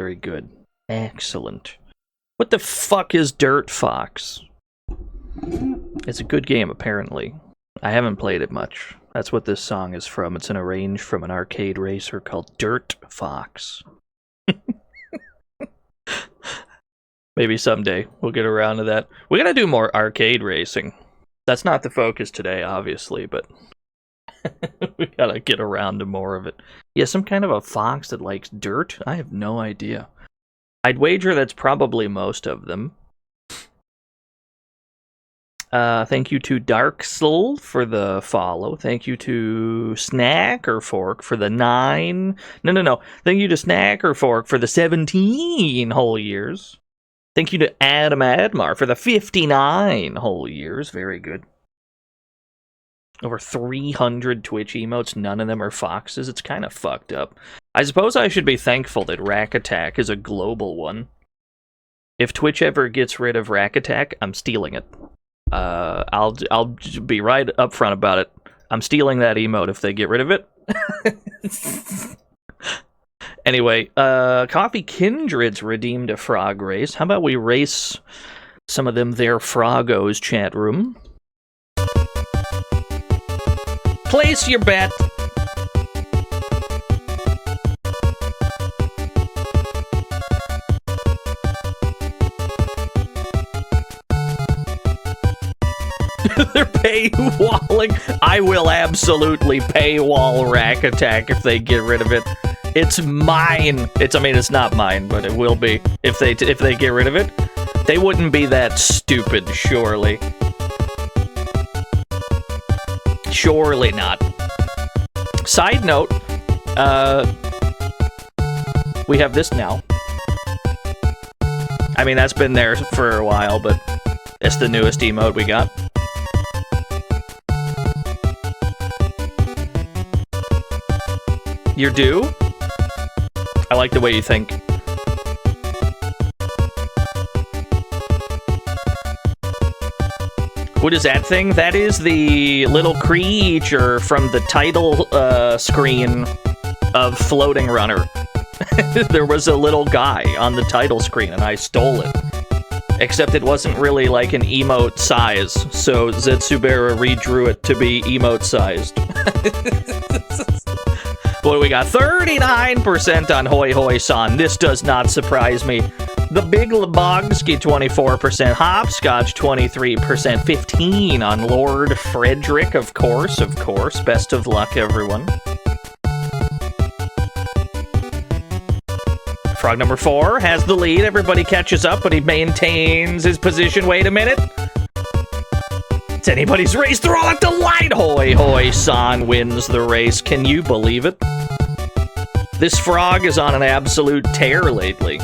Very good. Excellent. What the fuck is Dirt Fox? It's a good game, apparently. I haven't played it much. That's what this song is from. It's an arrange from an arcade racer called Dirt Fox. Maybe someday we'll get around to that. We gotta do more arcade racing. That's not the focus today, obviously, but we gotta get around to more of it. Yeah, some kind of a fox that likes dirt? I have no idea. I'd wager that's probably most of them. Thank you to Darksel for the follow. Thank you to Snack or Fork for the 9. No. Thank you to Snack or Fork for the 17 whole years. Thank you to Adam Admar for the 59 whole years. Very good. Over 300 Twitch emotes. None of them are foxes. It's kind of fucked up. I suppose I should be thankful that Rack Attack is a global one. If Twitch ever gets rid of Rack Attack, I'm stealing it. I'll be right up front about it. I'm stealing that emote if they get rid of it. Anyway, Coffee Kindred's redeemed a frog race. How about we race some of them there Frogos chat room? Place your bet. They're paywalling. I will absolutely paywall Rack Attack if they get rid of it. It's mine. It's not mine, but it will be if they get rid of it. They wouldn't be that stupid, surely. Surely not. Side note, we have this now. I mean, that's been there for a while, but it's the newest emote we got. You're due? I like the way you think. What is that thing? That is the little creature from the title screen of Floating Runner. There was a little guy on the title screen, and I stole it. Except it wasn't really like an emote size, so Zetsubera redrew it to be emote sized. What do we got? 39% on Hoi Hoi San. This does not surprise me. The Big Lebowski, 24%. Hopscotch, 23%. 15 on Lord Frederick, of course. Best of luck, everyone. Frog number 4 has the lead. Everybody catches up, but he maintains his position. Wait a minute. It's anybody's race. They're all at the line. Hoi Hoi San wins the race. Can you believe it? This frog is on an absolute tear lately.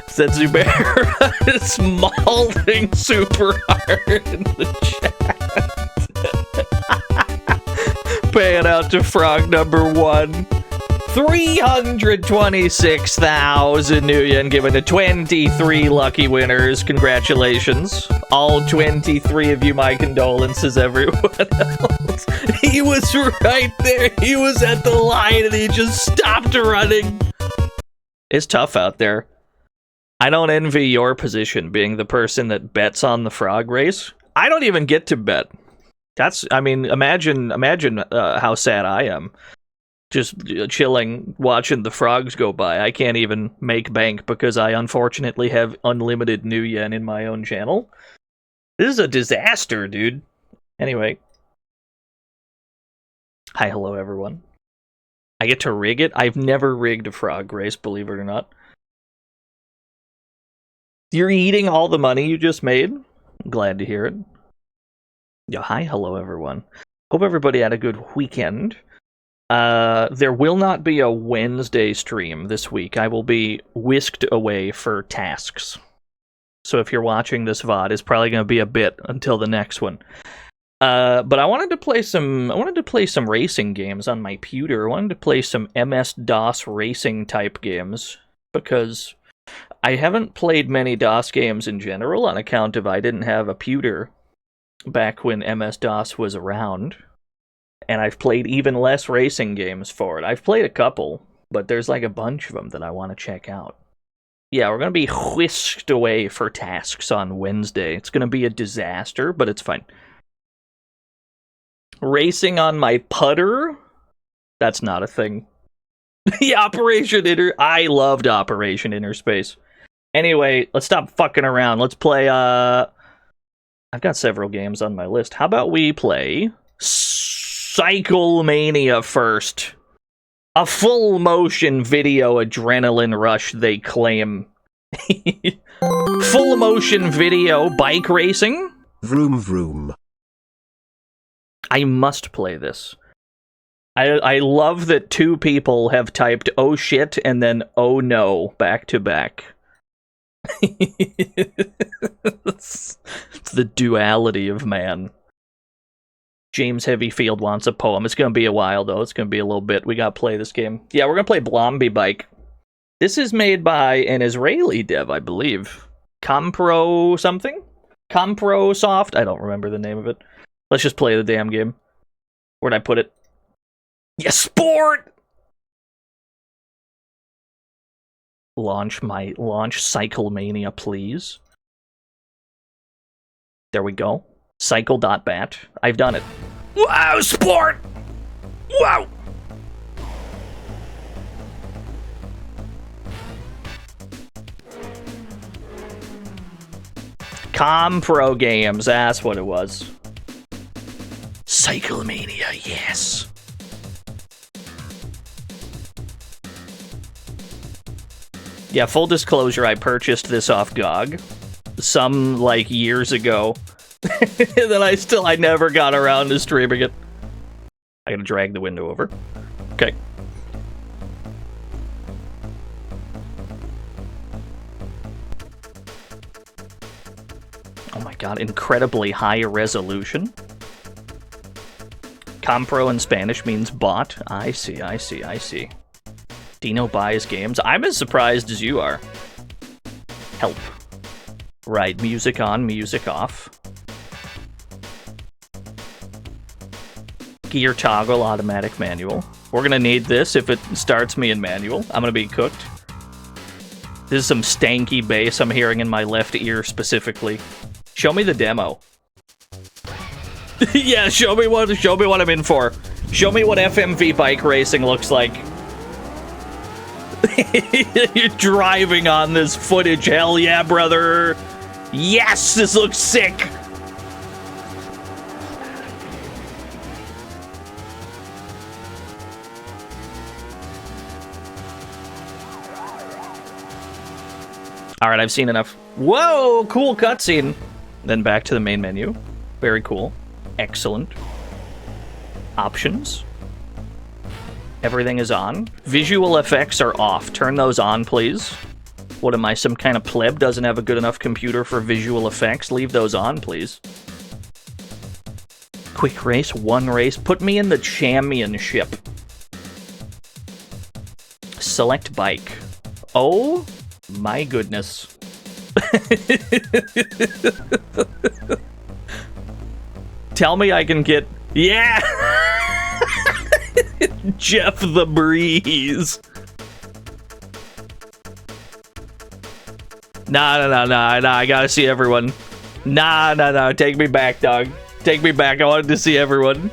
Zetsubera is mauling super hard in the chat. Paying out to frog number 1. 326,000 new yen given to 23 lucky winners. Congratulations. All 23 of you, my condolences, everyone else. He was right there. He was at the line and he just stopped running. It's tough out there. I don't envy your position, being the person that bets on the frog race. I don't even get to bet. Imagine how sad I am. Just chilling, watching the frogs go by. I can't even make bank because I unfortunately have unlimited new yen in my own channel. This is a disaster, dude. Anyway. Hi, hello, everyone. I get to rig it. I've never rigged a frog race, believe it or not. You're eating all the money you just made? Glad to hear it. Yeah, hi, hello, everyone. Hope everybody had a good weekend. There will not be a Wednesday stream this week. I will be whisked away for tasks. So if you're watching this VOD, it's probably going to be a bit until the next one. But I wanted to play some racing games on my pewter. I wanted to play some MS-DOS racing type games because I haven't played many DOS games in general on account of I didn't have a pewter back when MS-DOS was around. And I've played even less racing games for it. I've played a couple, but there's like a bunch of them that I want to check out. Yeah, we're going to be whisked away for tasks on Wednesday. It's going to be a disaster, but it's fine. Racing on my putter? That's not a thing. The I loved Operation Interspace. Anyway, let's stop fucking around. Let's play, I've got several games on my list. How about we play Cyclemania first? A full motion video adrenaline rush, they claim. Full motion video bike racing? Vroom vroom. I must play this. I love that two people have typed "oh shit" and then "oh no" back to back. It's the duality of man. James Heavyfield wants a poem. It's going to be a while, though. It's going to be a little bit. We got to play this game. Yeah, we're going to play Blomby Bike. This is made by an Israeli dev, I believe. Compro something? Compro Soft? I don't remember the name of it. Let's just play the damn game. Where'd I put it? Yes, sport! Launch Cyclemania, please. There we go. Cycle.bat. I've done it. Wow, sport! Wow! Compro Games, that's what it was. Cyclemania, yes. Yeah, full disclosure, I purchased this off GOG some, like, years ago. And then I never got around to streaming it. I gotta drag the window over. Okay. Oh my god, incredibly high resolution. Compro in Spanish means bought. I see. Dino buys games. I'm as surprised as you are. Help. Right, music on, music off. Gear toggle, automatic manual. We're gonna need this if it starts me in manual. I'm gonna be cooked. This is some stanky bass I'm hearing in my left ear specifically. Show me the demo. Yeah, show me what I'm in for. Show me what FMV bike racing looks like. You're driving on this footage. Hell yeah, brother. Yes, this looks sick. Alright, I've seen enough. Whoa, cool cutscene. Then back to the main menu. Very cool. Excellent. Options. Everything is on. Visual effects are off. Turn those on, please. What am I, some kind of pleb? Doesn't have a good enough computer for visual effects? Leave those on, please. Quick race, one race. Put me in the championship. Select bike. Oh my goodness. Tell me I can get... Yeah! Jeff the Breeze. Nah, I gotta see everyone. Nah, take me back, dog. Take me back, I wanted to see everyone.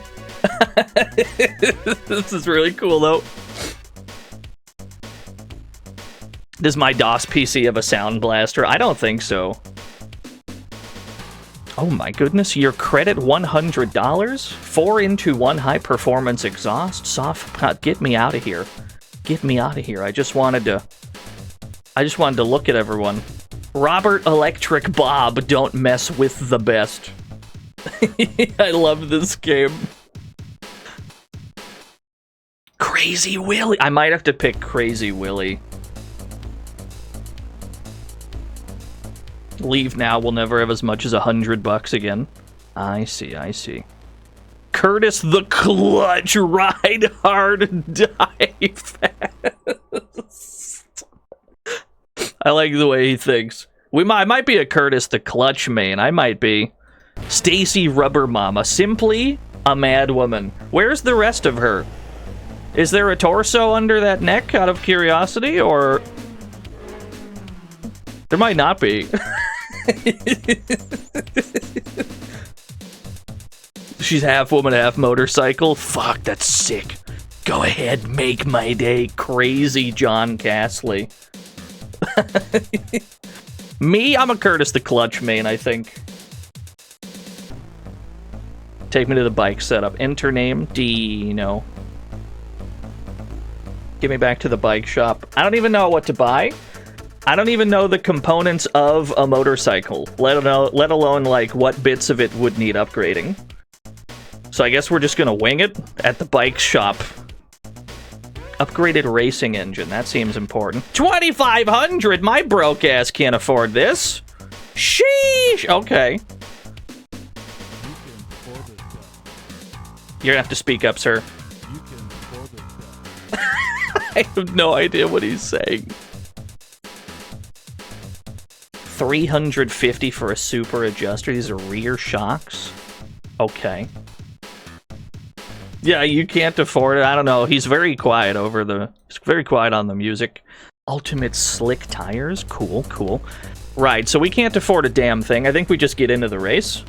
This is really cool, though. Does my DOS PC have a sound blaster? I don't think so. Oh my goodness, your credit $100? 4-into-1 high-performance exhaust? Soft, get me out of here. Get me out of here. I just wanted to look at everyone. Robert Electric Bob, don't mess with the best. I love this game. Crazy Willy. I might have to pick Crazy Willy. Leave now, we'll never have as much as $100 again. I see. Curtis the Clutch, ride hard, die fast. I like the way he thinks. I might be a Curtis the Clutch main. I might be. Stacy Rubber Mama, simply A mad woman. Where's the rest of her? Is there a torso under that neck, out of curiosity, or... There might not be. She's half woman, half motorcycle. Fuck, that's sick. Go ahead, make my day. Crazy John Castley. Me, I'm a Curtis the Clutch main, I think. Take me to the bike setup. Enter name, Dino. Get me back to the bike shop. I don't even know what to buy. I don't even know the components of a motorcycle, let alone like what bits of it would need upgrading. So I guess we're just gonna wing it at the bike shop. Upgraded racing engine, that seems important. 2,500, my broke ass can't afford this. Sheesh, okay. You're gonna have to speak up, sir. I have no idea what he's saying. 350 for a super adjuster. These are rear shocks. Okay. Yeah, you can't afford it. I don't know. He's very quiet over the... He's very quiet on the music. Ultimate slick tires. Cool, cool. Right, so we can't afford a damn thing. I think we just get into the race.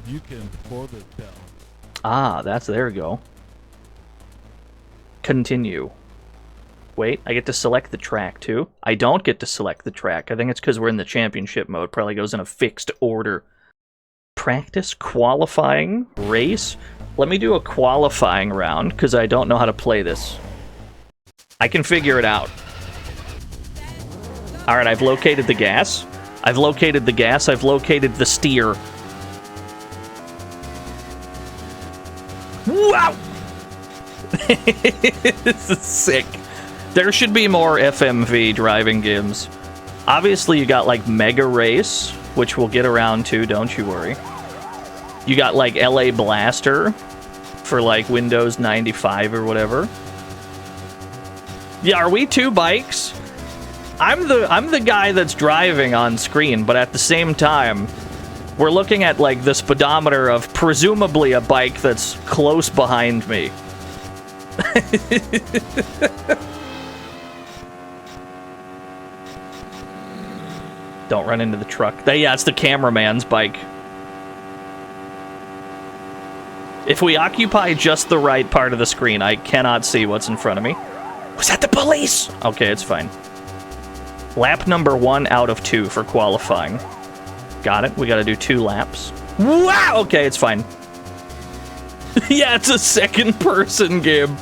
You can afford it now. Ah, there we go. Continue. Wait, I get to select the track too? I don't get to select the track. I think it's because we're in the championship mode. Probably goes in a fixed order. Practice, qualifying, race. Let me do a qualifying round, because I don't know how to play this. I can figure it out. Alright, I've located the gas. I've located the gas. I've located the steer. Wow! This is sick. There should be more FMV driving games. Obviously, you got, like, Mega Race, which we'll get around to, don't you worry. You got, like, LA Blaster for, like, Windows 95 or whatever. Yeah, are we two bikes? I'm the guy that's driving on screen, but at the same time, we're looking at, like, the speedometer of presumably a bike that's close behind me. Don't run into the truck. Yeah, it's the cameraman's bike. If we occupy just the right part of the screen, I cannot see what's in front of me. Was that the police? Okay, it's fine. Lap number 1 out of 2 for qualifying. Got it. We gotta do 2 laps. Wow! Okay, it's fine. Yeah, it's a second-person game.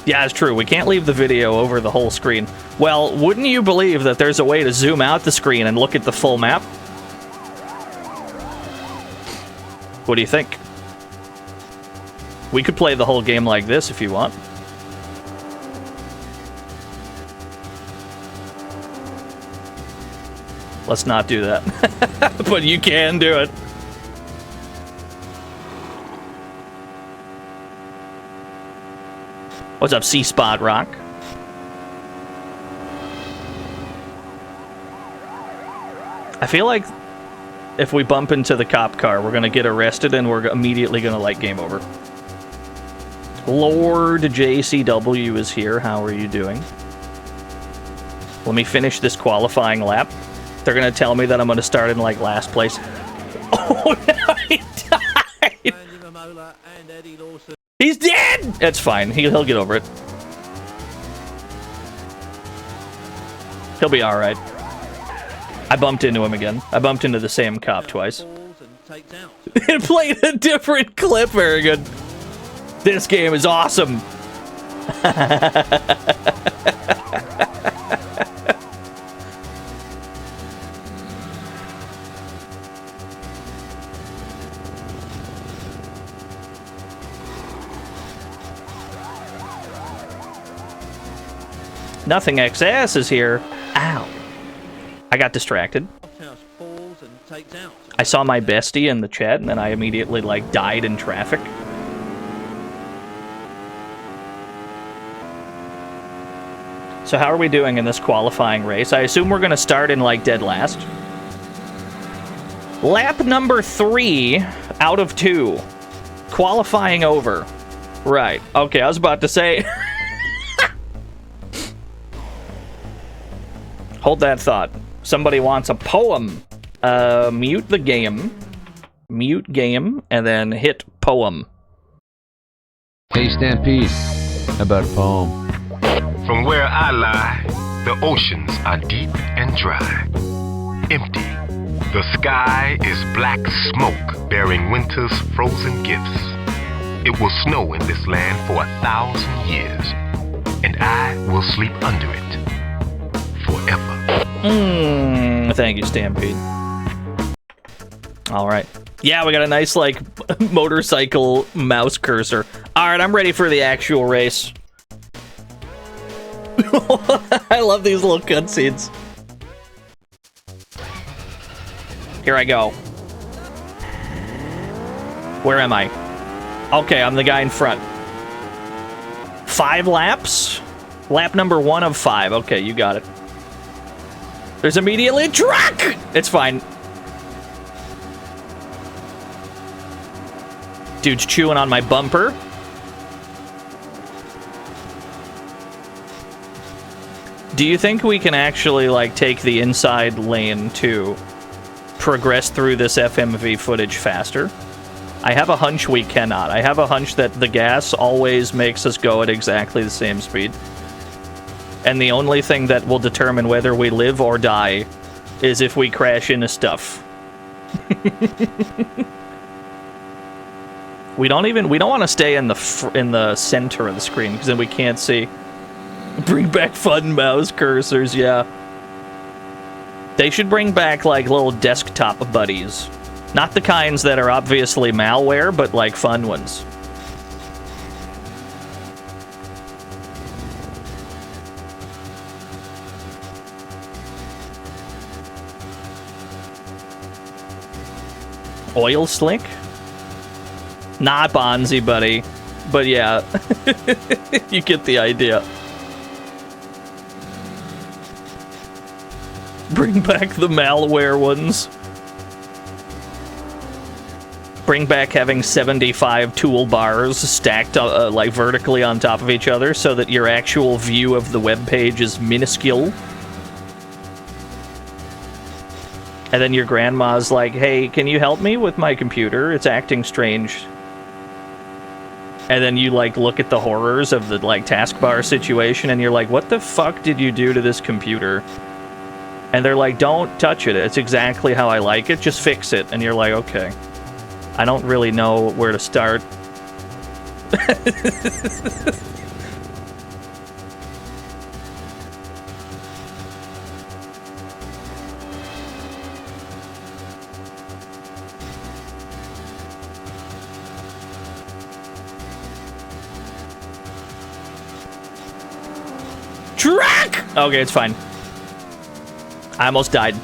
Yeah, it's true. We can't leave the video over the whole screen. Well, wouldn't you believe that there's a way to zoom out the screen and look at the full map? What do you think? We could play the whole game like this if you want. Let's not do that. But you can do it. What's up, C-Spot Rock? I feel like if we bump into the cop car, we're gonna get arrested and we're immediately gonna, like, game over. Lord JCW is here. How are you doing? Let me finish this qualifying lap. They're gonna tell me that I'm gonna start in, like, last place. Oh, no, he died! He's dead! That's fine. He'll get over it. He'll be alright. I bumped into him again. I bumped into the same cop twice. It played a different clip, very good. This game is awesome. Nothing XS is here. Ow. I got distracted. I saw my bestie in the chat, and then I immediately, like, died in traffic. So how are we doing in this qualifying race? I assume we're going to start in, like, dead last. Lap number 3 out of 2. Qualifying over. Right. Okay, I was about to say... Hold that thought. Somebody wants a poem. Mute the game. Mute game, and then hit poem. Hey, Stampede. How about a poem? From where I lie, the oceans are deep and dry, empty. The sky is black smoke bearing winter's frozen gifts. It will snow in this land for 1,000 years, and I will sleep under it forever. Thank you, Stampede. All right. Yeah, we got a nice, like, motorcycle mouse cursor. All right, I'm ready for the actual race. I love these little cutscenes. Here I go. Where am I? Okay, I'm the guy in front. 5 laps? Lap number 1 of 5. Okay, you got it. There's immediately a truck! It's fine. Dude's chewing on my bumper. Do you think we can actually, like, take the inside lane to progress through this FMV footage faster? I have a hunch we cannot. I have a hunch that the gas always makes us go at exactly the same speed. And the only thing that will determine whether we live or die is if we crash into stuff. We don't want to stay in the center of the screen because then we can't see. Bring back fun mouse cursors, yeah. They should bring back, like, little desktop buddies. Not the kinds that are obviously malware, but, like, fun ones. Oil slick? Not Bonzi, buddy. But yeah, you get the idea. Bring back the malware ones. Bring back having 75 toolbars stacked like vertically on top of each other so that your actual view of the web page is minuscule. And then your grandma's like, hey, can you help me with my computer? It's acting strange. And then you, like, look at the horrors of the, like, taskbar situation, and you're like, what the fuck did you do to this computer? And they're like, don't touch it. It's exactly how I like it. Just fix it. And you're like, okay. I don't really know where to start. Truck! Okay, it's fine. I almost died.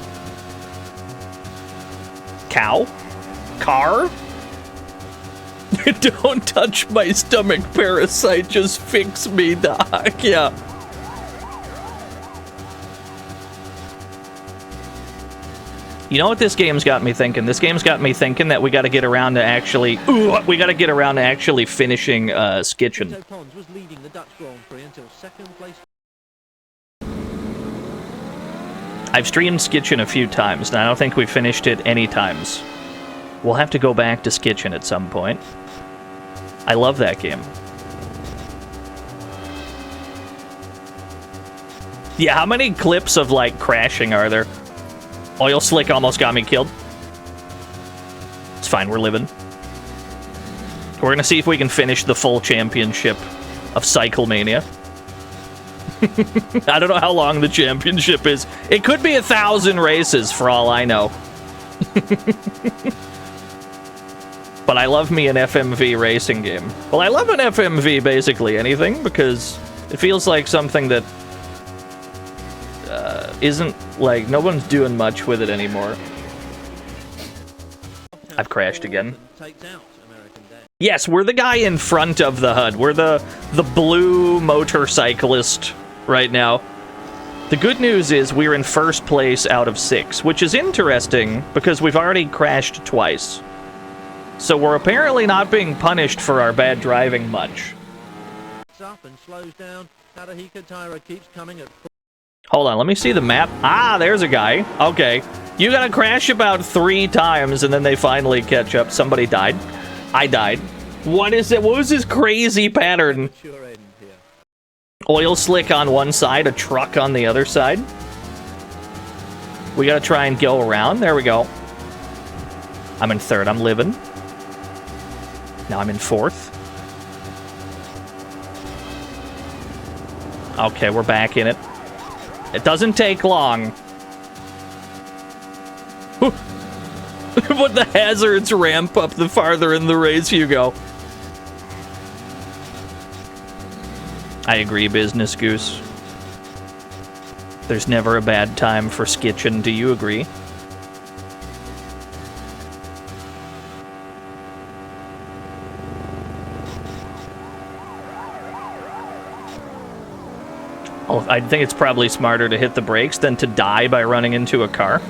Cow? Car? Don't touch my stomach, parasite. Just fix me, doc. Yeah. You know what this game's got me thinking? This game's got me thinking that we got to get around to actually... we got to get around to actually finishing Skitchen. I've streamed Skitchen a few times, and I don't think we finished it any times. We'll have to go back to Skitchen at some point. I love that game. Yeah, how many clips of, like, crashing are there? Oil Slick almost got me killed. It's fine, we're living. We're gonna see if we can finish the full championship of Cyclemania. I don't know how long the championship is. It could be 1,000 races for all I know. But I love me an FMV racing game. Well, I love an FMV basically anything because it feels like something that isn't, like, no one's doing much with it anymore. I've crashed again. Yes, we're the guy in front of the HUD. We're the blue motorcyclist right now. The good news is we're in first place out of 6, which is interesting because we've already crashed twice. So we're apparently not being punished for our bad driving much. Up and slows down. Tadahika Taira keeps coming at. Hold on, let me see the map. Ah, there's a guy. Okay. You gotta crash about 3 times and then they finally catch up. Somebody died. I died. What is it? What was this crazy pattern? Sure end here. Oil slick on one side, a truck on the other side. We gotta try and go around. There we go. I'm in 3rd. I'm living. Now I'm in 4th. Okay, we're back in it. It doesn't take long. But the hazards ramp up the farther in the race you go. I agree, Business Goose. There's never a bad time for skitching. Do you agree? Oh, I think it's probably smarter to hit the brakes than to die by running into a car.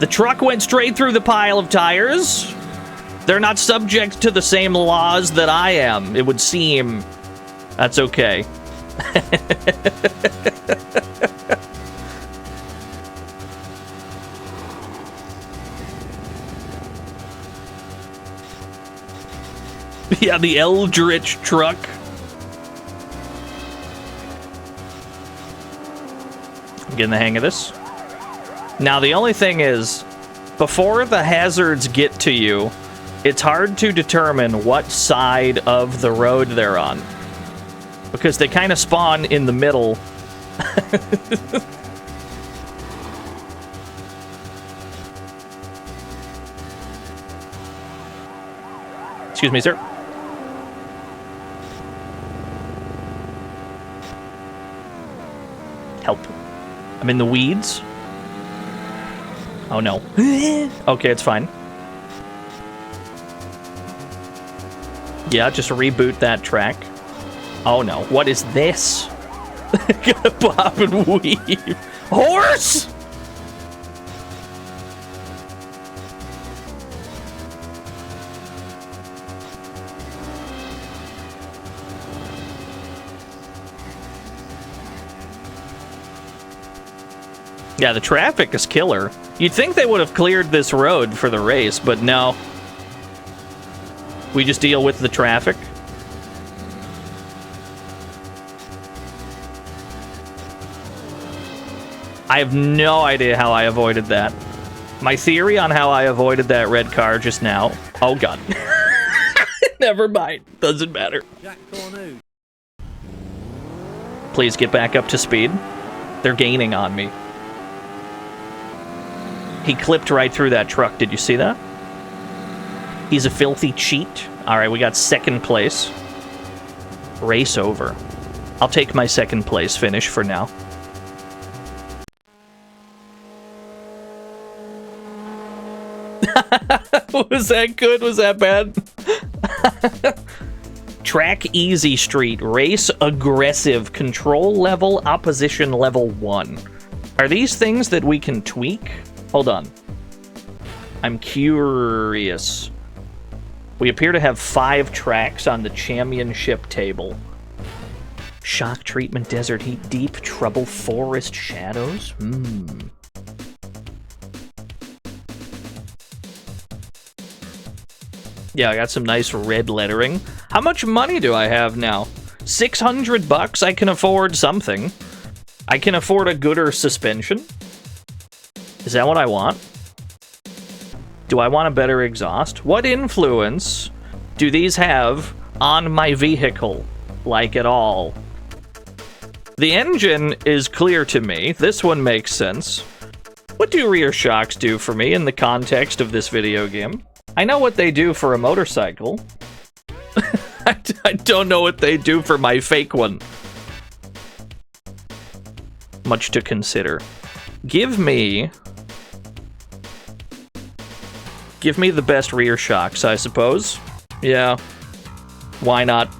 The truck went straight through the pile of tires. They're not subject to the same laws that I am, it would seem. That's okay. Yeah, the Eldritch truck. I'm getting the hang of this. Now, the only thing is, before the hazards get to you, it's hard to determine what side of the road they're on. Because they kind of spawn in the middle. Excuse me, sir. Help. I'm in the weeds. Oh no. Okay, it's fine. Yeah, just reboot that track. Oh no, what is this? Gotta pop and weave. Horse! Yeah, the traffic is killer. You'd think they would have cleared this road for the race, but no. We just deal with the traffic. I have no idea how I avoided that. My theory on how I avoided that red car just now. Oh god. Never mind. Doesn't matter. Jack Cornu. Please get back up to speed. They're gaining on me. He clipped right through that truck. Did you see that? He's a filthy cheat. All right, we got 2nd place. Race over. I'll take my 2nd place finish for now. Was that good? Was that bad? Track easy street. Race aggressive. Control level. Opposition level 1. Are these things that we can tweak? Hold on. I'm curious. We appear to have 5 tracks on the championship table. Shock treatment, desert heat, deep trouble, forest shadows. Yeah, I got some nice red lettering. How much money do I have now? 600 bucks? I can afford something. I can afford a gooder suspension. Is that what I want? Do I want a better exhaust? What influence do these have on my vehicle? Like at all? The engine is clear to me. This one makes sense. What do rear shocks do for me in the context of this video game? I know what they do for a motorcycle. I don't know what they do for my fake one. Much to consider. Give me the best rear shocks, I suppose. Yeah. Why not?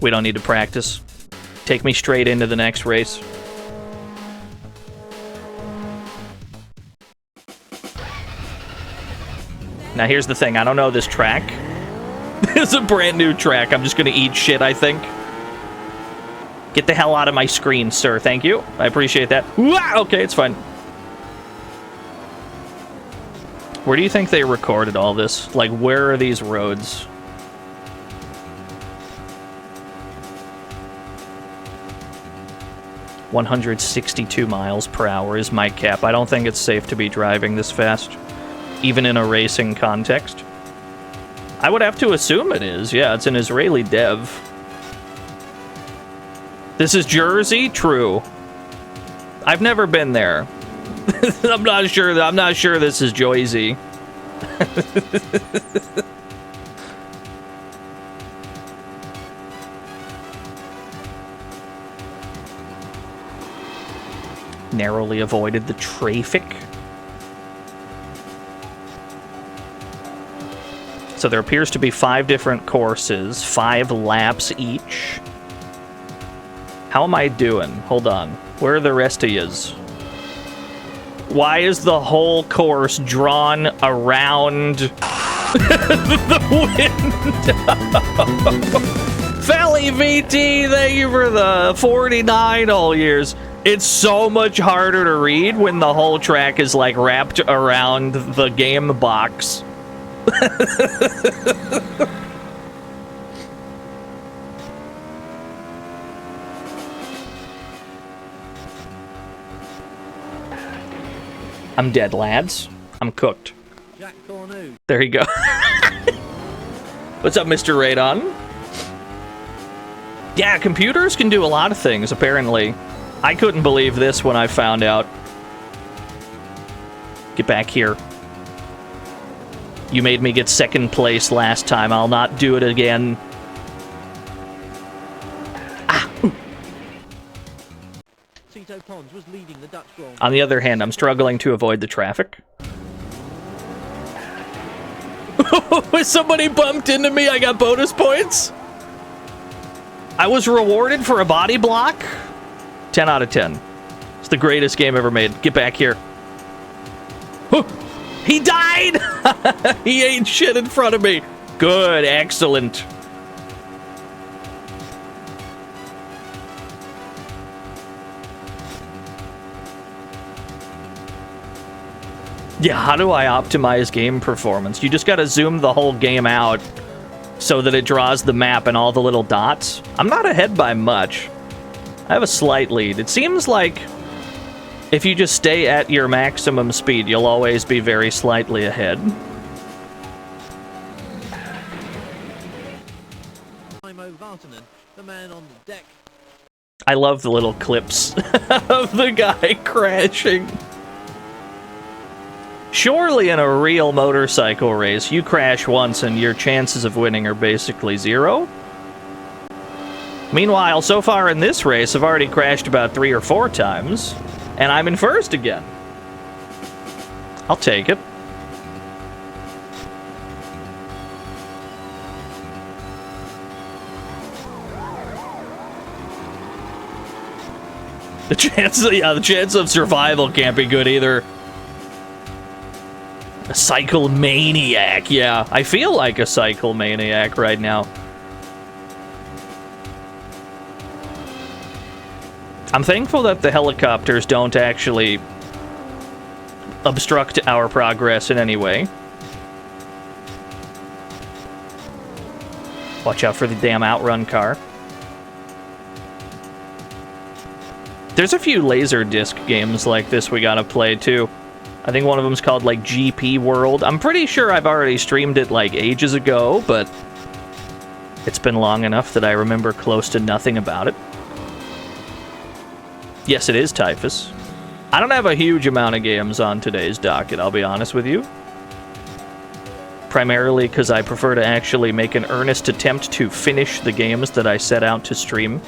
We don't need to practice. Take me straight into the next race. Now here's the thing, I don't know this track. This is a brand new track. I'm just gonna eat shit, I think. Get the hell out of my screen, sir. Thank you. I appreciate that. Okay, it's fine. Where do you think they recorded all this? Like, where are these roads? .162 miles per hour is my cap. I don't think it's safe to be driving this fast, even in a racing context. I would have to assume it is. Yeah, it's an Israeli dev. This is Jersey? True. I've never been there. I'm not sure this is Jersey. Narrowly avoided the traffic. So there appears to be 5 different courses, 5 laps each. How am I doing? Hold on. Where are the rest of yous? Why is the whole course drawn around the window? Felly VT, thank you for the 49 all years. It's so much harder to read when the whole track is like wrapped around the game box. I'm dead, lads. I'm cooked. Jack Cornu. There you go. What's up, Mr. Radon? Yeah, computers can do a lot of things, apparently. I couldn't believe this when I found out. Get back here. You made me get 2nd place last time. I'll not do it again. Cito Pons was leading the Dutch Grand. On the other hand, I'm struggling to avoid the traffic. Somebody bumped into me. I got bonus points. I was rewarded for a body block. 10 out of 10. It's the greatest game ever made. Get back here. He died! He ate shit in front of me. Good, excellent. Yeah, how do I optimize game performance? You just gotta zoom the whole game out so that it draws the map and all the little dots. I'm not ahead by much. I have a slight lead. It seems like if you just stay at your maximum speed, you'll always be very slightly ahead. Timo Vartanen, the man on the deck. I love the little clips of the guy crashing. Surely in a real motorcycle race, you crash once and your chances of winning are basically 0. Meanwhile, so far in this race, I've already crashed about 3 or 4 times, and I'm in first again. I'll take it. The chance of survival can't be good either. A Cyclemaniac, yeah. I feel like a Cyclemaniac right now. I'm thankful that the helicopters don't actually obstruct our progress in any way. Watch out for the damn outrun car. There's a few Laserdisc games like this we gotta play too. I think one of them's called like GP World. I'm pretty sure I've already streamed it like ages ago, but it's been long enough that I remember close to nothing about it. Yes, it is Typhus. I don't have a huge amount of games on today's docket, I'll be honest with you. Primarily because I prefer to actually make an earnest attempt to finish the games that I set out to stream.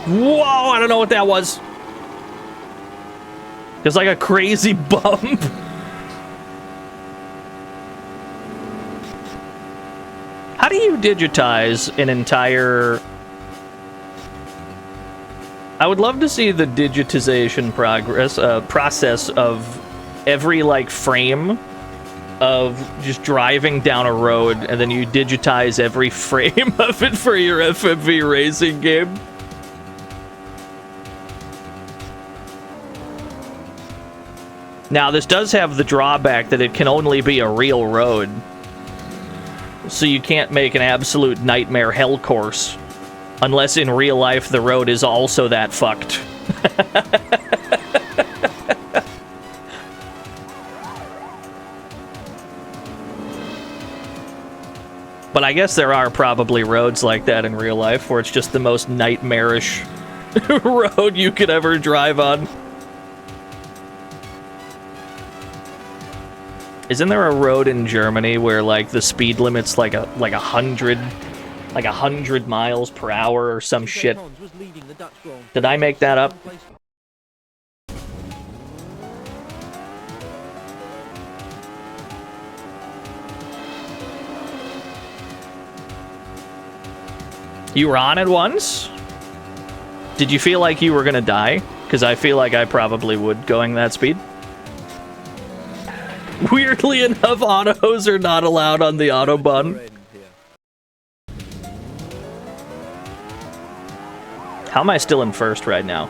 Whoa, I don't know what that was. There's like a crazy bump. How do you digitize an entire... I would love to see the digitization process of every, like, frame of just driving down a road, and then you digitize every frame of it for your FMV racing game. Now, this does have the drawback that it can only be a real road. So you can't make an absolute nightmare hell course. Unless in real life the road is also that fucked. But I guess there are probably roads like that in real life where it's just the most nightmarish road you could ever drive on. Isn't there a road in Germany where, like, the speed limit's like 100 miles per hour or some shit? Did I make that up? You were on it once? Did you feel like you were gonna die? Because I feel like I probably would going that speed. Weirdly enough, autos are not allowed on the Autobahn. How am I still in first right now?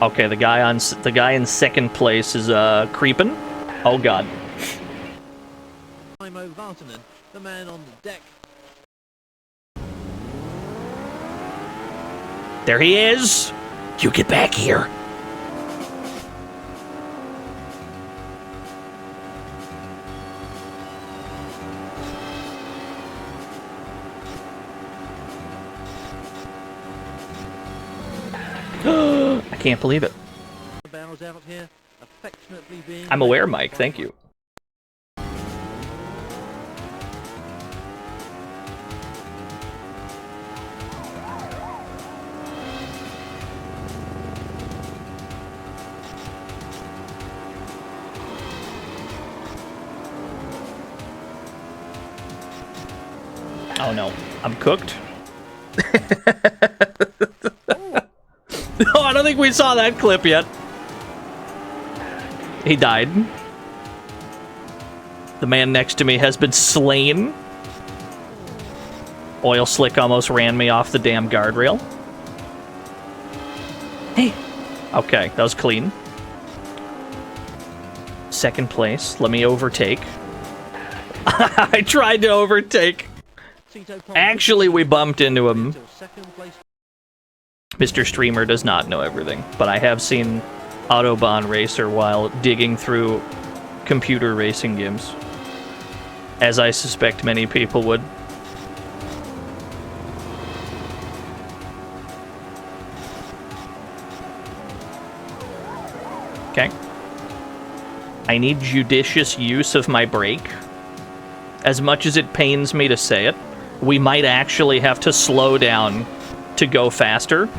Okay, the guy in second place is creeping. Oh god. The man on the deck. There he is. You get back here. I can't believe it. I'm aware, Mike. Thank you. Oh no, I'm cooked. No, I don't think we saw that clip yet. He died. The man next to me has been slain. Oil slick almost ran me off the damn guardrail. Hey. Okay, that was clean. Second place. Let me overtake. I tried to overtake. Actually, we bumped into him. Mr. Streamer does not know everything, but I have seen Autobahn Racer while digging through computer racing games. As I suspect many people would. Okay. I need judicious use of my brake. As much as it pains me to say it, we might actually have to slow down to go faster.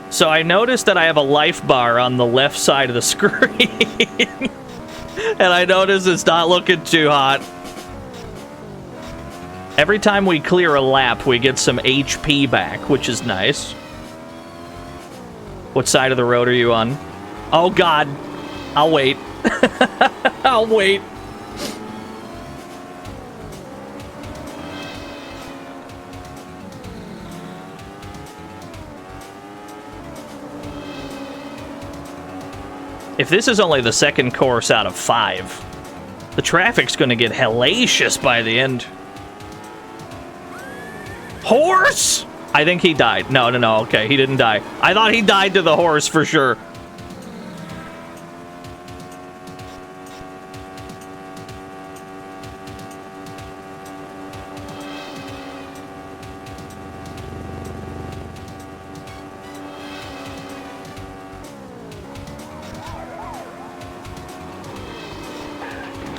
So I noticed that I have a life bar on the left side of the screen. And I notice it's not looking too hot. Every time we clear a lap, we get some HP back, which is nice. What side of the road are you on? Oh god. I'll wait. I'll wait. If this is only the second course out of 5, the traffic's gonna get hellacious by the end. Horse? I think he died. No, okay, he didn't die. I thought he died to the horse for sure.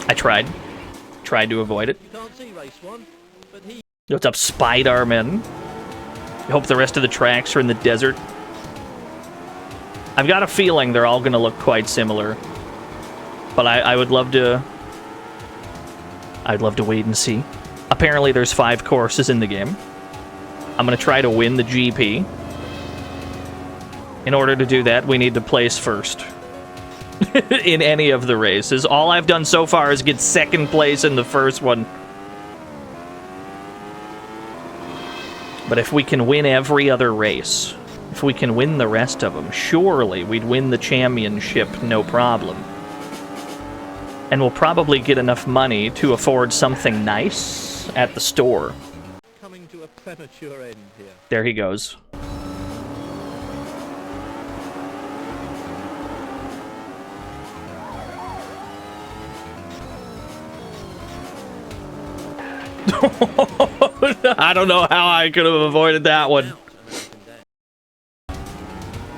I tried to avoid it. You can't see race one, but he... What's up, Spider-Man? Hope the rest of the tracks are in the desert. I've got a feeling they're all going to look quite similar. But I would love to... I'd love to wait and see. Apparently there's 5 courses in the game. I'm going to try to win the GP. In order to do that, we need to place first. In any of the races. All I've done so far is get 2nd place in the first one. But if we can win every other race, if we can win the rest of them, surely we'd win the championship no problem. And we'll probably get enough money to afford something nice at the store. Coming to a premature end here. There he goes. I don't know how I could have avoided that one.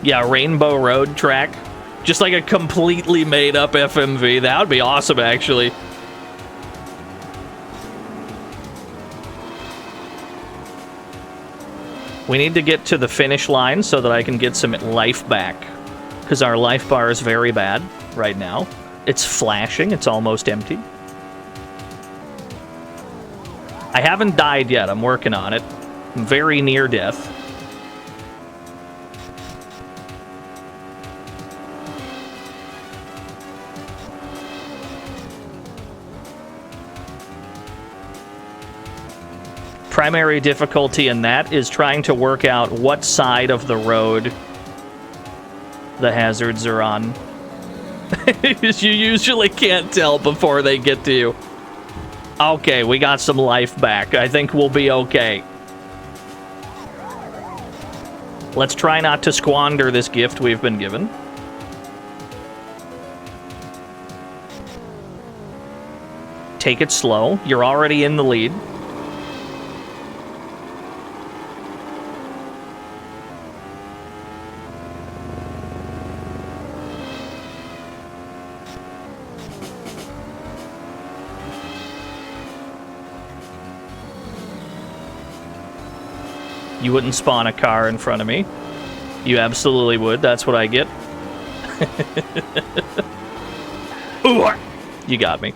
Yeah, Rainbow Road track. Just like a completely made-up FMV. That would be awesome, actually. We need to get to the finish line so that I can get some life back. Because our life bar is very bad right now. It's flashing. It's almost empty. I haven't died yet. I'm working on it. I'm very near death. Primary difficulty in that is trying to work out what side of the road the hazards are on. You usually can't tell before they get to you. Okay, we got some life back. I think we'll be okay. Let's try not to squander this gift we've been given. Take it slow. You're already in the lead. You wouldn't spawn a car in front of me. You absolutely would. That's what I get. Ooh, you got me.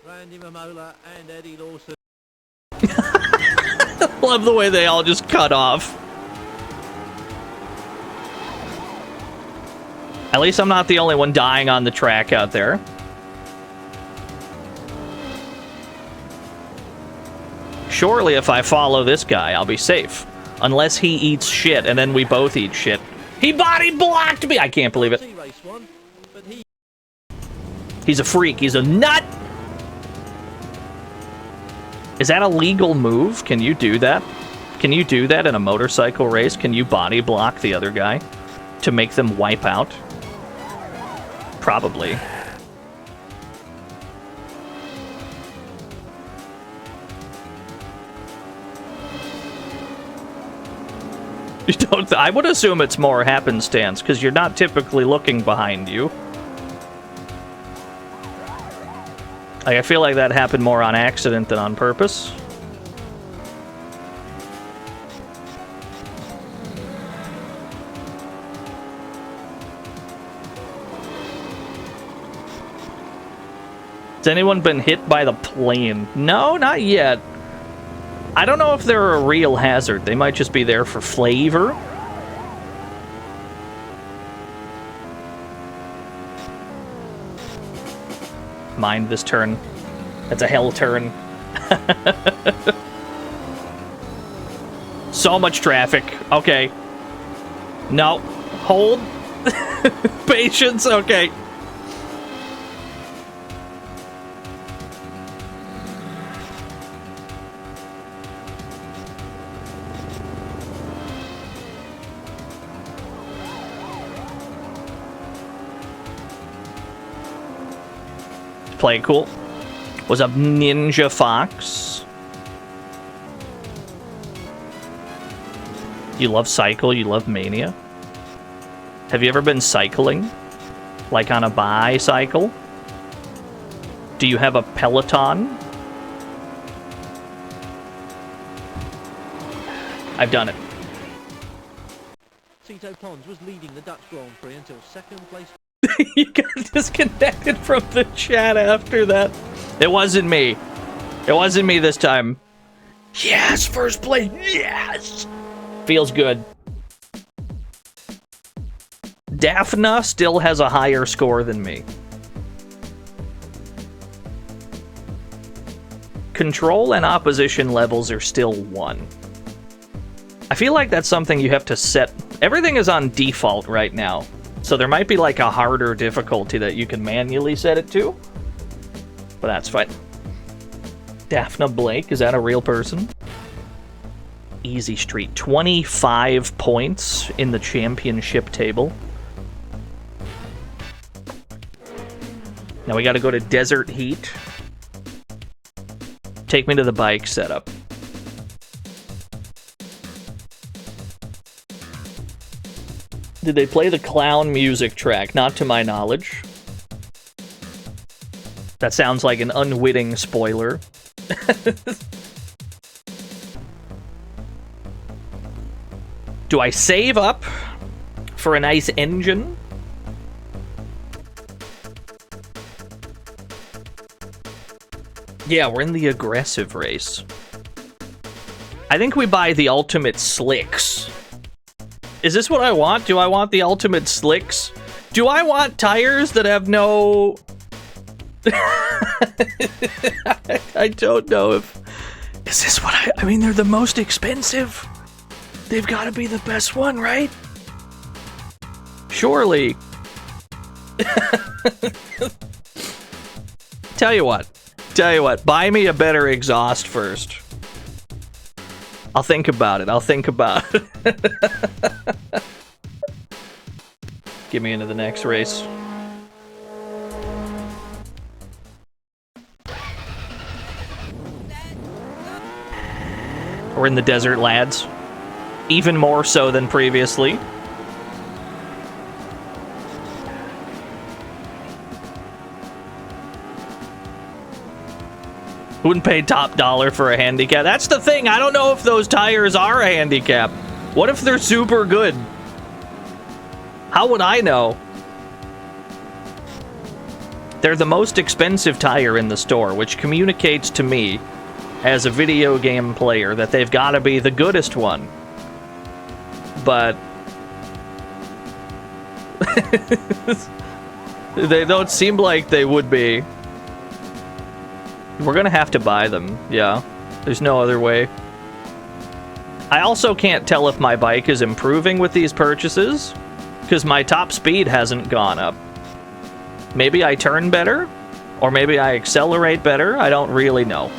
Randy Mamola and Eddie Lawson. Love the way they all just cut off. At least I'm not the only one dying on the track out there. Surely if I follow this guy, I'll be safe. Unless he eats shit, and then we both eat shit. He body blocked me! I can't believe it. He's a freak. He's a nut! Is that a legal move? Can you do that? Can you do that in a motorcycle race? Can you body block the other guy to make them wipe out? Probably. You don't. I would assume it's more happenstance because you're not typically looking behind you. Like, I feel like that happened more on accident than on purpose. Has anyone been hit by the plane? No, not yet. I don't know if they're a real hazard. They might just be there for flavor. Mind this turn. That's a hell turn. So much traffic. Okay. No. Hold. Patience. Okay. Play it cool. What's up, Ninja Fox? You love Cycle, you love Mania. Have you ever been cycling? Like on a bicycle? Do you have a Peloton? I've done it. Cito Pons was leading the Dutch Grand Prix until second place. You got disconnected from the chat after that. It wasn't me. It wasn't me this time. Yes, first place. Yes. Feels good. Daphna still has a higher score than me. Control and opposition levels are still 1. I feel like that's something you have to set. Everything is on default right now. So there might be like a harder difficulty that you can manually set it to. But that's fine. Daphna Blake, is that a real person? Easy Street, 25 points in the championship table. Now we gotta go to Desert Heat. Take me to the bike setup. Did they play the clown music track? Not to my knowledge. That sounds like an unwitting spoiler. Do I save up for a nice engine? Yeah, we're in the aggressive race. I think we buy the ultimate slicks. Is this what I want? Do I want the ultimate slicks? Do I want tires that have no... I don't know if... Is this what I mean, they're the most expensive. They've got to be the best one, right? Surely. Tell you what. Buy me a better exhaust first. I'll think about it. Get me into the next race. We're in the desert, lads. Even more so than previously. Wouldn't pay top dollar for a handicap. That's the thing. I don't know if those tires are a handicap. What if they're super good? How would I know? They're the most expensive tire in the store, which communicates to me, as a video game player, that they've got to be the goodest one. But they don't seem like they would be. We're gonna have to buy them, yeah. There's no other way. I also can't tell if my bike is improving with these purchases, because my top speed hasn't gone up. Maybe I turn better, or maybe I accelerate better, I don't really know.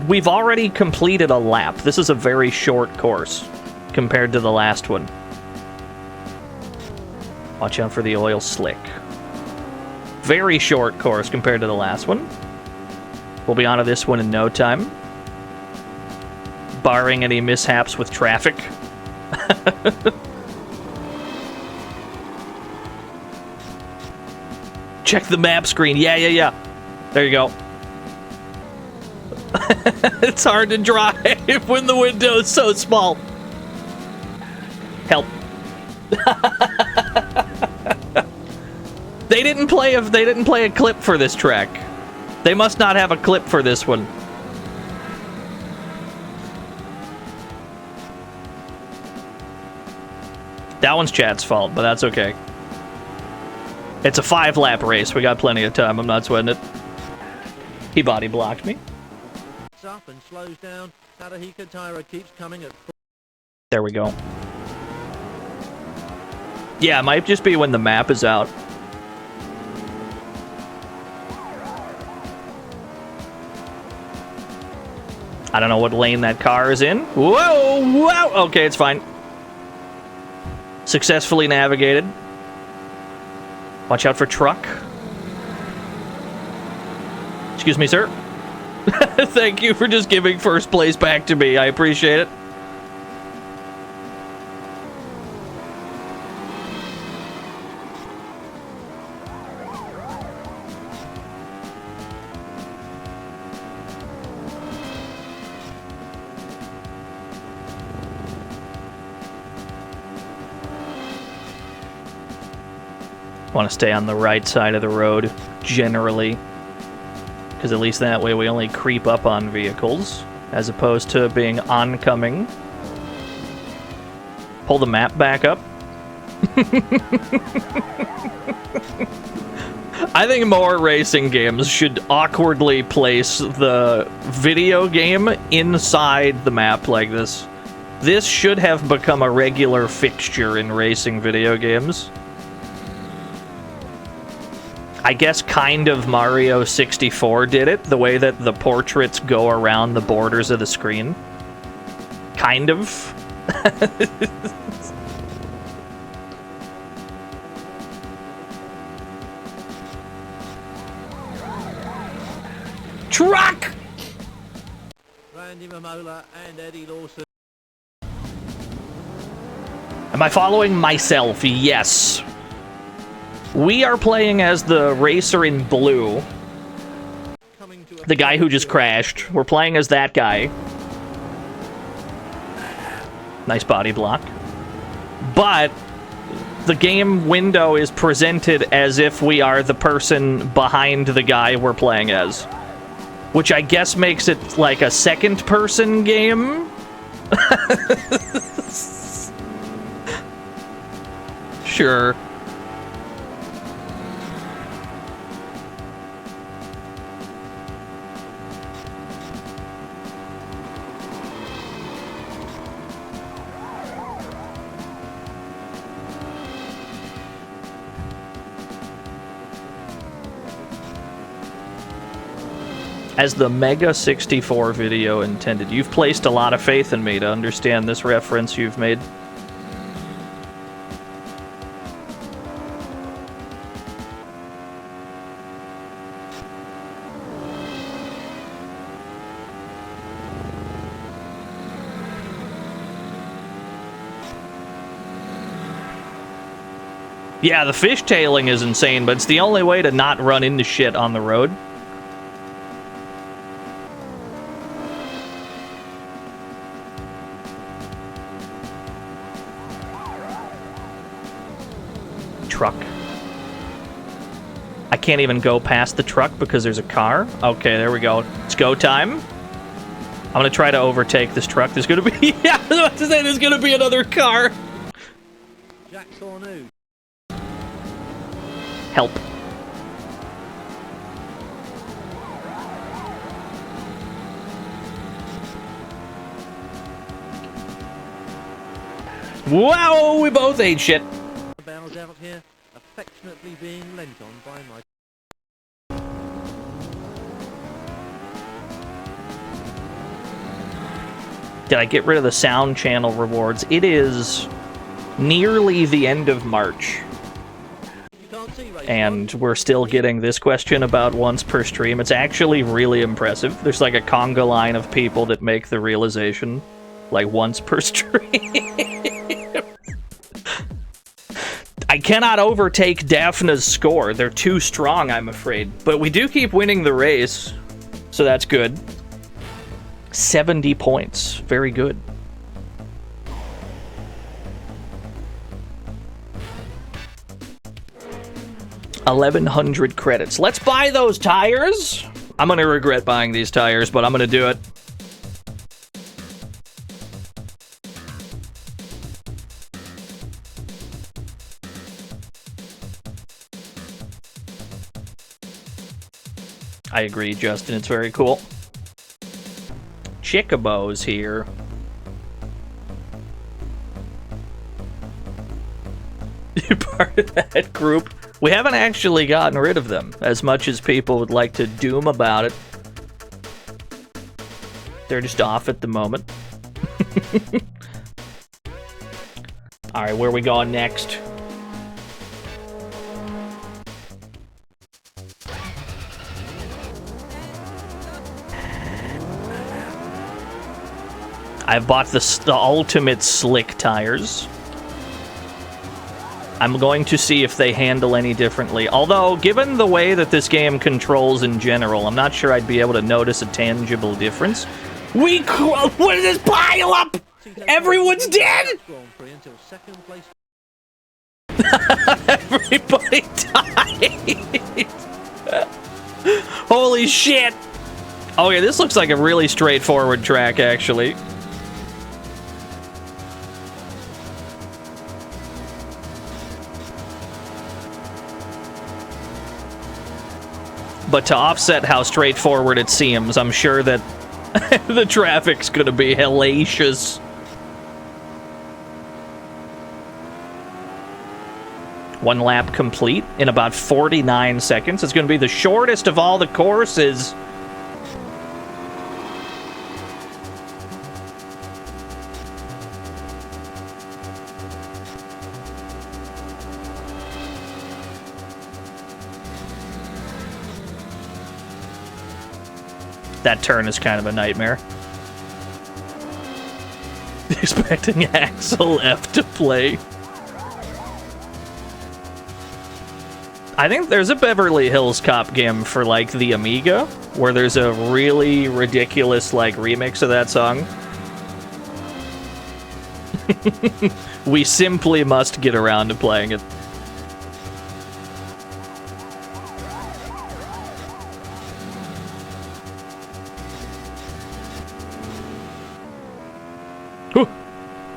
We've already completed a lap. This is a very short course compared to the last one. Watch out for the oil slick. Very short course compared to the last one. We'll be onto this one in no time. Barring any mishaps with traffic. Check the map screen. Yeah. There you go. It's hard to drive when the window's so small. Help. They didn't play a clip for this track. They must not have a clip for this one. That one's Chad's fault, but that's okay. It's a 5-lap race. We got plenty of time. I'm not sweating it. He body blocked me. Up and slows down. Tadahika Taira keeps coming at. There we go. Yeah, it might just be when the map is out. I don't know what lane that car is in. Whoa! Okay, it's fine. Successfully navigated. Watch out for truck. Excuse me, sir. Thank you for just giving first place back to me. I appreciate it. Want to stay on the right side of the road, generally. Because at least that way we only creep up on vehicles, as opposed to being oncoming. Pull the map back up. I think more racing games should awkwardly place the video game inside the map like this. This should have become a regular fixture in racing video games. I guess kind of Mario 64 did it, the way that the portraits go around the borders of the screen. Kind of. Truck! Randy Mamola and Eddie Lawson. Am I following myself? Yes. We are playing as the racer in blue. The guy who just crashed. We're playing as that guy. Nice body block. But the game window is presented as if we are the person behind the guy we're playing as. Which I guess makes it like a second-person game? Sure. As the Mega 64 video intended. You've placed a lot of faith in me to understand this reference you've made. Yeah, the fishtailing is insane, but it's the only way to not run into shit on the road. Truck. I can't even go past the truck because there's a car. Okay, there we go. It's go time. I'm gonna try to overtake this truck. There's gonna be yeah, I was about to say there's gonna be another car. Jack Cornu. Help. Wow, we both ate shit. Bows out here, affectionately being lent on by my... Did I get rid of the sound channel rewards? It is nearly the end of March. And we're still getting this question about once per stream. It's actually really impressive. There's like a conga line of people that make the realization, like, once per stream. I cannot overtake Daphna's score. They're too strong, I'm afraid. But we do keep winning the race, so that's good. 70 points. Very good. $1,100 credits. Let's buy those tires. I'm gonna regret buying these tires, but I'm gonna do it. I agree, Justin. It's very cool. Chickabo's here. You're part of that group. We haven't actually gotten rid of them, as much as people would like to doom about it. They're just off at the moment. Alright, where are we going next? I've bought the ultimate slick tires. I'm going to see if they handle any differently. Although, given the way that this game controls in general, I'm not sure I'd be able to notice a tangible difference. What is this pile up? Everyone's dead? Everybody died. Holy shit. Okay, this looks like a really straightforward track, actually. But to offset how straightforward it seems, I'm sure that the traffic's gonna be hellacious. One lap complete in about 49 seconds. It's gonna be the shortest of all the courses. That turn is kind of a nightmare. Expecting Axel F to play. I think there's a Beverly Hills Cop game for, like, the Amiga, where there's a really ridiculous, like, remix of that song. We simply must get around to playing it. Whew.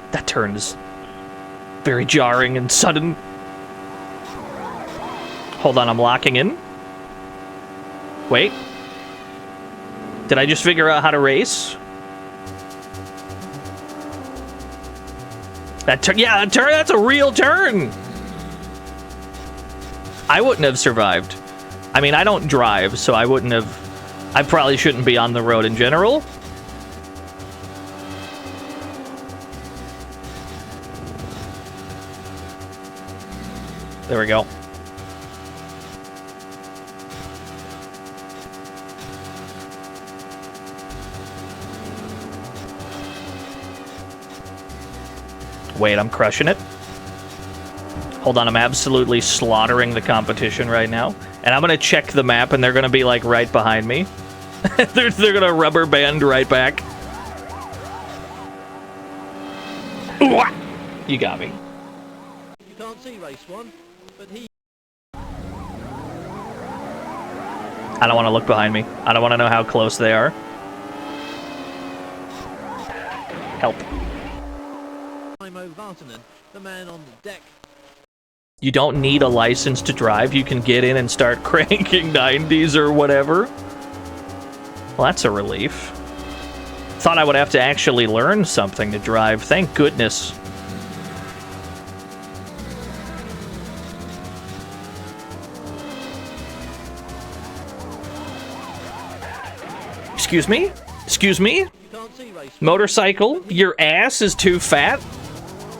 That turn is very jarring and sudden. Hold on, I'm locking in. Wait. Did I just figure out how to race? That turn, yeah, that turn, that's a real turn. I wouldn't have survived. I mean, I don't drive, so I wouldn't have. I probably shouldn't be on the road in general. There we go. Wait, I'm crushing it. Hold on, I'm absolutely slaughtering the competition right now. And I'm gonna check the map and they're gonna be like right behind me. they're gonna rubber band right back. Ooh, you got me. You can't see race one, but he... I don't want to look behind me. I don't want to know how close they are. Help. The man on the deck. You don't need a license to drive. You can get in and start cranking 90s or whatever. Well, that's a relief. Thought I would have to actually learn something to drive. Thank goodness. Excuse me? Excuse me? Motorcycle, your ass is too fat?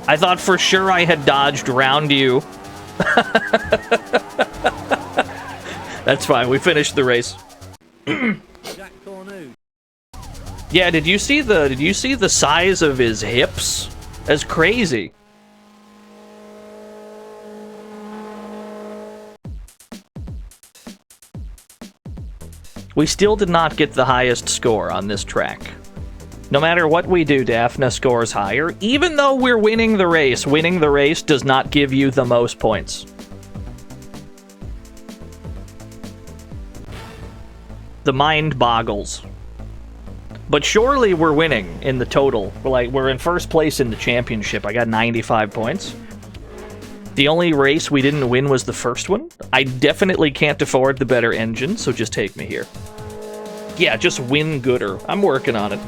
I thought for sure I had dodged round you. That's fine, we finished the race. Yeah, did you see the size of his hips? That's crazy. We still did not get the highest score on this track. No matter what we do, Daphne scores higher. Even though we're winning the race does not give you the most points. The mind boggles. But surely we're winning in the total. We're in first place in the championship. I got 95 points. The only race we didn't win was the first one. I definitely can't afford the better engine, so just take me here. Yeah, just win gooder. I'm working on it.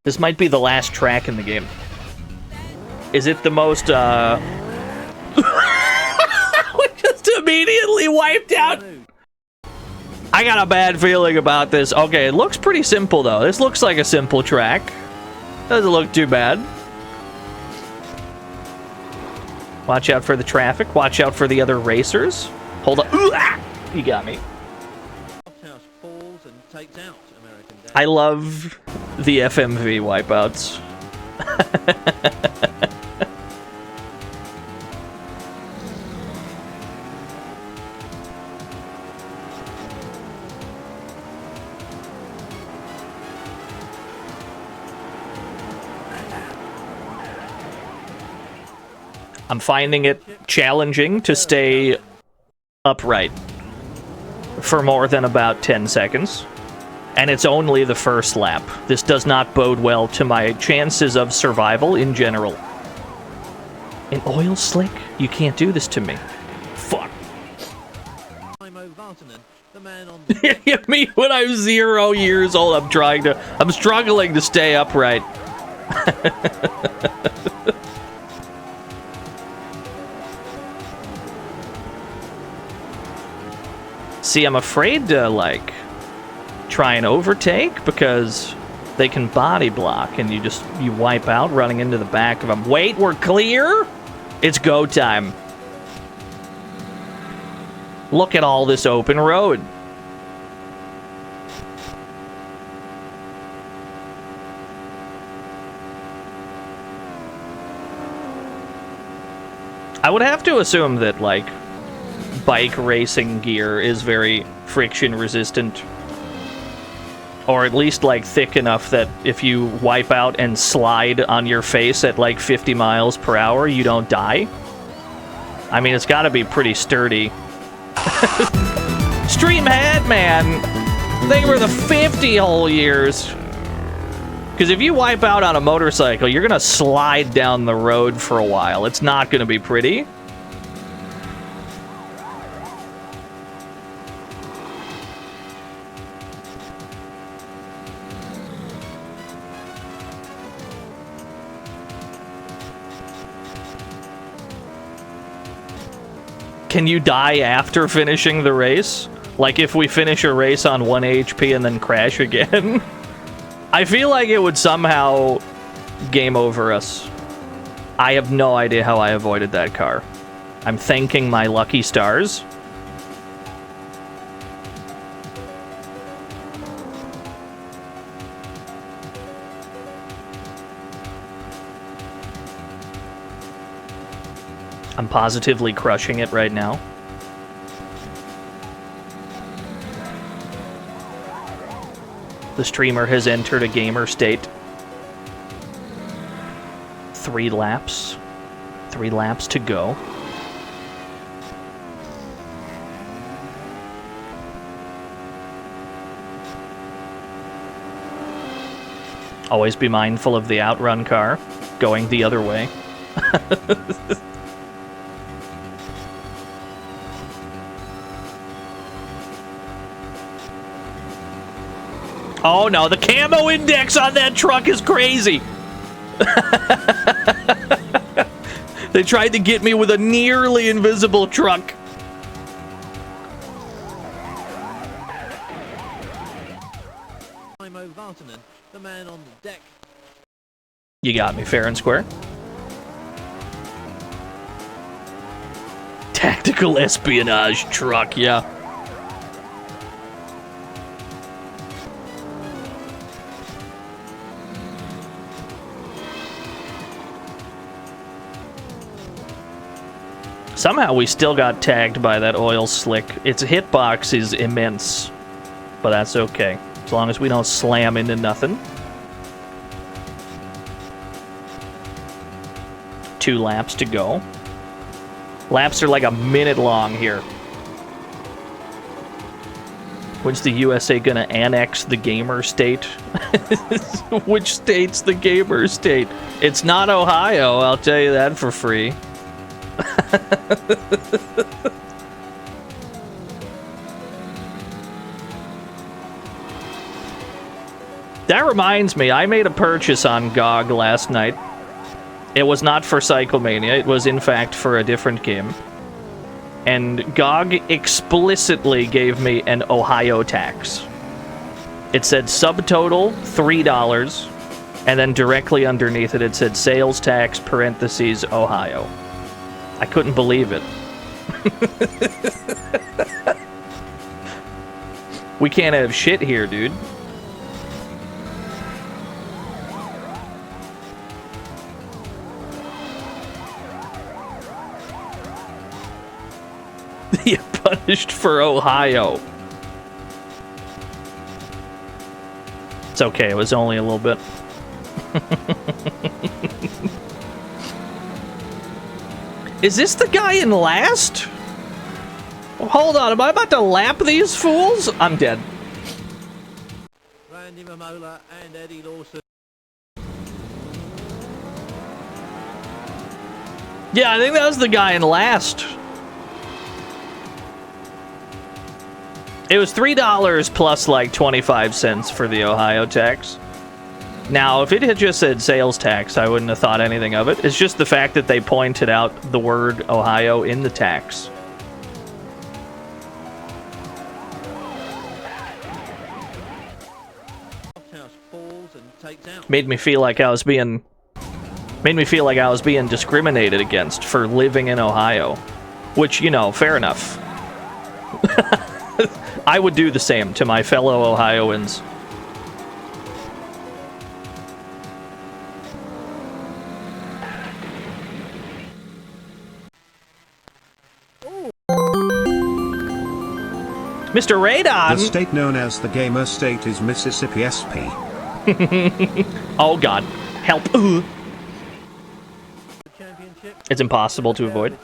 This might be the last track in the game. Is it the most, we just immediately wiped out. I got a bad feeling about this. Okay, it looks pretty simple, though. This looks like a simple track. Doesn't look too bad. Watch out for the traffic. Watch out for the other racers. Hold on. Ooh, ah! You got me. I love the FMV wipeouts. I'm finding it challenging to stay upright for more than about 10 seconds. And it's only the first lap. This does not bode well to my chances of survival in general. An oil slick? You can't do this to me. Fuck. The man on the Me when I'm 0 years old, I'm struggling to stay upright. See, I'm afraid to, like, try and overtake because they can body block and you wipe out running into the back of them. Wait, we're clear? It's go time. Look at all this open road. I would have to assume that, like, bike racing gear is very friction resistant. Or at least, like, thick enough that if you wipe out and slide on your face at, like, 50 miles per hour, you don't die. I mean, it's gotta be pretty sturdy. Streamhead, man! They were the 50 whole years. Because if you wipe out on a motorcycle, you're gonna slide down the road for a while. It's not gonna be pretty. Can you die after finishing the race? Like if we finish a race on 1 HP and then crash again? I feel like it would somehow game over us. I have no idea how I avoided that car. I'm thanking my lucky stars. I'm positively crushing it right now. The streamer has entered a gamer state. 3 laps. 3 laps to go. Always be mindful of the outrun car going the other way. Oh no, the camo index on that truck is crazy! They tried to get me with a nearly invisible truck. the man on the deck. You got me fair and square. Tactical espionage truck, yeah. Somehow we still got tagged by that oil slick. Its hitbox is immense, but that's okay. As long as we don't slam into nothing. 2 laps to go. Laps are like a minute long here. When's the USA gonna annex the gamer state? Which state's the gamer state? It's not Ohio, I'll tell you that for free. That reminds me, I made a purchase on GOG last night. It was not for Cyclemania, it was in fact for a different game. And GOG explicitly gave me an Ohio tax. It said subtotal $3, and then directly underneath it, it said sales tax parentheses Ohio. I couldn't believe it. We can't have shit here, dude. You're punished for Ohio. It's okay, it was only a little bit. Is this the guy in last? Hold on, am I about to lap these fools? I'm dead. Randy Mamola and Eddie Lawson. Yeah, I think that was the guy in last. It was $3 plus like 25 cents for the Ohio tax. Now, if it had just said sales tax, I wouldn't have thought anything of it. It's just the fact that they pointed out the word Ohio in the tax. Made me feel like I was being discriminated against for living in Ohio. Which, you know, fair enough. I would do the same to my fellow Ohioans. Mr. Radon! The state known as the gamer state is Mississippi SP. Oh god. Help. It's impossible to avoid.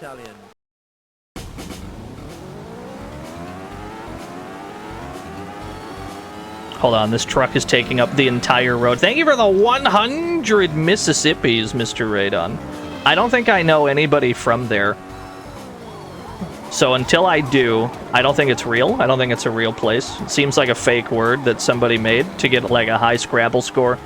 Hold on, this truck is taking up the entire road. Thank you for the 100 Mississippis, Mr. Radon. I don't think I know anybody from there. So until I do, I don't think it's real. I don't think it's a real place. It seems like a fake word that somebody made to get like a high Scrabble score.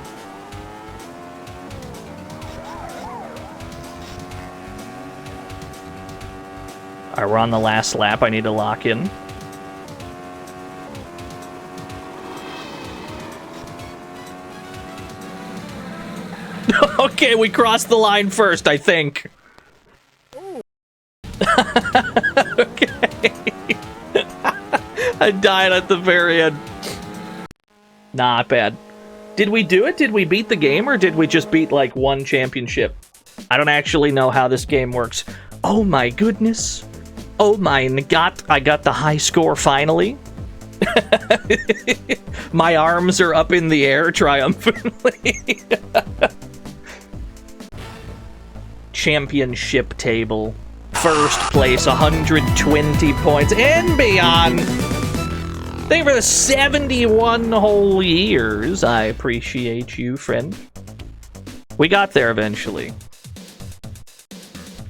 Alright, we're on the last lap. I need to lock in. Okay, we crossed the line first, I think. Okay. I died at the very end. Not bad. Did we do it? Did we beat the game, or did we just beat, like, one championship? I don't actually know how this game works. Oh my goodness. Oh my god, I got the high score finally. My arms are up in the air triumphantly. Championship table. First place, 120 points and beyond. Thank you for the 71 whole years. I appreciate you, friend. We got there eventually.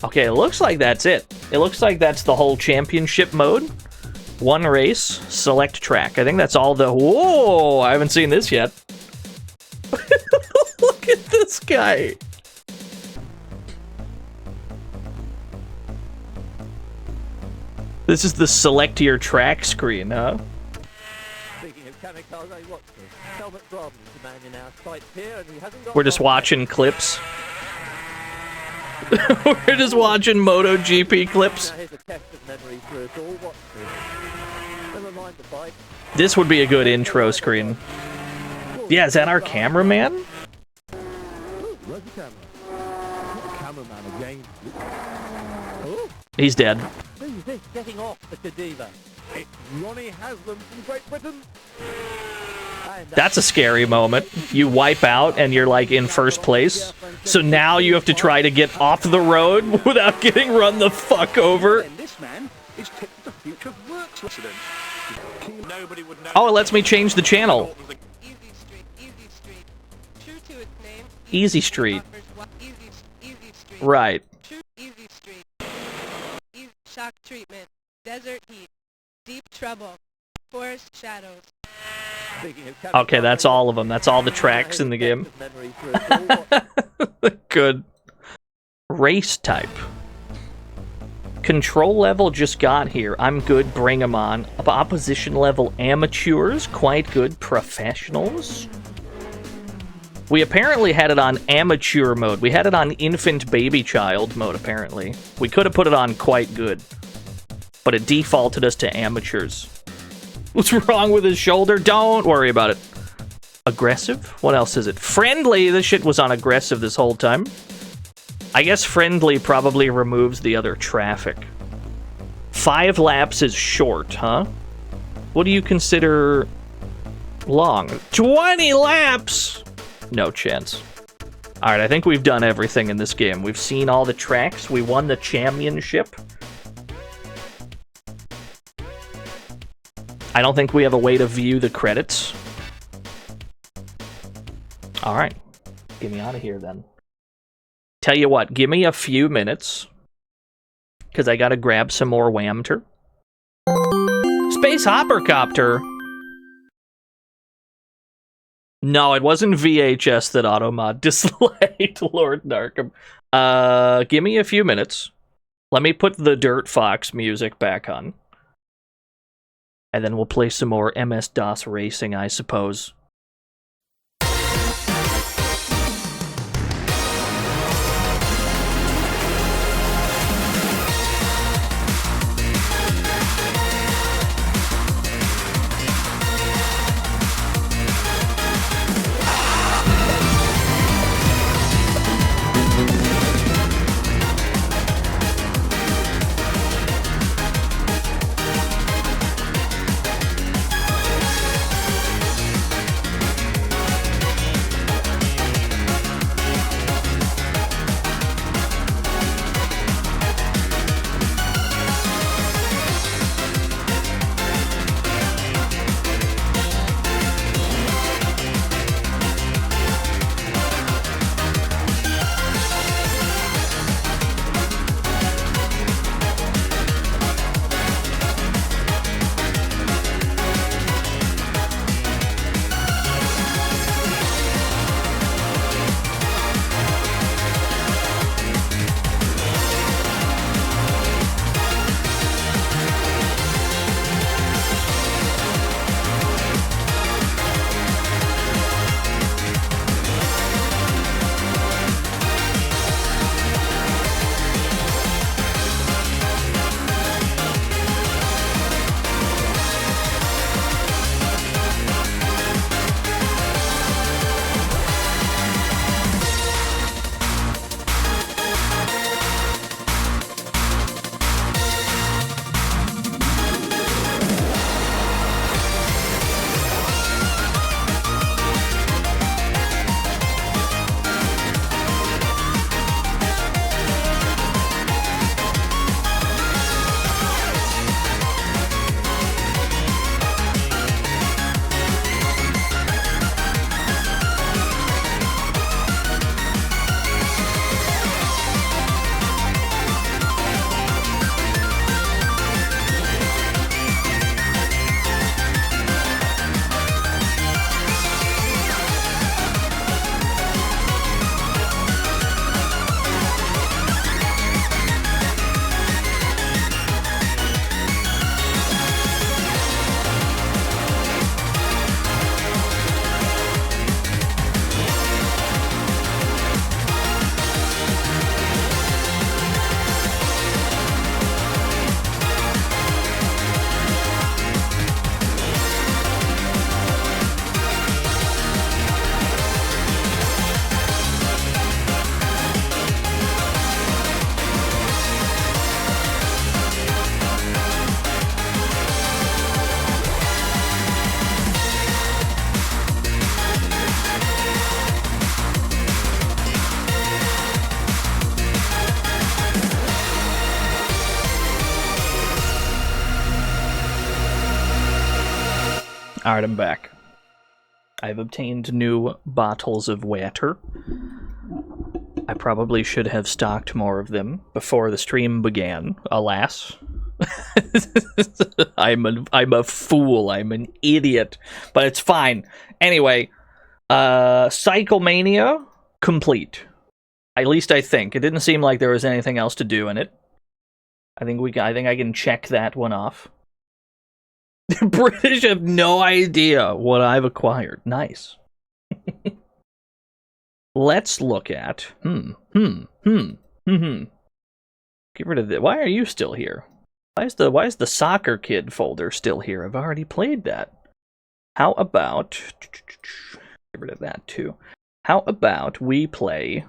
Okay, it looks like that's it. It looks like that's the whole championship mode. One race, select track. I think that's all the... Whoa, I haven't seen this yet. Look at this guy. This is the select your track screen, huh? Speaking of kamikaze, what's this? Helmut Grodden's the man in our sights here, and he hasn't got... We're just watching clips. We're just watching MotoGP clips. Now here's a test of memory through it all. What's this? Never mind the bike. This would be a good intro screen. Yeah, is that our cameraman? Ooh, where's the camera? Cameraman again. Oh, He's dead. Who's this getting off the Cadiva? it's Ronnie Haslam from Great Britain. That's a scary moment. You wipe out and you're like in first place. So now you have to try to get off the road without getting run the fuck over. This man is tipped the future of works resident. Nobody would know. Oh, it lets me change the channel. Easy Street. True to its name. Easy Street. Easy Street. Right. True Easy Street. Easy shock treatment. Desert heat. Deep trouble. Forest shadows. Okay, that's all of them. That's all the tracks in the game. Good. Race type. Control level just got here. I'm good. Bring them on. Opposition level amateurs. Quite good. Professionals. We apparently had it on amateur mode. We had it on infant baby child mode, apparently. We could have put it on quite good. But it defaulted us to amateurs. What's wrong with his shoulder? Don't worry about it. Aggressive? What else is it? Friendly! This shit was on aggressive this whole time. I guess friendly probably removes the other traffic. 5 laps is short, huh? What do you consider long? 20 laps? No chance. Alright, I think we've done everything in this game. We've seen all the tracks. We won the championship. I don't think we have a way to view the credits. Alright. Get me out of here, then. Tell you what, give me a few minutes. Because I gotta grab some more Whamter. Space Hoppercopter! No, it wasn't VHS that Automod disliked, Lord Narcom. Give me a few minutes. Let me put the Dirt Fox music back on. And then we'll play some more MS-DOS racing, I suppose. Alright, I'm back. I've obtained new bottles of water. I probably should have stocked more of them before the stream began, alas. I'm a fool, I'm an idiot, but it's fine. Anyway, Cyclemania complete. At least I think. It didn't seem like there was anything else to do in it. I think I can check that one off. The British have no idea what I've acquired. Nice. Let's look at... Get rid of that. Why are you still here? Why is the soccer kid folder still here? I've already played that. How about... Get rid of that too. How about we play...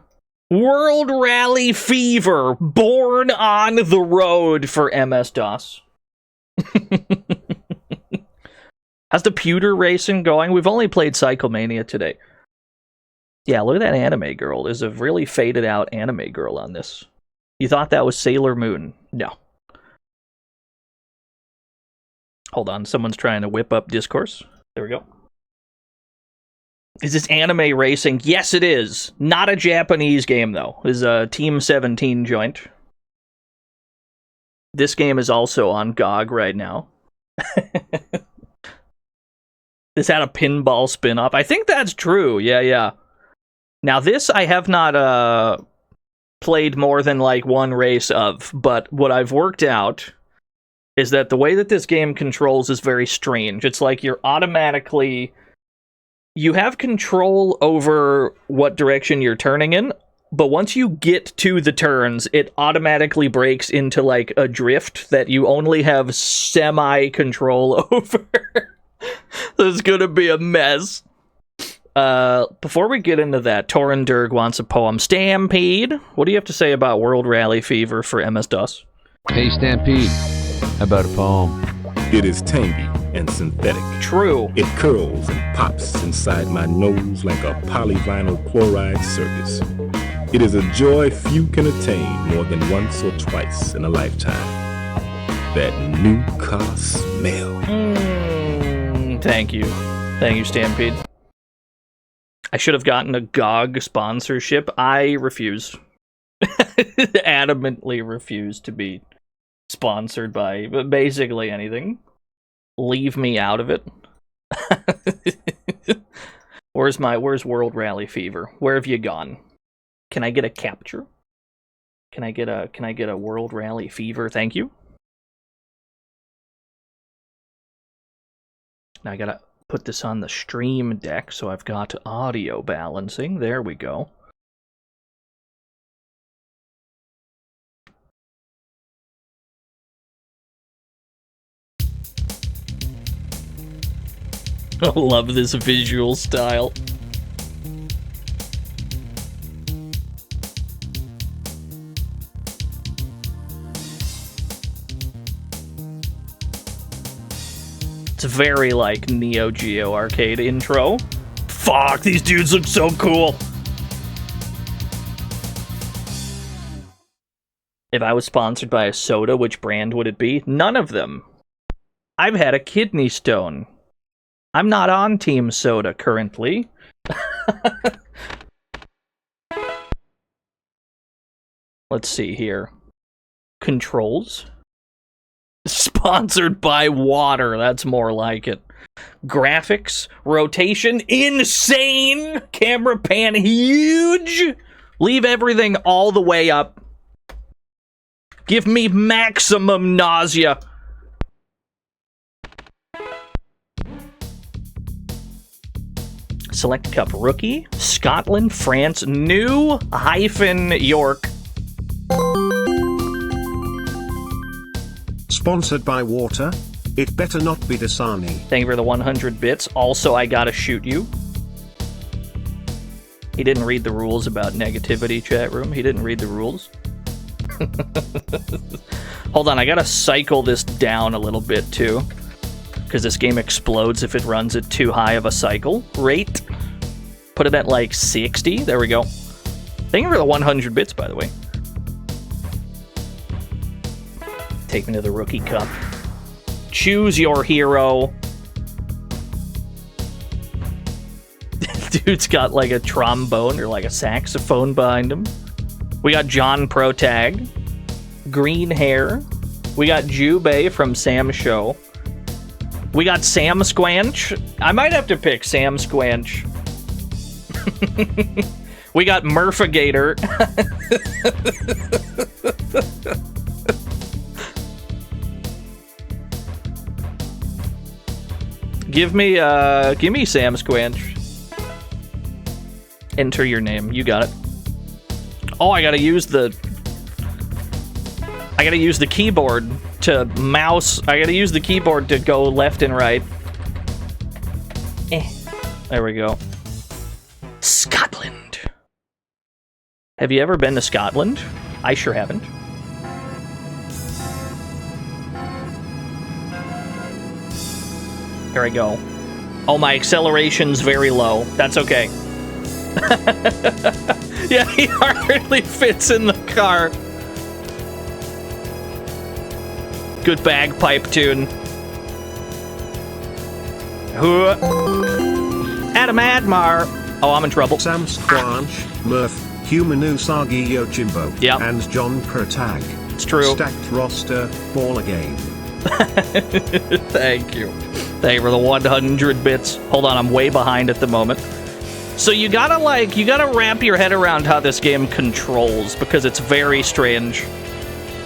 World Rally Fever, Born on the Road for MS-DOS. How's the pewter racing going? We've only played Cyclemania today. Yeah, look at that anime girl. There's a really faded out anime girl on this. You thought that was Sailor Moon? No. Hold on, someone's trying to whip up discourse. There we go. Is this anime racing? Yes, it is. Not a Japanese game, though. This is a Team 17 joint. This game is also on GOG right now. This had a pinball spin-off. I think that's true. Yeah. Now, this I have not played more than like one race of, but what I've worked out is that the way that this game controls is very strange. It's like you're automatically... You have control over what direction you're turning in, but once you get to the turns, it automatically breaks into like a drift that you only have semi-control over. This is gonna be a mess. Before we get into that, Torrenberg wants a poem. Stampede, what do you have to say about World Rally Fever for MS-DOS? Hey, Stampede. How about a poem? It is tangy and synthetic. True. It curls and pops inside my nose like a polyvinyl chloride circus. It is a joy few can attain more than once or twice in a lifetime. That new car smell. Thank you. Thank you, Stampede. I should have gotten a GOG sponsorship. I refuse. Adamantly refuse to be sponsored by basically anything. Leave me out of it. Where's World Rally Fever? Where have you gone? Can I get a capture? Can I get a World Rally Fever? Thank you. Now I gotta put this on the stream deck so I've got audio balancing. There we go. I love this visual style. It's very like Neo Geo arcade intro. Fuck, these dudes look so cool. If I was sponsored by a soda, which brand would it be? None of them. I've had a kidney stone. I'm not on Team Soda currently. Let's see here. Controls. Sponsored by water. That's more like it. Graphics. Rotation. Insane. Camera pan. Huge. Leave everything all the way up. Give me maximum nausea. Select Cup Rookie, Scotland, France, New - York. Sponsored by water? It better not be Dasani. Thank you for the 100 bits. Also, I gotta shoot you. He didn't read the rules about negativity, chat room. He didn't read the rules. Hold on, I gotta cycle this down a little bit, too. Because this game explodes if it runs at too high of a cycle rate. Put it at like 60. There we go. Thank you for the 100 bits, by the way. Take me to the Rookie Cup. Choose your hero. Dude's got like a trombone or like a saxophone behind him. We got John Protag. Green hair. We got Jubei from Sam's show. We got Sam Squanch. I might have to pick Sam Squanch. We got Murphigator. Give me Sam Squanch. Enter your name. You got it. Oh, I gotta use the keyboard to mouse. I gotta use the keyboard to go left and right. There we go. Scotland. Have you ever been to Scotland? I sure haven't. Here I go. Oh, my acceleration's very low. That's okay. Yeah, he hardly fits in the car. Good bagpipe tune. Adam Admar. Oh, I'm in trouble. Sam Squanch, Murph, Human Usagi Yojimbo, Yep. and John Protag. It's true. Stacked roster, ball again. Thank you. Thank you for the 100 bits. Hold on, I'm way behind at the moment. So you gotta wrap your head around how this game controls, because it's very strange.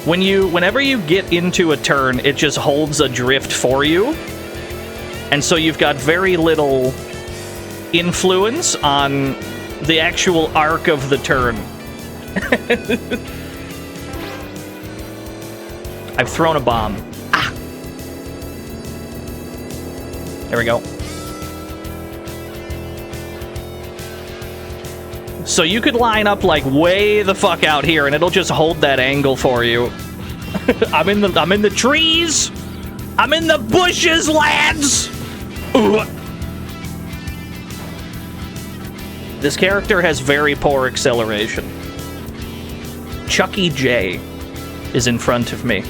Whenever you get into a turn, it just holds a drift for you. And so you've got very little influence on the actual arc of the turn. I've thrown a bomb. Ah! There we go. So you could line up like way the fuck out here and it'll just hold that angle for you. I'm in the trees! I'm in the bushes, lads! Ooh. This character has very poor acceleration. Chucky J is in front of me.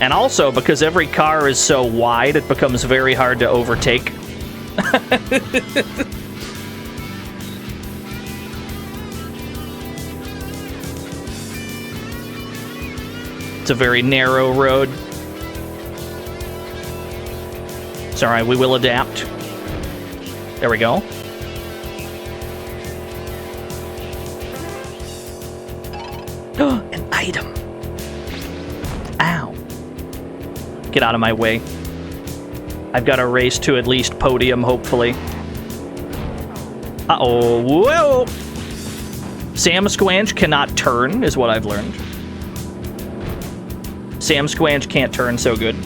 And also, because every car is so wide, it becomes very hard to overtake. It's a very narrow road. It's alright, we will adapt. There we go. An item. Ow. Get out of my way. I've got a race to at least podium, hopefully. Uh-oh. Whoa! Sam Squanch cannot turn, is what I've learned. Sam Squanch can't turn so good.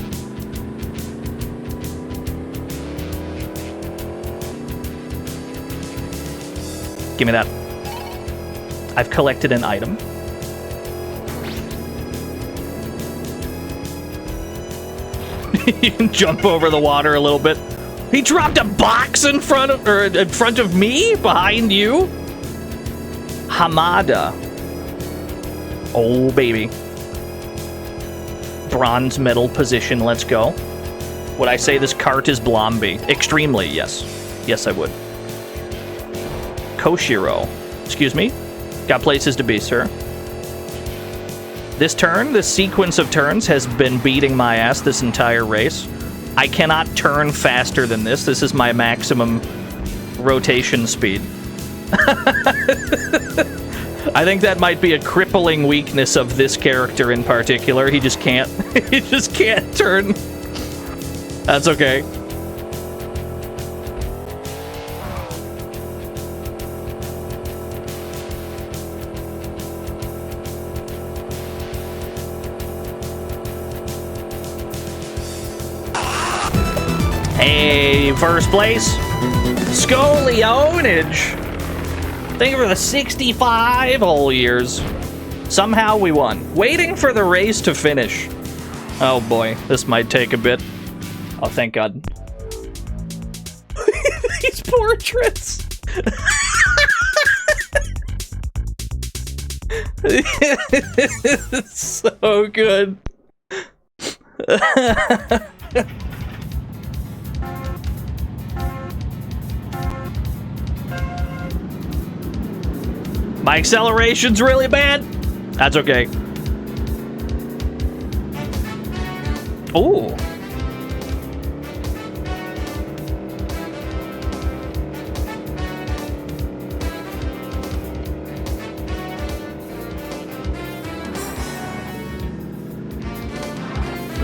Give me that. I've collected an item. You can jump over the water a little bit. He dropped a box in front of me, behind you. Hamada. Oh baby. Bronze medal position. Let's go. Would I say this cart is Blomby? Extremely, yes. Yes, I would. Koshiro. Excuse me? Got places to be, sir. This turn, this sequence of turns, has been beating my ass this entire race. I cannot turn faster than this. This is my maximum rotation speed. I think that might be a crippling weakness of this character in particular. He just can't. He just can't turn. That's okay. Hey, first place. Scolionage. Thank you for the 65 whole years. Somehow we won. Waiting for the race to finish. Oh boy, this might take a bit. Oh, thank God. These portraits. It's so good. My acceleration's really bad. That's okay. Ooh.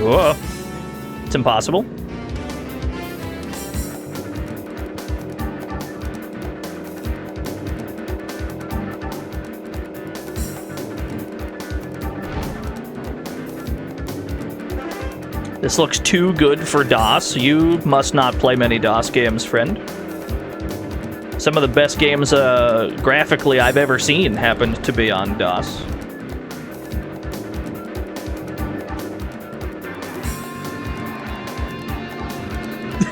Whoa. It's impossible. This looks too good for DOS. You must not play many DOS games, friend. Some of the best games graphically I've ever seen happened to be on DOS.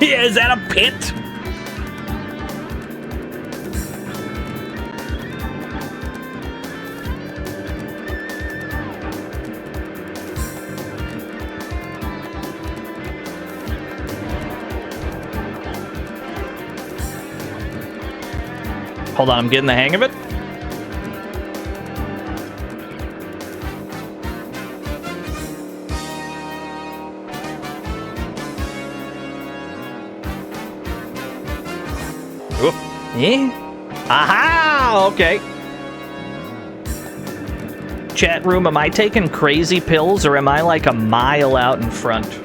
Yeah, is that a pit? Hold on, I'm getting the hang of it. Yeah? Aha! Okay. Chat room, am I taking crazy pills or am I like a mile out in front?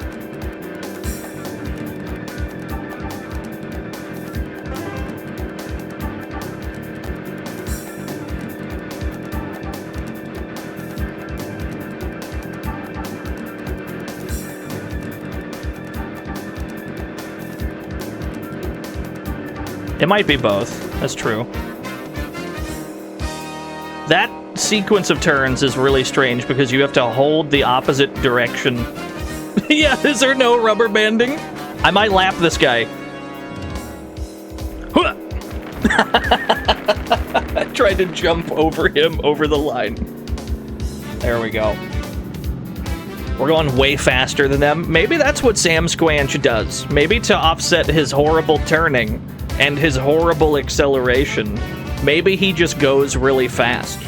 It might be both. That's true. That sequence of turns is really strange because you have to hold the opposite direction. Yeah, is there no rubber banding? I might lap this guy. I tried to jump over him over the line. There we go. We're going way faster than them. Maybe that's what Sam Squanch does. Maybe to offset his horrible turning and his horrible acceleration, maybe he just goes really fast.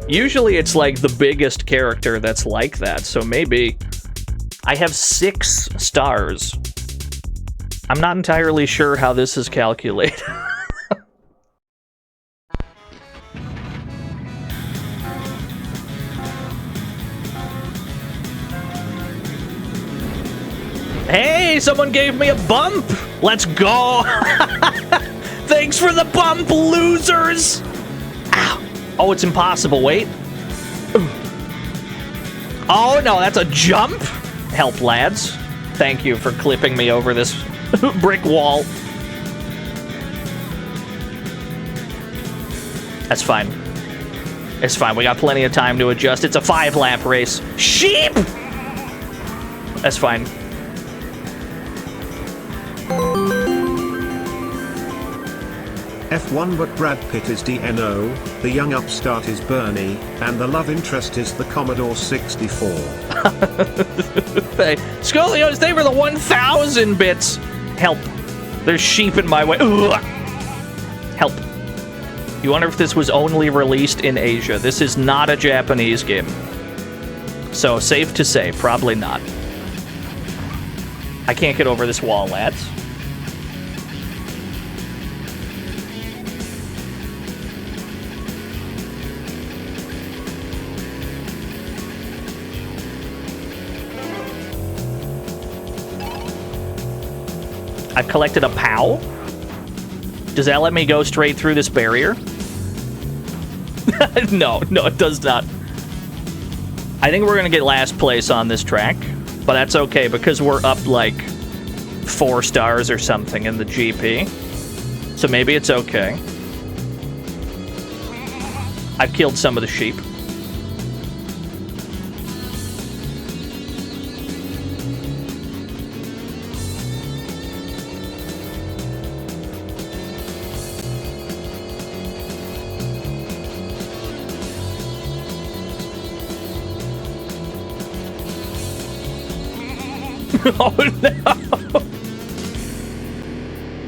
Usually it's like the biggest character that's like that, so maybe... I have 6 stars. I'm not entirely sure how this is calculated. Hey, someone gave me a bump! Let's go! Thanks for the bump, losers! Ow. Oh, it's impossible. Wait. Oh, no, that's a jump? Help, lads. Thank you for clipping me over this brick wall. That's fine. It's fine. We got plenty of time to adjust. It's a 5-lap race. Sheep! That's fine. F1 but Brad Pitt is DNO, the young upstart is Bernie, and the love interest is the Commodore 64. Hey, Scolio's, they were the 1,000 bits. Help. There's sheep in my way. Ugh. Help. You wonder if this was only released in Asia. This is not a Japanese game. So, safe to say, probably not. I can't get over this wall, lads. I've collected a POW. Does that let me go straight through this barrier? No, it does not. I think we're gonna get last place on this track, but that's okay because we're up like 4 stars or something in the GP. So maybe it's okay. I've killed some of the sheep. Oh no!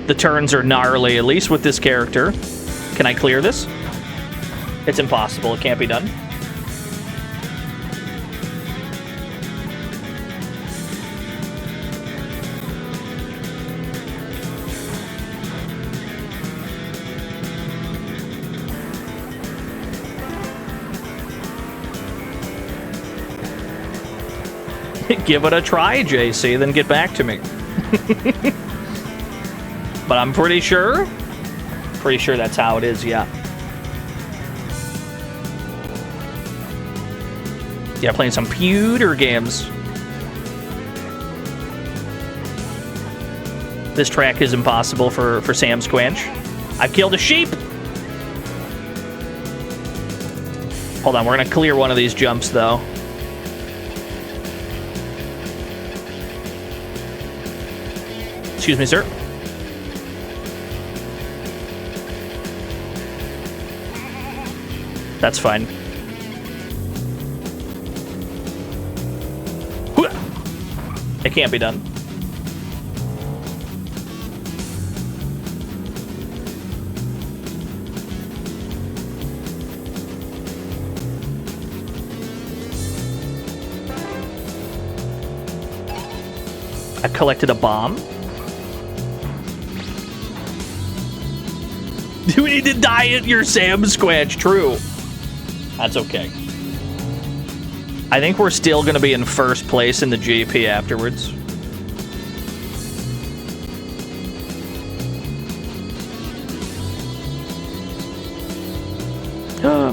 The turns are gnarly, at least with this character. Can I clear this? It's impossible, it can't be done. Give it a try, JC, then get back to me. But I'm pretty sure that's how it is, yeah. Yeah, playing some pewter games. This track is impossible for Sam Squanch. I've killed a sheep! Hold on, we're gonna clear one of these jumps, though. Excuse me, sir. That's fine. It can't be done. I collected a bomb. Do we need to die at your Sam Squatch? True. That's okay. I think we're still going to be in first place in the GP afterwards.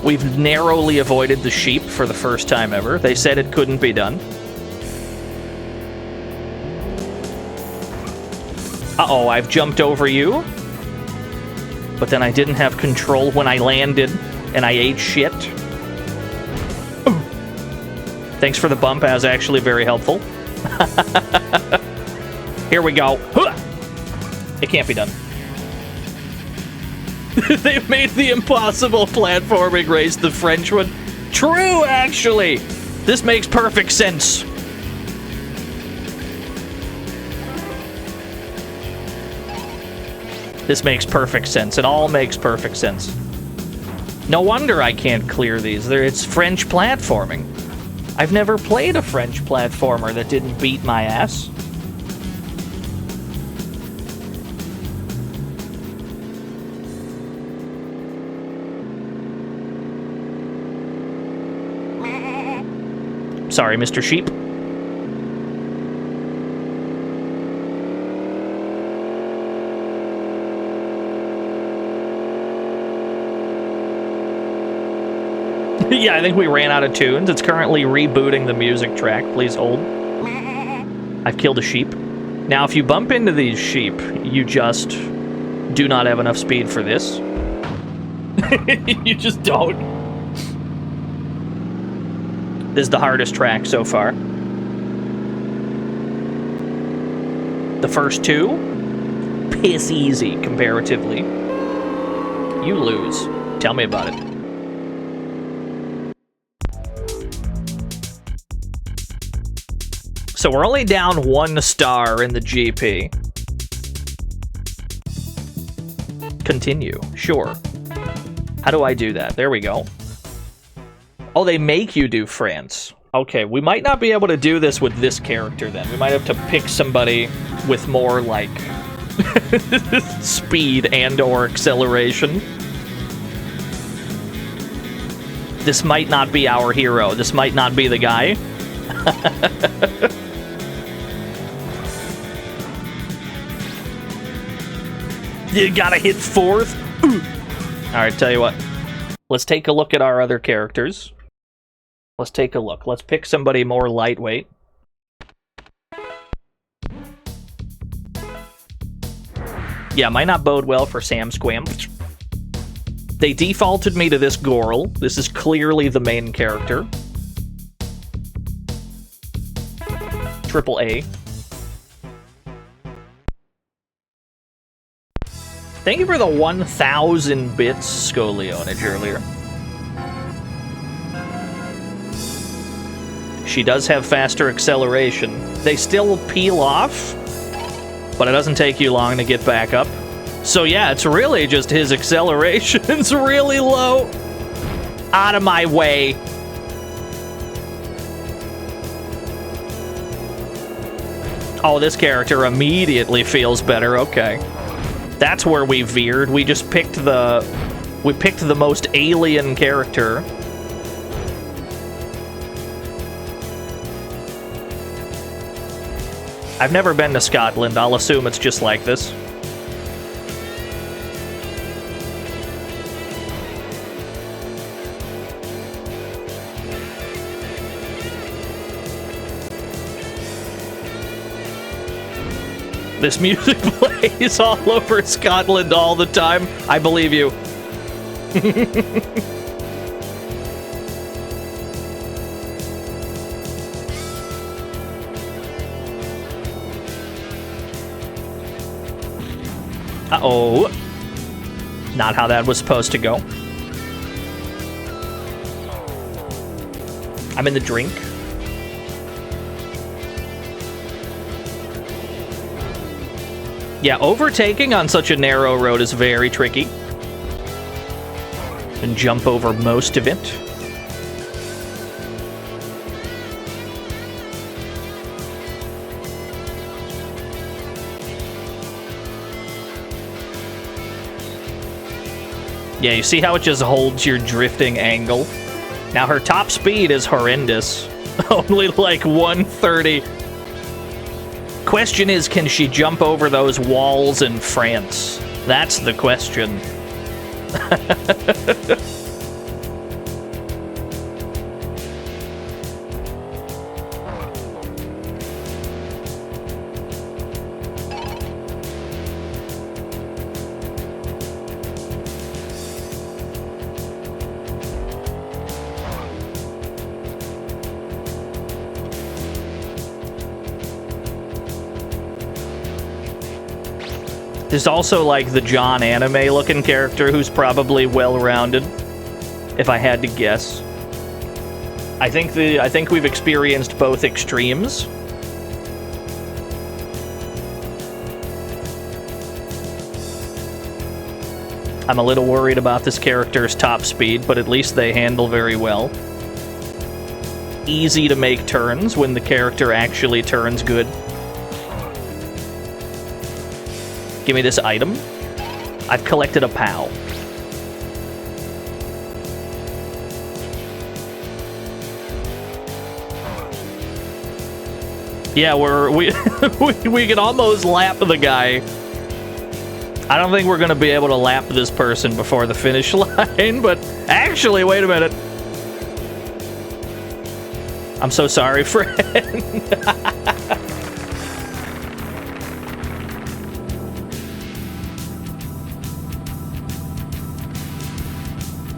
We've narrowly avoided the sheep for the first time ever. They said it couldn't be done. Uh-oh, I've jumped over you. But then I didn't have control when I landed, and I ate shit. Ooh. Thanks for the bump, that was actually very helpful. Here we go. It can't be done. They've made the impossible platforming race the French one. True, actually! This makes perfect sense. This makes perfect sense. It all makes perfect sense. No wonder I can't clear these. It's French platforming. I've never played a French platformer that didn't beat my ass. Sorry, Mr. Sheep. Yeah, I think we ran out of tunes. It's currently rebooting the music track. Please hold. I've killed a sheep. Now, if you bump into these sheep, you just do not have enough speed for this. You just don't. This is the hardest track so far. The first two, piss easy comparatively. You lose. Tell me about it. So we're only down 1 star in the GP. Continue. Sure. How do I do that? There we go. Oh, they make you do France. Okay, we might not be able to do this with this character then. We might have to pick somebody with more, like, speed and or acceleration. This might not be our hero. This might not be the guy. You gotta hit 4th. Alright, tell you what. Let's take a look at our other characters. Let's take a look. Let's pick somebody more lightweight. Yeah, might not bode well for Sam Squam. They defaulted me to this Gorl. This is clearly the main character. Triple A. Thank you for the 1,000 bits, Scoleonage, earlier. She does have faster acceleration. They still peel off, but it doesn't take you long to get back up. So yeah, it's really just his acceleration's really low. Out of my way. Oh, this character immediately feels better. Okay. That's where we veered. We just picked the most alien character. I've never been to Scotland. I'll assume it's just like this. This music plays all over Scotland all the time. I believe you. Uh-oh. Not how that was supposed to go. I'm in the drink. Yeah, overtaking on such a narrow road is very tricky. And jump over most of it. Yeah, you see how it just holds your drifting angle? Now her top speed is horrendous. Only like 130. Question is, can she jump over those walls in France? That's the question. There's also, like, the John anime-looking character who's probably well-rounded, if I had to guess. I think we've experienced both extremes. I'm a little worried about this character's top speed, but at least they handle very well. Easy to make turns when the character actually turns good. Give me this item. I've collected a POW. Yeah, we can almost lap the guy. I don't think we're gonna be able to lap this person before the finish line, but actually, wait a minute. I'm so sorry, friend.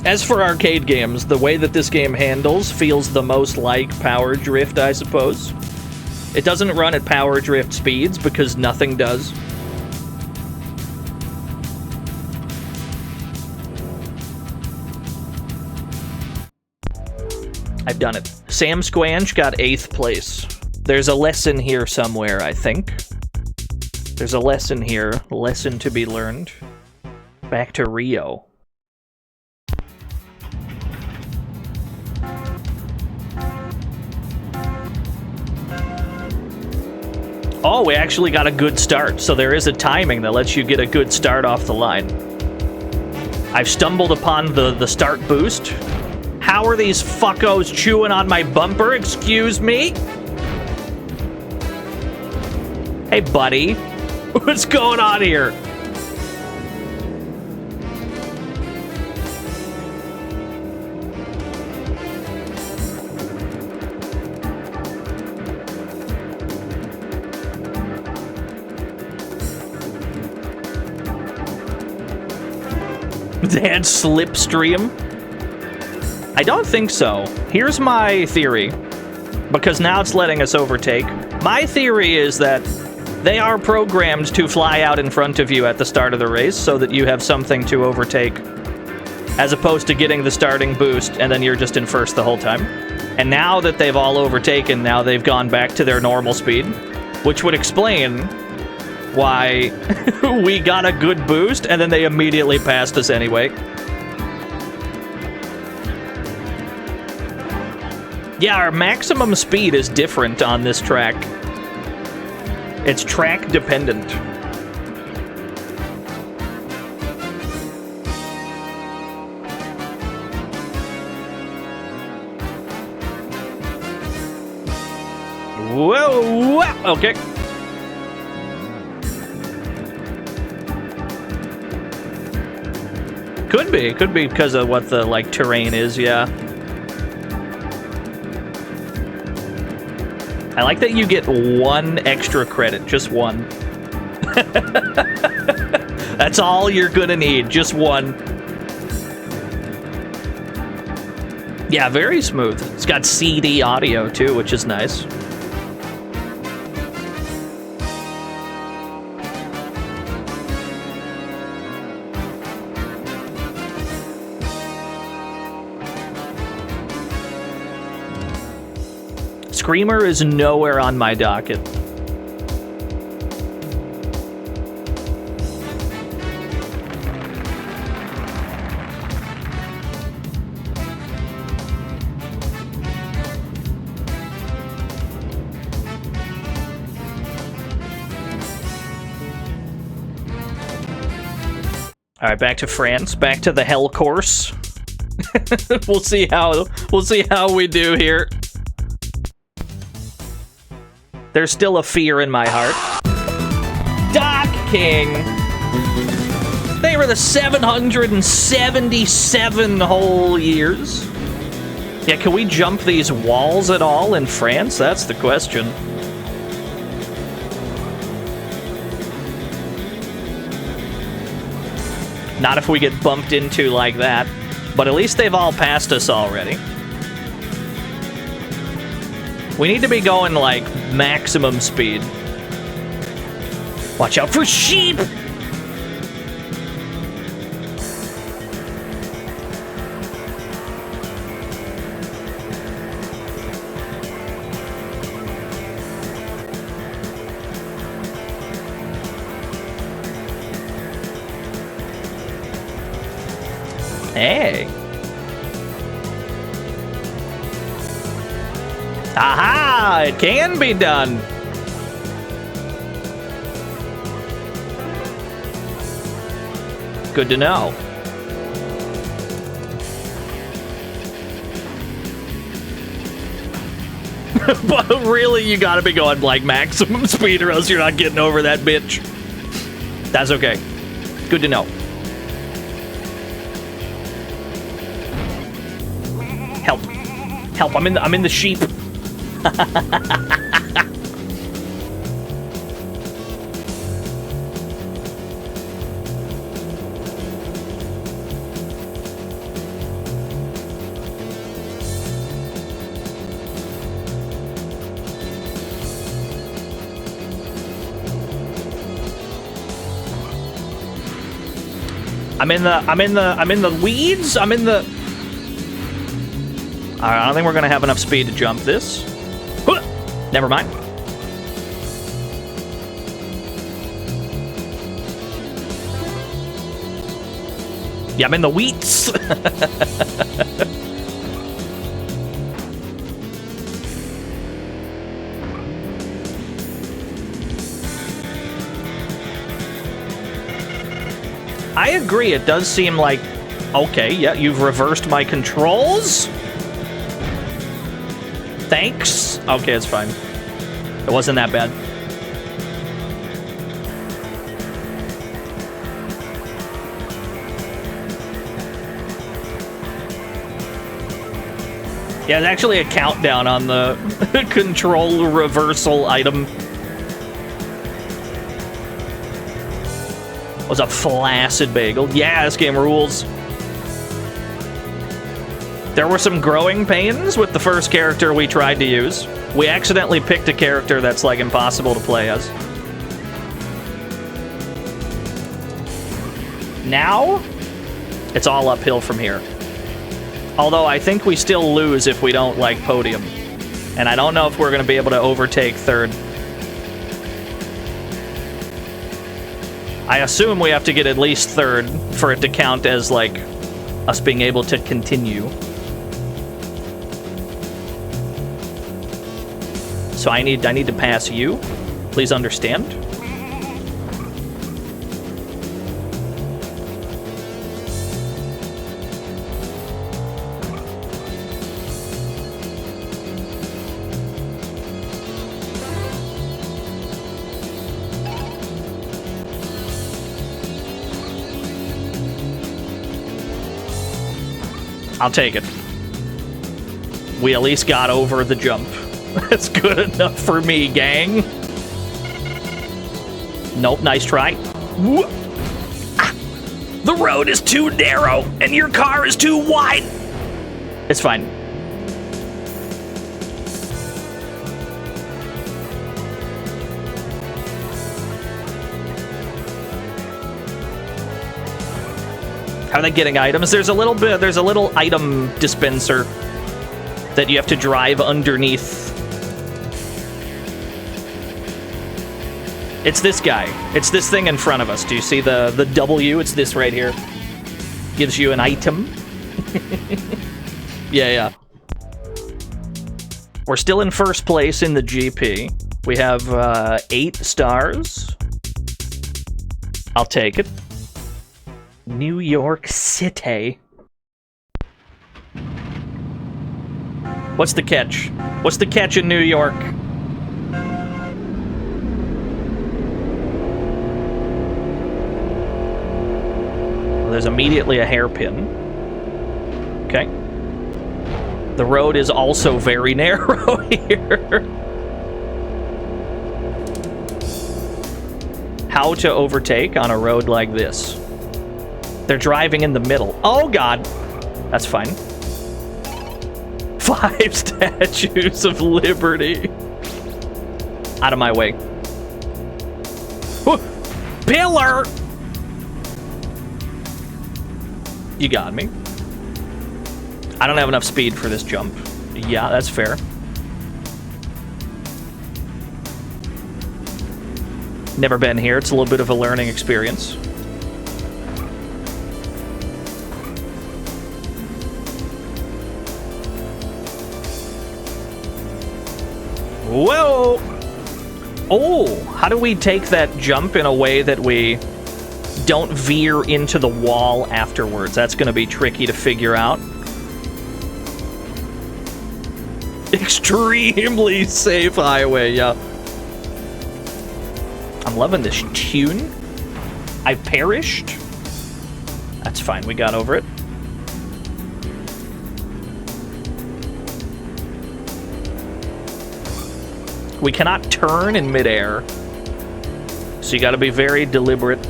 As for arcade games, the way that this game handles feels the most like Power Drift, I suppose. It doesn't run at Power Drift speeds because nothing does. I've done it. Sam Squanch got 8th place. There's a lesson here somewhere, I think. There's a lesson here. A lesson to be learned. Back to Rio. Oh, we actually got a good start, so there is a timing that lets you get a good start off the line. I've stumbled upon the start boost. How are these fuckos chewing on my bumper? Excuse me? Hey, buddy. What's going on here? Dad slipstream? I don't think so. Here's my theory, because now it's letting us overtake. My theory is that they are programmed to fly out in front of you at the start of the race so that you have something to overtake, as opposed to getting the starting boost and then you're just in first the whole time. And now that they've all overtaken, now they've gone back to their normal speed, which would explain why we got a good boost and then they immediately passed us anyway. Yeah, our maximum speed is different on this track. It's track dependent. Whoa, whoa, okay. Could be because of what the, like, terrain is, yeah. I like that you get 1 extra credit, just 1. That's all you're gonna need, just 1. Yeah, very smooth. It's got CD audio too, which is nice. Screamer is nowhere on my docket. All right, back to France, back to the hell course. we'll see how we do here. There's still a fear in my heart. Doc King. They were the 777 whole years. Yeah, can we jump these walls at all in France? That's the question. Not if we get bumped into like that. But at least they've all passed us already. We need to be going, like, maximum speed. Watch out for sheep! Hey. Aha! It can be done. Good to know. But really, you gotta be going like maximum speed or else you're not getting over that bitch. That's okay. Good to know. Help. Help, I'm in the sheep. I'm in the weeds. I'm in the. All right, I don't think we're gonna have enough speed to jump this. Never mind. Yeah, I'm in the wheats. I agree, it does seem like, okay, yeah, you've reversed my controls? Thanks. Okay, it's fine. It wasn't that bad. Yeah, there's actually a countdown on the control reversal item. Was a flaccid bagel. Yeah, this game rules. There were some growing pains with the first character we tried to use. We accidentally picked a character that's like impossible to play as. Now, it's all uphill from here. Although I think we still lose if we don't like podium. And I don't know if we're going to be able to overtake third. I assume we have to get at least third for it to count as like us being able to continue. So I need to pass you. Please understand. I'll take it. We at least got over the jump. That's good enough for me, gang. Nope, nice try. Ah, the road is too narrow, and your car is too wide. It's fine. How are they getting items? There's a little item dispenser that you have to drive underneath It's this guy. It's this thing in front of us. Do you see the W? It's this right here. Gives you an item. Yeah. We're still in first place in the GP. We have 8 stars. I'll take it. New York City. What's the catch? What's the catch in New York? Well, there's immediately a hairpin. Okay. The road is also very narrow here. How to overtake on a road like this? They're driving in the middle. Oh, God. That's fine. 5 statues of liberty. Out of my way. Whoa. Pillar! You got me. I don't have enough speed for this jump. Yeah, that's fair. Never been here. It's a little bit of a learning experience. Whoa! Oh, how do we take that jump in a way that we don't veer into the wall afterwards? That's going to be tricky to figure out. Extremely safe highway, yeah. I'm loving this tune. I perished. That's fine, we got over it. We cannot turn in midair, so you gotta be very deliberate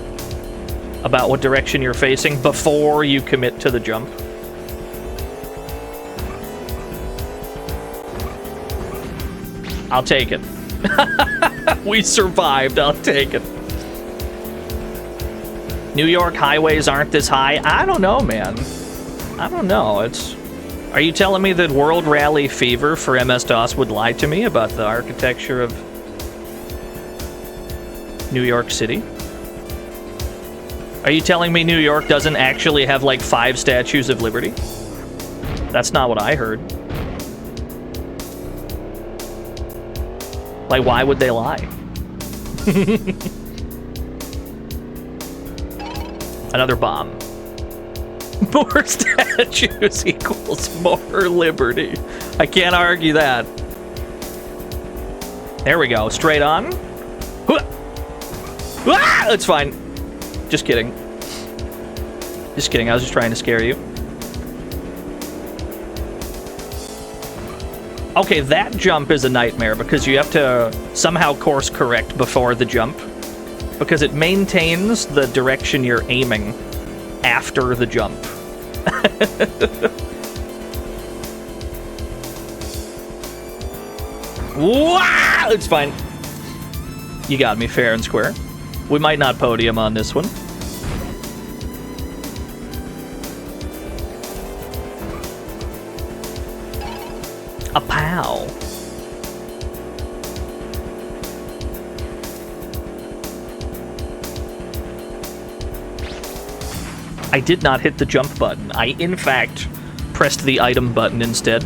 about what direction you're facing before you commit to the jump. I'll take it. We survived, I'll take it. New York highways aren't this high? I don't know, man. I don't know, it's... Are you telling me that World Rally Fever for MS-DOS would lie to me about the architecture of New York City? Are you telling me New York doesn't actually have like 5 statues of liberty? That's not what I heard. Like, why would they lie? Another bomb. More statues equals more liberty. I can't argue that. There we go. Straight on. That's fine. Just kidding. Just kidding. I was just trying to scare you. Okay, that jump is a nightmare because you have to somehow course correct before the jump, because it maintains the direction you're aiming after the jump. Wow! It's fine. You got me fair and square. We might not podium on this one. A pow. I did not hit the jump button. I, in fact, pressed the item button instead.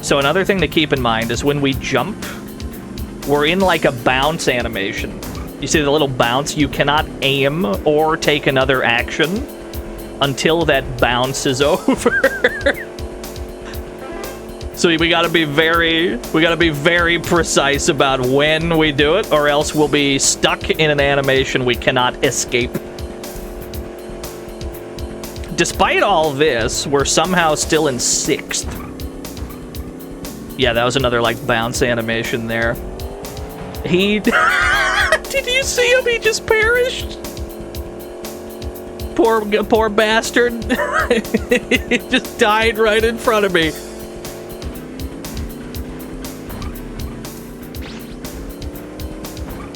So another thing to keep in mind is when we jump, we're in like a bounce animation. You see the little bounce? You cannot aim or take another action until that bounce is over. So we gotta be very precise about when we do it, or else we'll be stuck in an animation we cannot escape. Despite all this, we're somehow still in 6th. Yeah, that was another like bounce animation there. He did you see him? He just perished. Poor bastard. He just died right in front of me.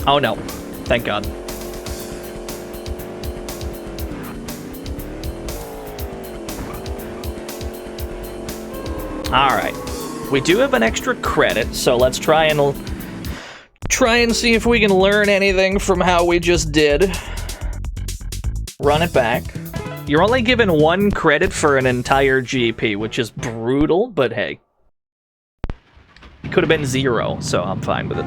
Oh no. Thank God. Alright. We do have an extra credit, so let's try and see if we can learn anything from how we just did. Run it back. You're only given 1 credit for an entire GP, which is brutal, but hey. It could have been 0, so I'm fine with it.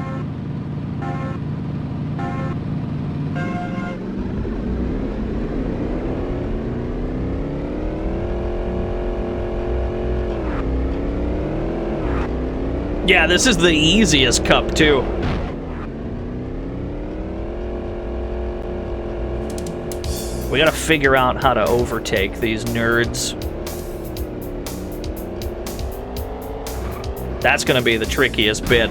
Yeah, this is the easiest cup, too. We gotta figure out how to overtake these nerds. That's gonna be the trickiest bit.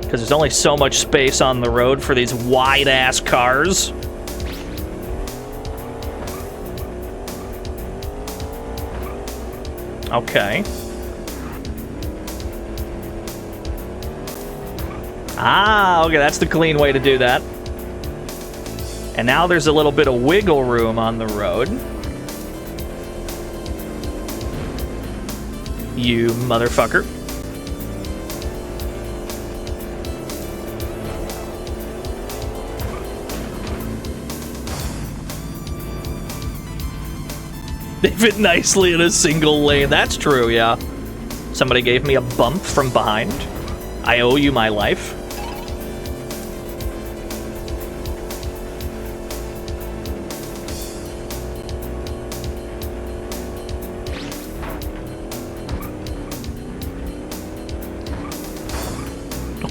Because there's only so much space on the road for these wide-ass cars. Okay. Ah, okay, that's the clean way to do that. And now there's a little bit of wiggle room on the road. You motherfucker. They fit nicely in a single lane. That's true, yeah. Somebody gave me a bump from behind. I owe you my life.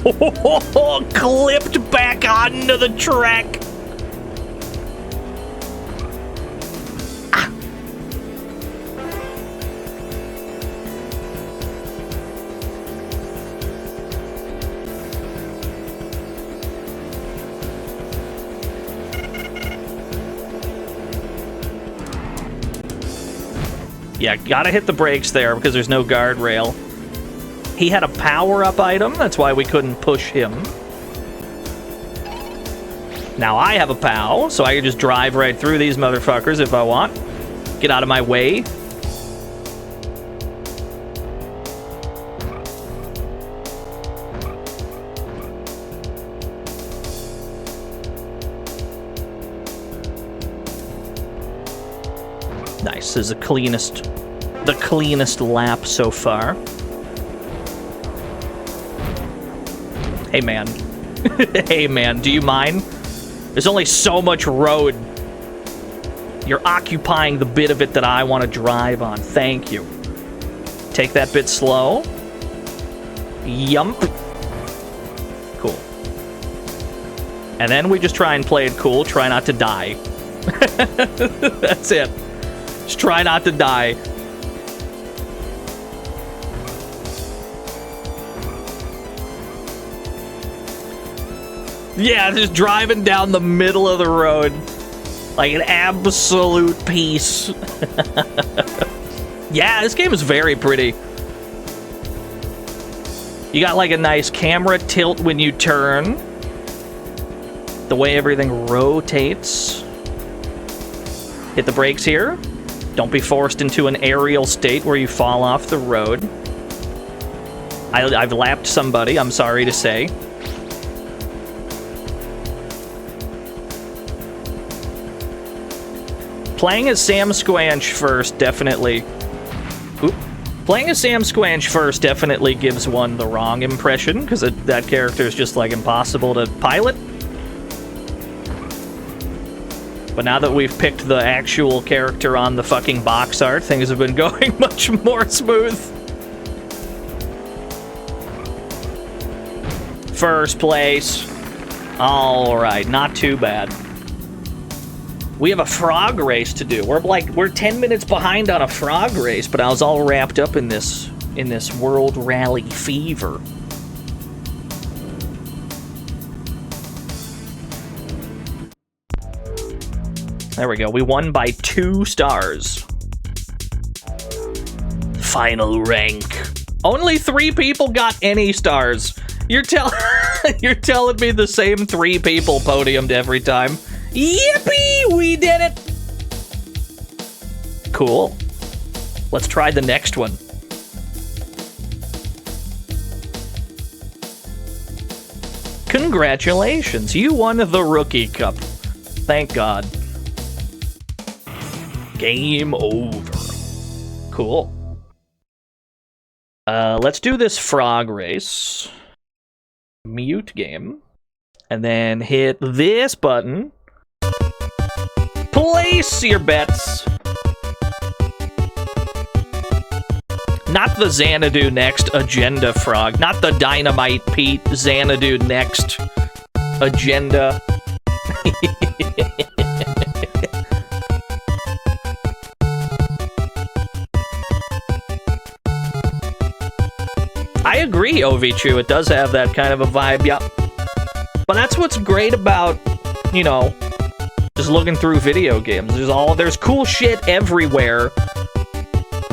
Oh, clipped back onto the track. Yeah, gotta hit the brakes there because there's no guardrail. He had a power-up item, that's why we couldn't push him. Now I have a POW, so I can just drive right through these motherfuckers if I want. Get out of my way. Nice, this is the cleanest lap so far. Hey man. Hey man, do you mind? There's only so much road. You're occupying the bit of it that I want to drive on. Thank you. Take that bit slow. Yump. Cool. And then we just try and play it cool. Try not to die. That's it. Just try not to die. Yeah, just driving down the middle of the road like an absolute piece. Yeah, this game is very pretty. You got like a nice camera tilt when you turn. The way everything rotates. Hit the brakes here. Don't be forced into an aerial state where you fall off the road. I've lapped somebody, I'm sorry to say. Playing as Sam Squanch first definitely... Oop. Playing as Sam Squanch first definitely gives one the wrong impression, because that character is just, like, impossible to pilot. But now that we've picked the actual character on the fucking box art, things have been going much more smooth. First place. Alright, not too bad. We have a frog race to do. We're 10 minutes behind on a frog race, but I was all wrapped up in this World Rally fever. There we go. We won by 2 stars. Final rank. Only 3 people got any stars. You're telling me the same 3 people podiumed every time. Yippee! We did it! Cool. Let's try the next one. Congratulations, you won the Rookie Cup. Thank God. Game over. Cool. Let's do this frog race. Mute game. And then hit this button. Place your bets. Not the Xanadu Next Agenda Frog. Not the Dynamite Pete Xanadu Next Agenda. I agree, Ovichu. It does have that kind of a vibe, yeah. But that's what's great about, you know, just looking through video games. There's cool shit everywhere.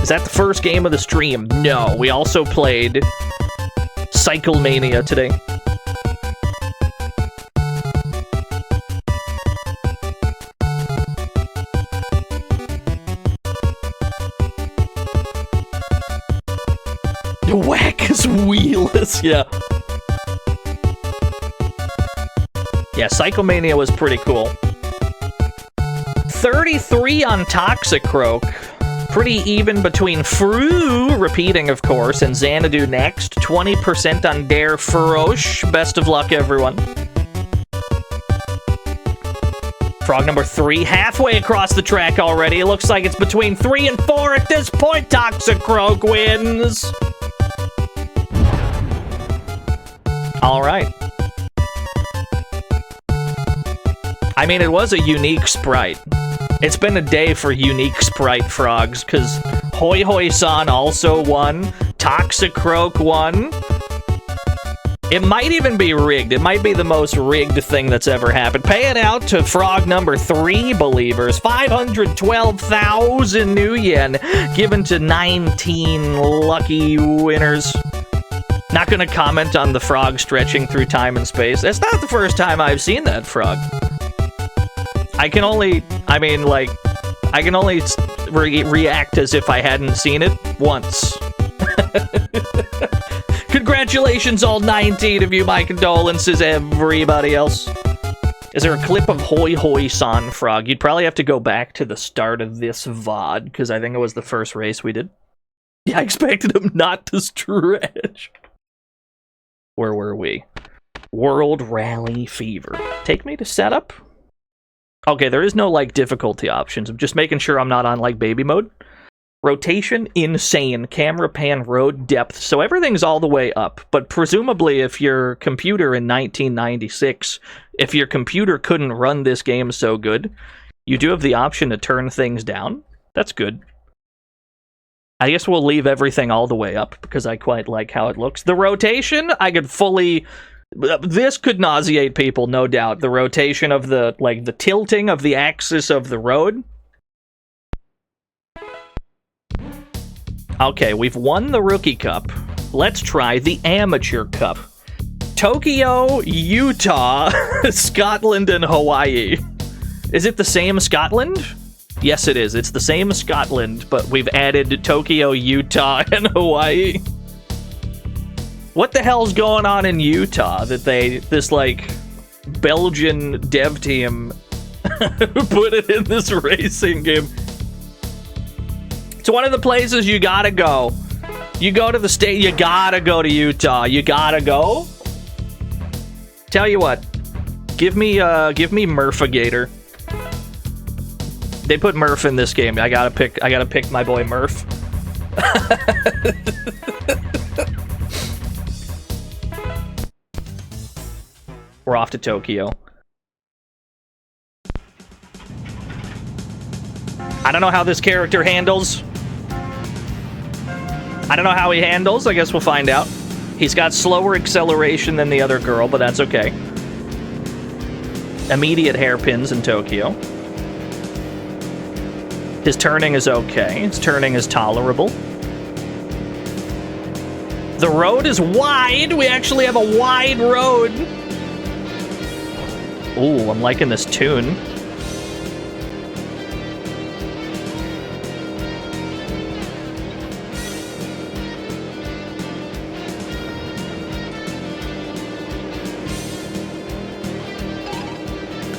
Is that the first game of the stream? No, we also played Cyclemania today. The whack is wheelless, yeah. Yeah, Cyclemania was pretty cool. 33 on Toxic Croak. Pretty even between Fru, repeating of course, and Xanadu Next. 20% on Dare Feroche. Best of luck, everyone. Frog number 3, halfway across the track already. It looks like it's between 3 and 4 at this point. Toxic Croak wins. All right. I mean, it was a unique sprite. It's been a day for unique sprite frogs, because Hoi Hoi San also won. Toxic Croak won. It might even be rigged. It might be the most rigged thing that's ever happened. Pay it out to frog number 3, believers. 512,000 new yen given to 19 lucky winners. Not gonna comment on the frog stretching through time and space. That's not the first time I've seen that frog. I can only react as if I hadn't seen it once. Congratulations, all 19 of you. My condolences, everybody else. Is there a clip of Hoi Hoi San frog? You'd probably have to go back to the start of this VOD, because I think it was the first race we did. Yeah, I expected him not to stretch. Where were we? World Rally Fever. Take me to setup? Okay, there is no, like, difficulty options. I'm just making sure I'm not on, like, baby mode. Rotation, insane. Camera pan, road depth. So everything's all the way up. But presumably, if your computer in 1996, if your computer couldn't run this game so good, you do have the option to turn things down. That's good. I guess we'll leave everything all the way up, because I quite like how it looks. The rotation, I could fully... This could nauseate people, no doubt. The rotation of the, like, the tilting of the axis of the road. Okay, we've won the Rookie Cup. Let's try the Amateur Cup. Tokyo, Utah, Scotland, and Hawaii. Is it the same Scotland? Yes, it is. It's the same Scotland, but we've added Tokyo, Utah, and Hawaii. What the hell's going on in Utah that this, like, Belgian dev team put it in this racing game? It's one of the places you gotta go. You go to the state, you gotta go to Utah. You gotta go? Tell you what, give me Murphigator. They put Murph in this game. I gotta pick my boy Murph. We're off to Tokyo. I don't know how this character handles. I don't know how he handles. I guess we'll find out. He's got slower acceleration than the other girl, but that's okay. Immediate hairpins in Tokyo. His turning is okay. His turning is tolerable. The road is wide. We actually have a wide road. Ooh, I'm liking this tune.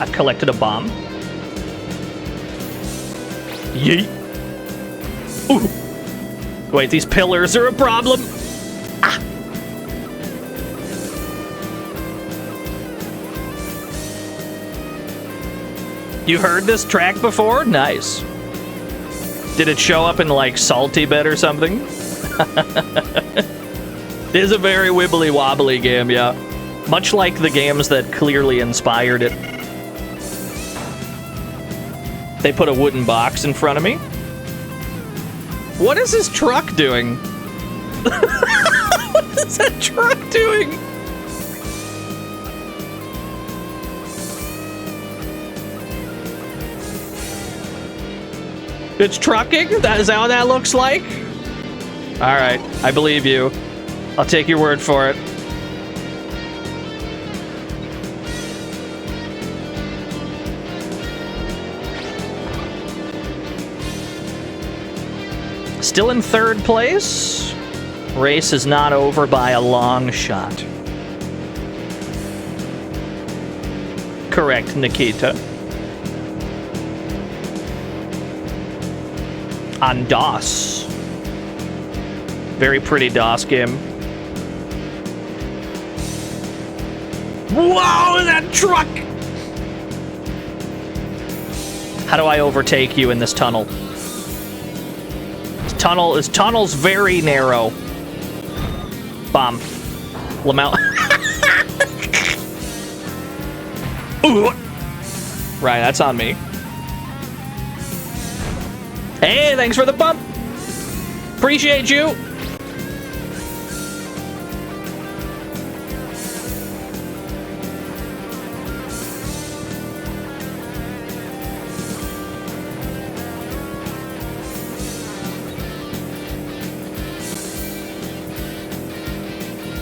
I've collected a bomb. Yeet. Ooh. Wait, these pillars are a problem. Ah. You heard this track before? Nice. Did it show up in, like, Salty Bed or something? It is a very wibbly-wobbly game, yeah. Much like the games that clearly inspired it. They put a wooden box in front of me. What is this truck doing? What is that truck doing? It's trucking? Is that what that looks like? Alright, I believe you. I'll take your word for it. Still in third place. Race is not over by a long shot. Correct, Nikita. On DOS. Very pretty DOS game. Whoa, that truck! How do I overtake you in this tunnel? This tunnel's very narrow. Bomb. Lamel. Ooh. Right, that's on me. Hey, thanks for the bump. Appreciate you.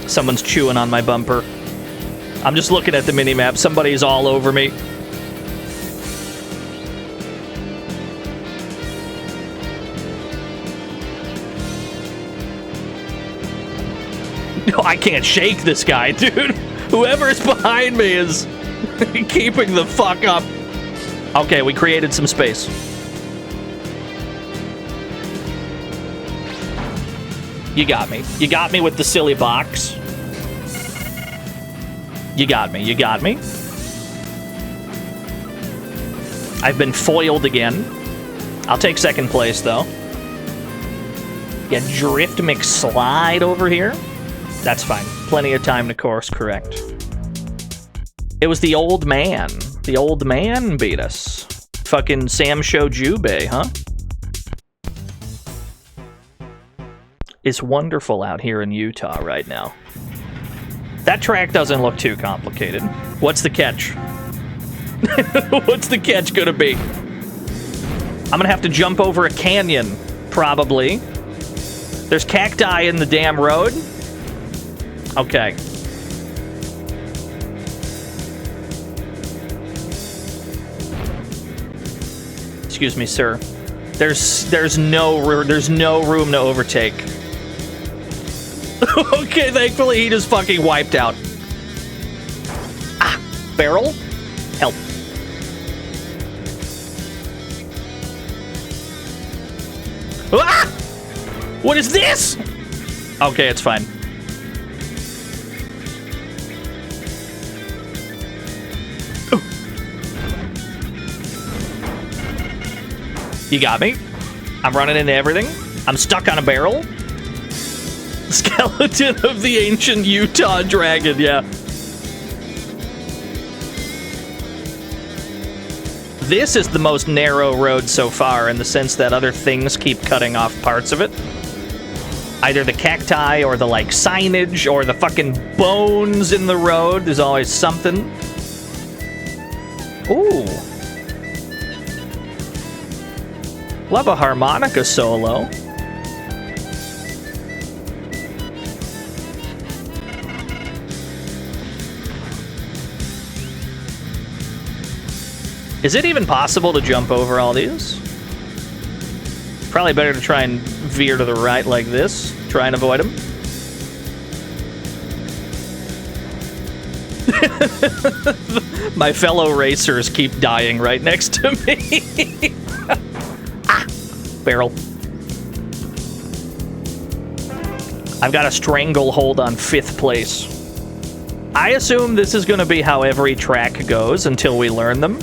Someone's chewing on my bumper. I'm just looking at the minimap. Somebody's all over me. No, I can't shake this guy, dude. Whoever's behind me is keeping the fuck up. Okay, we created some space. You got me. You got me with the silly box. You got me. You got me. I've been foiled again. I'll take second place, though. Yeah, Drift McSlide over here. That's fine. Plenty of time to course correct. It was the old man. The old man beat us. Fucking Sam Shojube, huh? It's wonderful out here in Utah right now. That track doesn't look too complicated. What's the catch? What's the catch gonna be? I'm gonna have to jump over a canyon, probably. There's cacti in the damn road. Okay. Excuse me, sir. There's no room to overtake. Okay, thankfully he just fucking wiped out. Ah, barrel? Help. Ah! What is this? Okay, it's fine. You got me. I'm running into everything. I'm stuck on a barrel. Skeleton of the ancient Utah dragon, yeah. This is the most narrow road so far in the sense that other things keep cutting off parts of it. Either the cacti or the, like, signage or the fucking bones in the road. There's always something. Ooh. Love a harmonica solo. Is it even possible to jump over all these? Probably better to try and veer to the right like this. Try and avoid them. My fellow racers keep dying right next to me. Ah, barrel. I've got a stranglehold on 5th place. I assume this is going to be how every track goes until we learn them.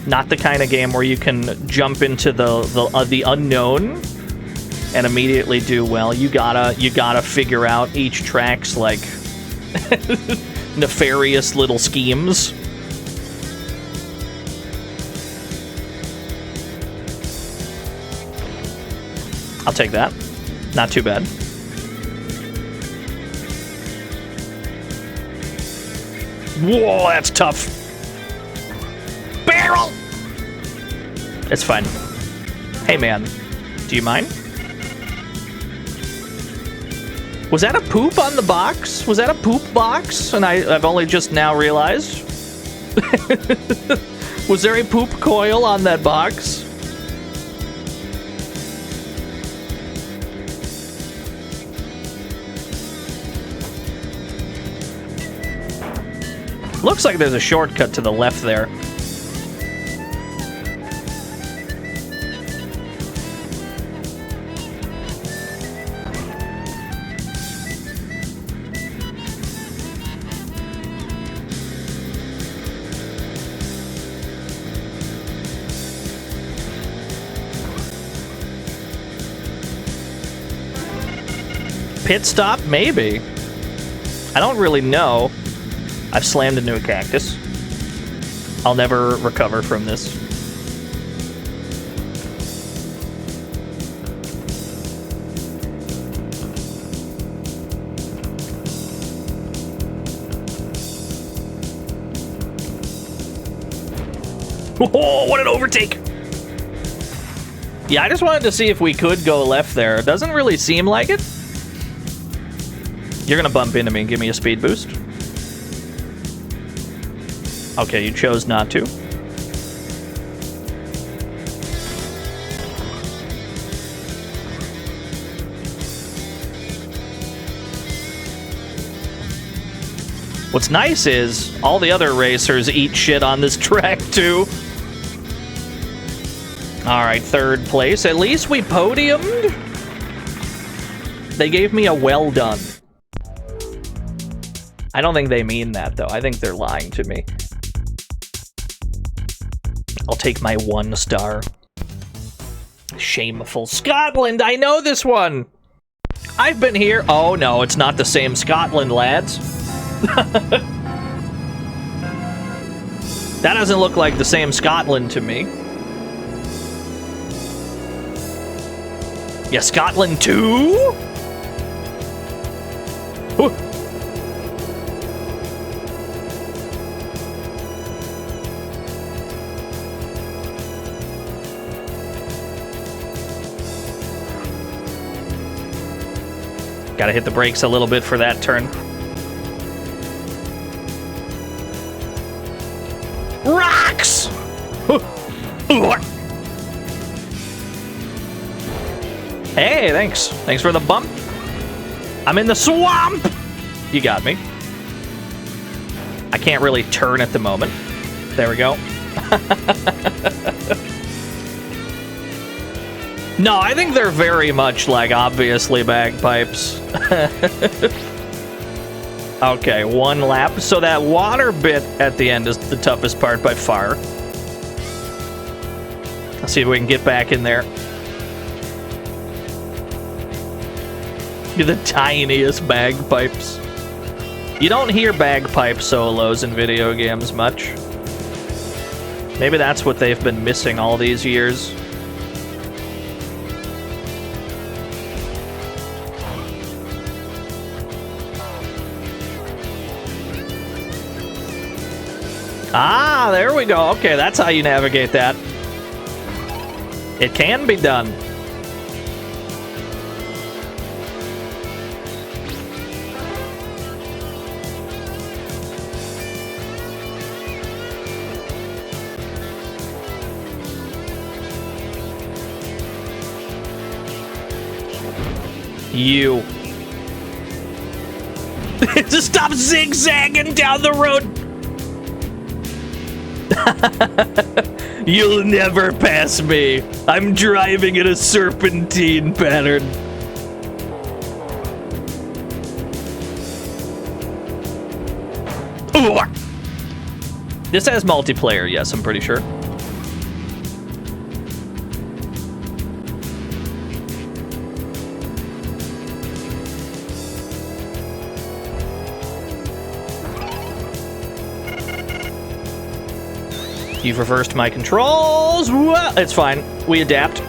Not the kind of game where you can jump into the unknown and immediately do well. You gotta figure out each track's like nefarious little schemes. I'll take that. Not too bad. Whoa, that's tough. Barrel! It's fine. Hey, man. Do you mind? Was that a poop on the box? Was that a poop box? And I've only just now realized? Was there a poop coil on that box? Looks like there's a shortcut to the left there. Pit stop? Maybe. I don't really know. I've slammed into a cactus. I'll never recover from this. Oh, what an overtake! Yeah, I just wanted to see if we could go left there. It doesn't really seem like it. You're gonna bump into me and give me a speed boost. Okay, you chose not to. What's nice is all the other racers eat shit on this track too. Alright, 3rd place. At least we podiumed. They gave me a well done. I don't think they mean that, though. I think they're lying to me. I'll take my 1 star. Shameful. Scotland! I know this one! I've been here. Oh, no, it's not the same Scotland, lads. That doesn't look like the same Scotland to me. Yeah, Scotland 2? Ooh. Gotta hit the brakes a little bit for that turn. Rocks! Hey, thanks. Thanks for the bump. I'm in the swamp! You got me. I can't really turn at the moment. There we go. No, I think they're very much, like, obviously bagpipes. Okay, 1 lap. So that water bit at the end is the toughest part by far. Let's see if we can get back in there. You're the tiniest bagpipes. You don't hear bagpipe solos in video games much. Maybe that's what they've been missing all these years. Ah, there we go. Okay, that's how you navigate that. It can be done. You. Just stop zigzagging down the road. You'll never pass me. I'm driving in a serpentine pattern. Ooh. This has multiplayer, yes, I'm pretty sure. You've reversed my controls. It's fine. We adapt.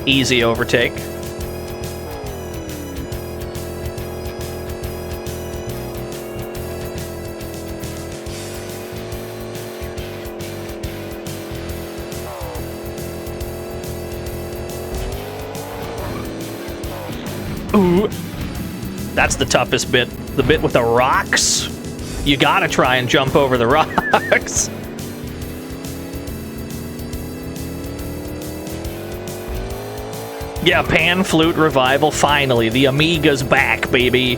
Easy overtake. Ooh. That's the toughest bit. The bit with the rocks. You gotta try and jump over the rocks. Yeah, pan flute revival. Finally, the Amiga's back, baby.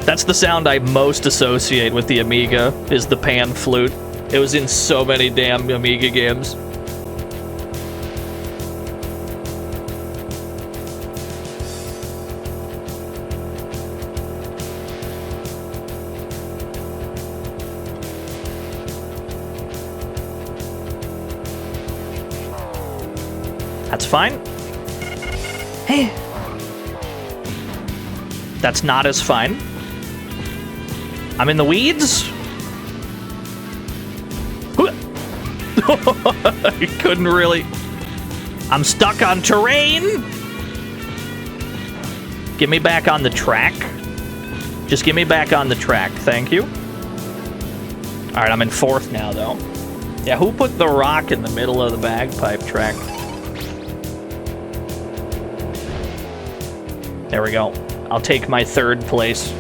That's the sound I most associate with the Amiga, is the pan flute. It was in so many damn Amiga games. That's fine. Hey. That's not as fine. I'm in the weeds. I couldn't really. I'm stuck on terrain. Get me back on the track. Just get me back on the track. Thank you. All right, I'm in fourth now, though. Yeah, who put the rock in the middle of the bagpipe track? There we go. I'll take my third place.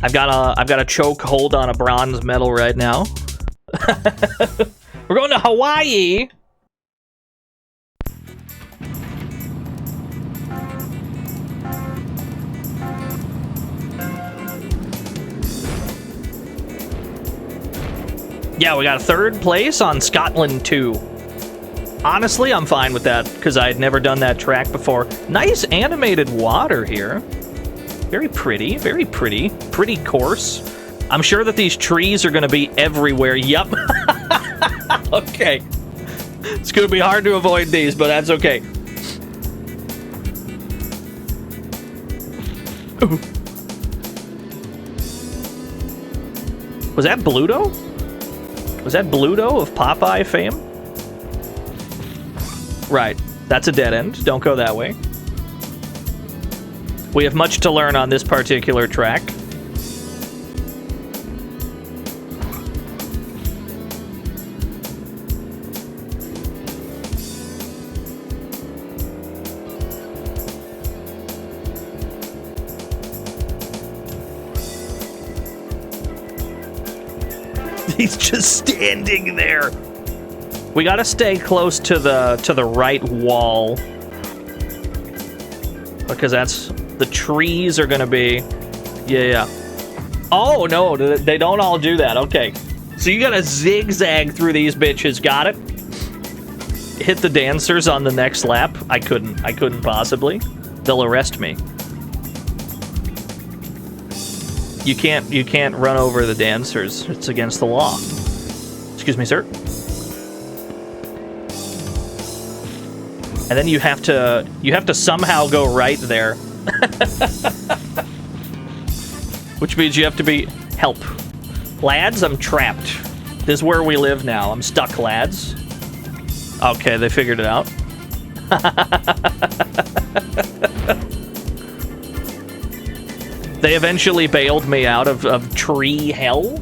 I've got a choke hold on a bronze medal right now. We're going to Hawaii. Yeah, we got a third place on Scotland 2. Honestly, I'm fine with that, because I had never done that track before. Nice animated water here. Very pretty, very pretty. Pretty course. I'm sure that these trees are going to be everywhere. Yup. Okay. It's going to be hard to avoid these, but that's okay. Ooh. Was that Bluto? Was that Bluto of Popeye fame? Right. That's a dead end. Don't go that way. We have much to learn on this particular track. He's just standing there. We gotta stay close to the right wall, because that's the trees are gonna be. Yeah. Oh no, they don't all do that. Okay, so you gotta zigzag through these bitches. Got it. Hit the dancers on the next lap. I couldn't possibly. They'll arrest me. You can't run over the dancers. It's against the law. Excuse me, sir. And then you have to somehow go right there. Which means you have to be help. Lads, I'm trapped. This is where we live now. I'm stuck, lads. Okay, they figured it out. They eventually bailed me out of tree hell.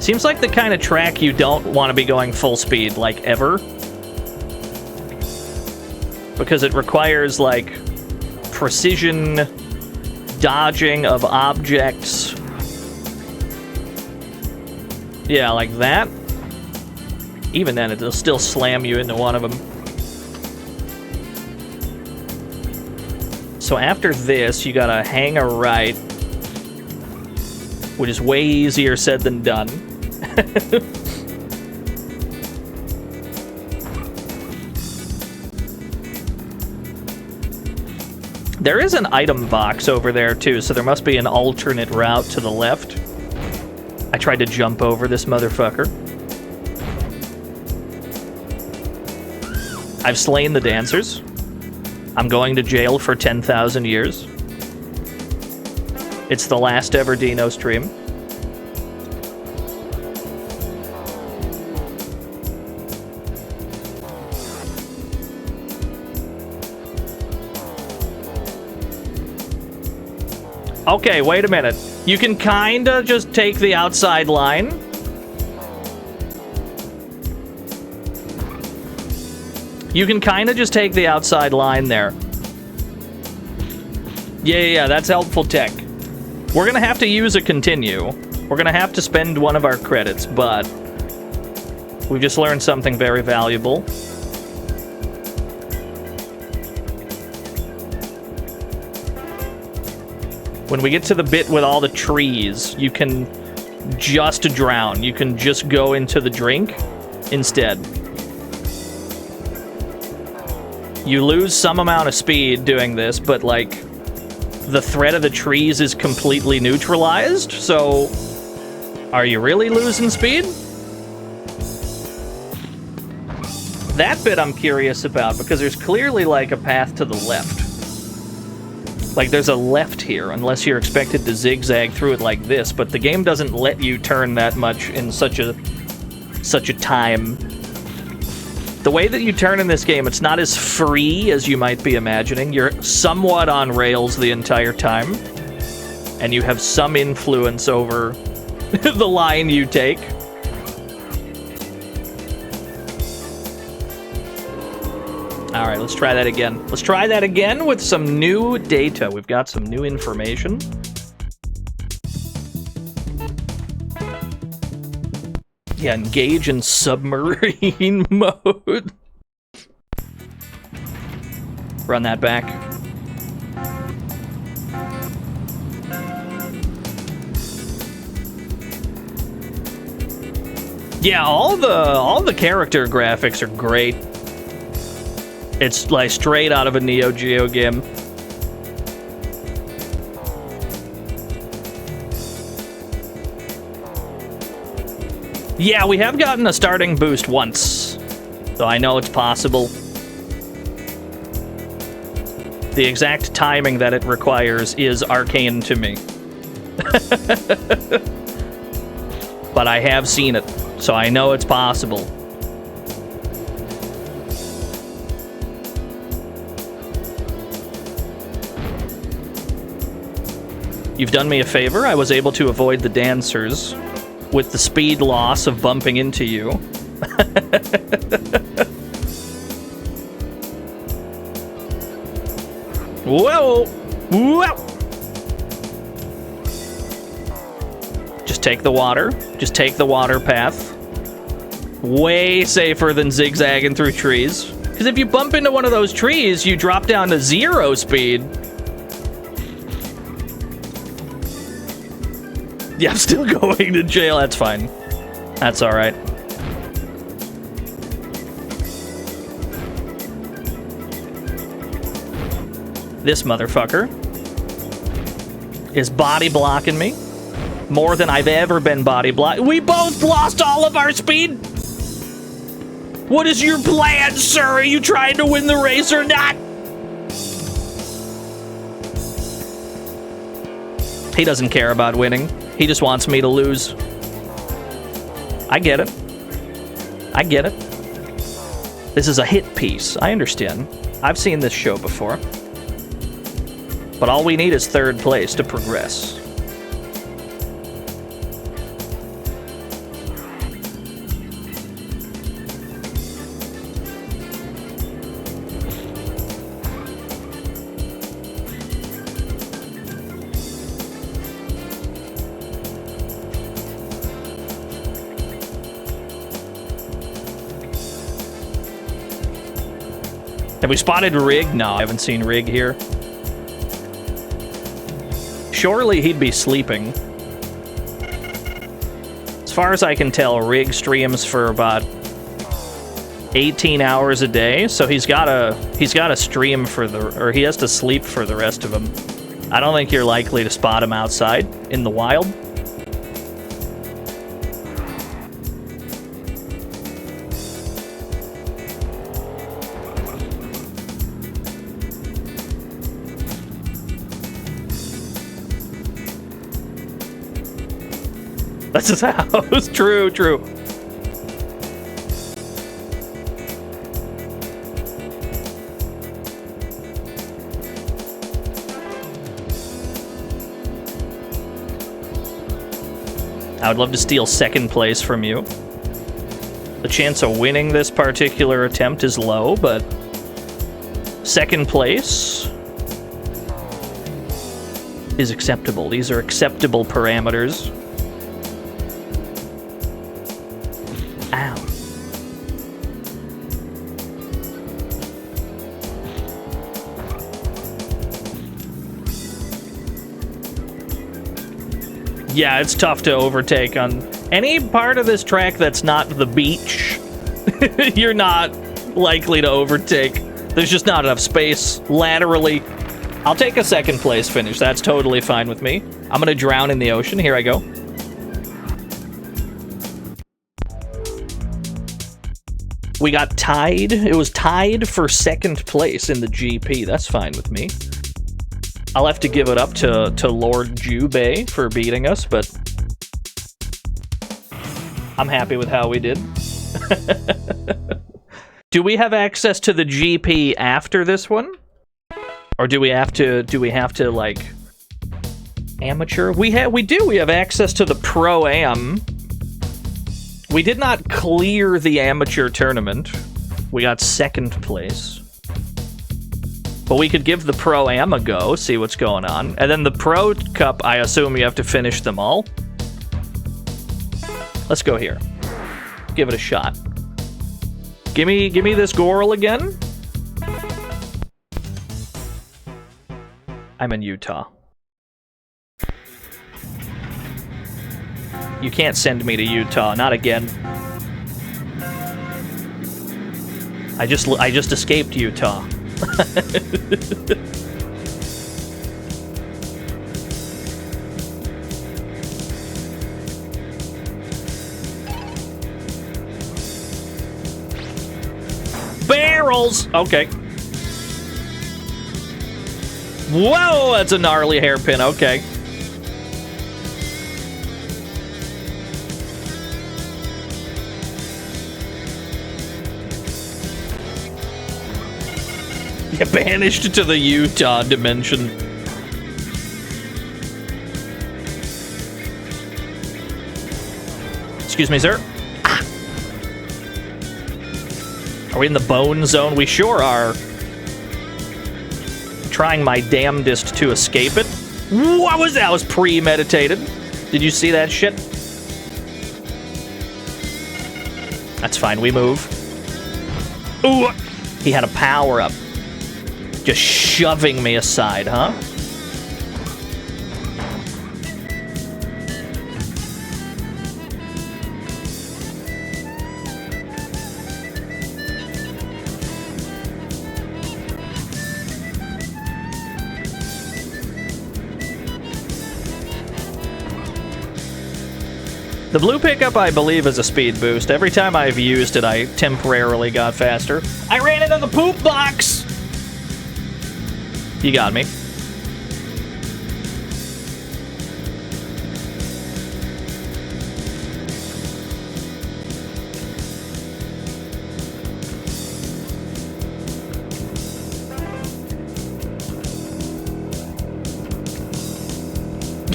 Seems like the kind of track you don't want to be going full speed, like, ever. Because it requires, like, precision dodging of objects. Yeah, like that. Even then, it'll still slam you into one of them. So after this, you gotta hang a right, which is way easier said than done. There is an item box over there, too, so there must be an alternate route to the left. I tried to jump over this motherfucker. I've slain the dancers. I'm going to jail for 10,000 years. It's the last ever Dino stream. Okay, wait a minute. You can kinda just take the outside line. You can kinda just take the outside line there. Yeah, that's helpful tech. We're gonna have to use a continue. We're gonna have to spend one of our credits, but we've just learned something very valuable. When we get to the bit with all the trees, you can just drown. You can just go into the drink instead. You lose some amount of speed doing this, but, like, the threat of the trees is completely neutralized, so are you really losing speed? That bit I'm curious about, because there's clearly, like, a path to the left. Like, there's a left here, unless you're expected to zigzag through it like this, but the game doesn't let you turn that much in such a time. The way that you turn in this game, it's not as free as you might be imagining. You're somewhat on rails the entire time, and you have some influence over the line you take. Alright, let's try that again. Let's try that again with some new data. We've got some new information. Yeah, engage in submarine mode. Run that back. Yeah, all the character graphics are great. It's like straight out of a Neo Geo game. Yeah, we have gotten a starting boost once, so I know it's possible. The exact timing that it requires is arcane to me. But I have seen it, so I know it's possible. You've done me a favor. I was able to avoid the dancers with the speed loss of bumping into you. Whoa! Whoa! Just take the water. Just take the water path. Way safer than zigzagging through trees. Because if you bump into one of those trees, you drop down to 0 speed. Yeah, I'm still going to jail. That's fine. That's alright. This motherfucker is body blocking me more than I've ever been body blocked. We both lost all of our speed. What is your plan, sir? Are you trying to win the race or not? He doesn't care about winning. He just wants me to lose. I get it. I get it. This is a hit piece. I understand. I've seen this show before. But all we need is 3rd place to progress. Have we spotted Rig? No, I haven't seen Rig here. Surely he'd be sleeping. As far as I can tell, Rig streams for about 18 hours a day, so he's gotta stream for or he has to sleep for the rest of them. I don't think you're likely to spot him outside in the wild. That's his house. True, true. I would love to steal second place from you. The chance of winning this particular attempt is low, but second place is acceptable. These are acceptable parameters. Ow. Yeah, it's tough to overtake on any part of this track that's not the beach. You're not likely to overtake. There's just not enough space laterally. I'll take a second place finish. That's totally fine with me. I'm gonna drown in the ocean. Here I go. We got tied. It was tied for second place in the GP. That's fine with me. I'll have to give it up to Lord Jubei for beating us, but I'm happy with how we did. Do we have access to the GP after this one? Or do we have to like amateur? We do. We have access to the Pro-Am. We did not clear the amateur tournament. We got second place. But we could give the Pro-Am a go, see what's going on. And then the Pro Cup, I assume you have to finish them all. Let's go here. Give it a shot. Give me this Goral again. I'm in Utah. You can't send me to Utah, not again. I just escaped Utah. Barrels! Okay. Whoa, that's a gnarly hairpin, okay. Get banished to the Utah dimension. Excuse me, sir. Ah. Are we in the bone zone? We sure are. Trying my damnedest to escape it. What was that? That was premeditated. Did you see that shit? That's fine, we move. Ooh, he had a power-up. Just shoving me aside, huh? The blue pickup, I believe, is a speed boost. Every time I've used it, I temporarily got faster. I ran into the poop box! You got me.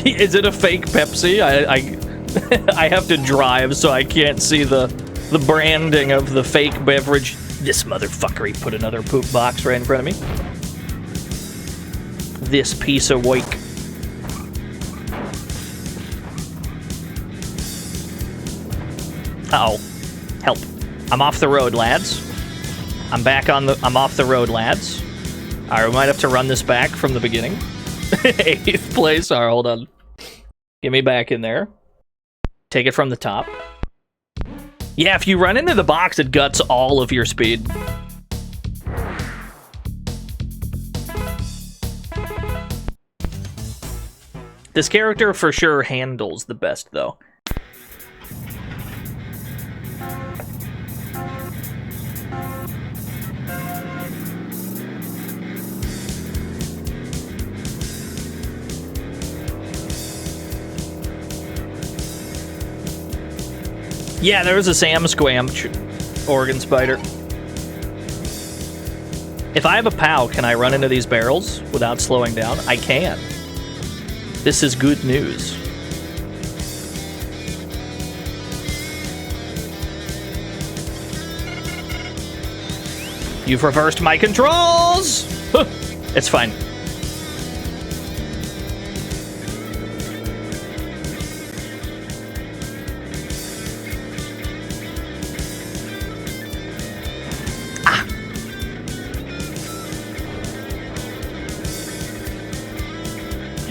Is it a fake Pepsi? I have to drive, so I can't see the branding of the fake beverage. This motherfucker, he put another poop box right in front of me. This piece of work. Uh-oh. Help. I'm off the road, lads. I'm back on the... I'm off the road, lads. Alright, we might have to run this back from the beginning. 8th place. Alright, hold on. Get me back in there. Take it from the top. Yeah, if you run into the box, it guts all of your speed. This character for sure handles the best, though. Yeah, there was a Sam Squam organ spider. If I have a POW, can I run into these barrels without slowing down? I can. This is good news. You've reversed my controls! It's fine.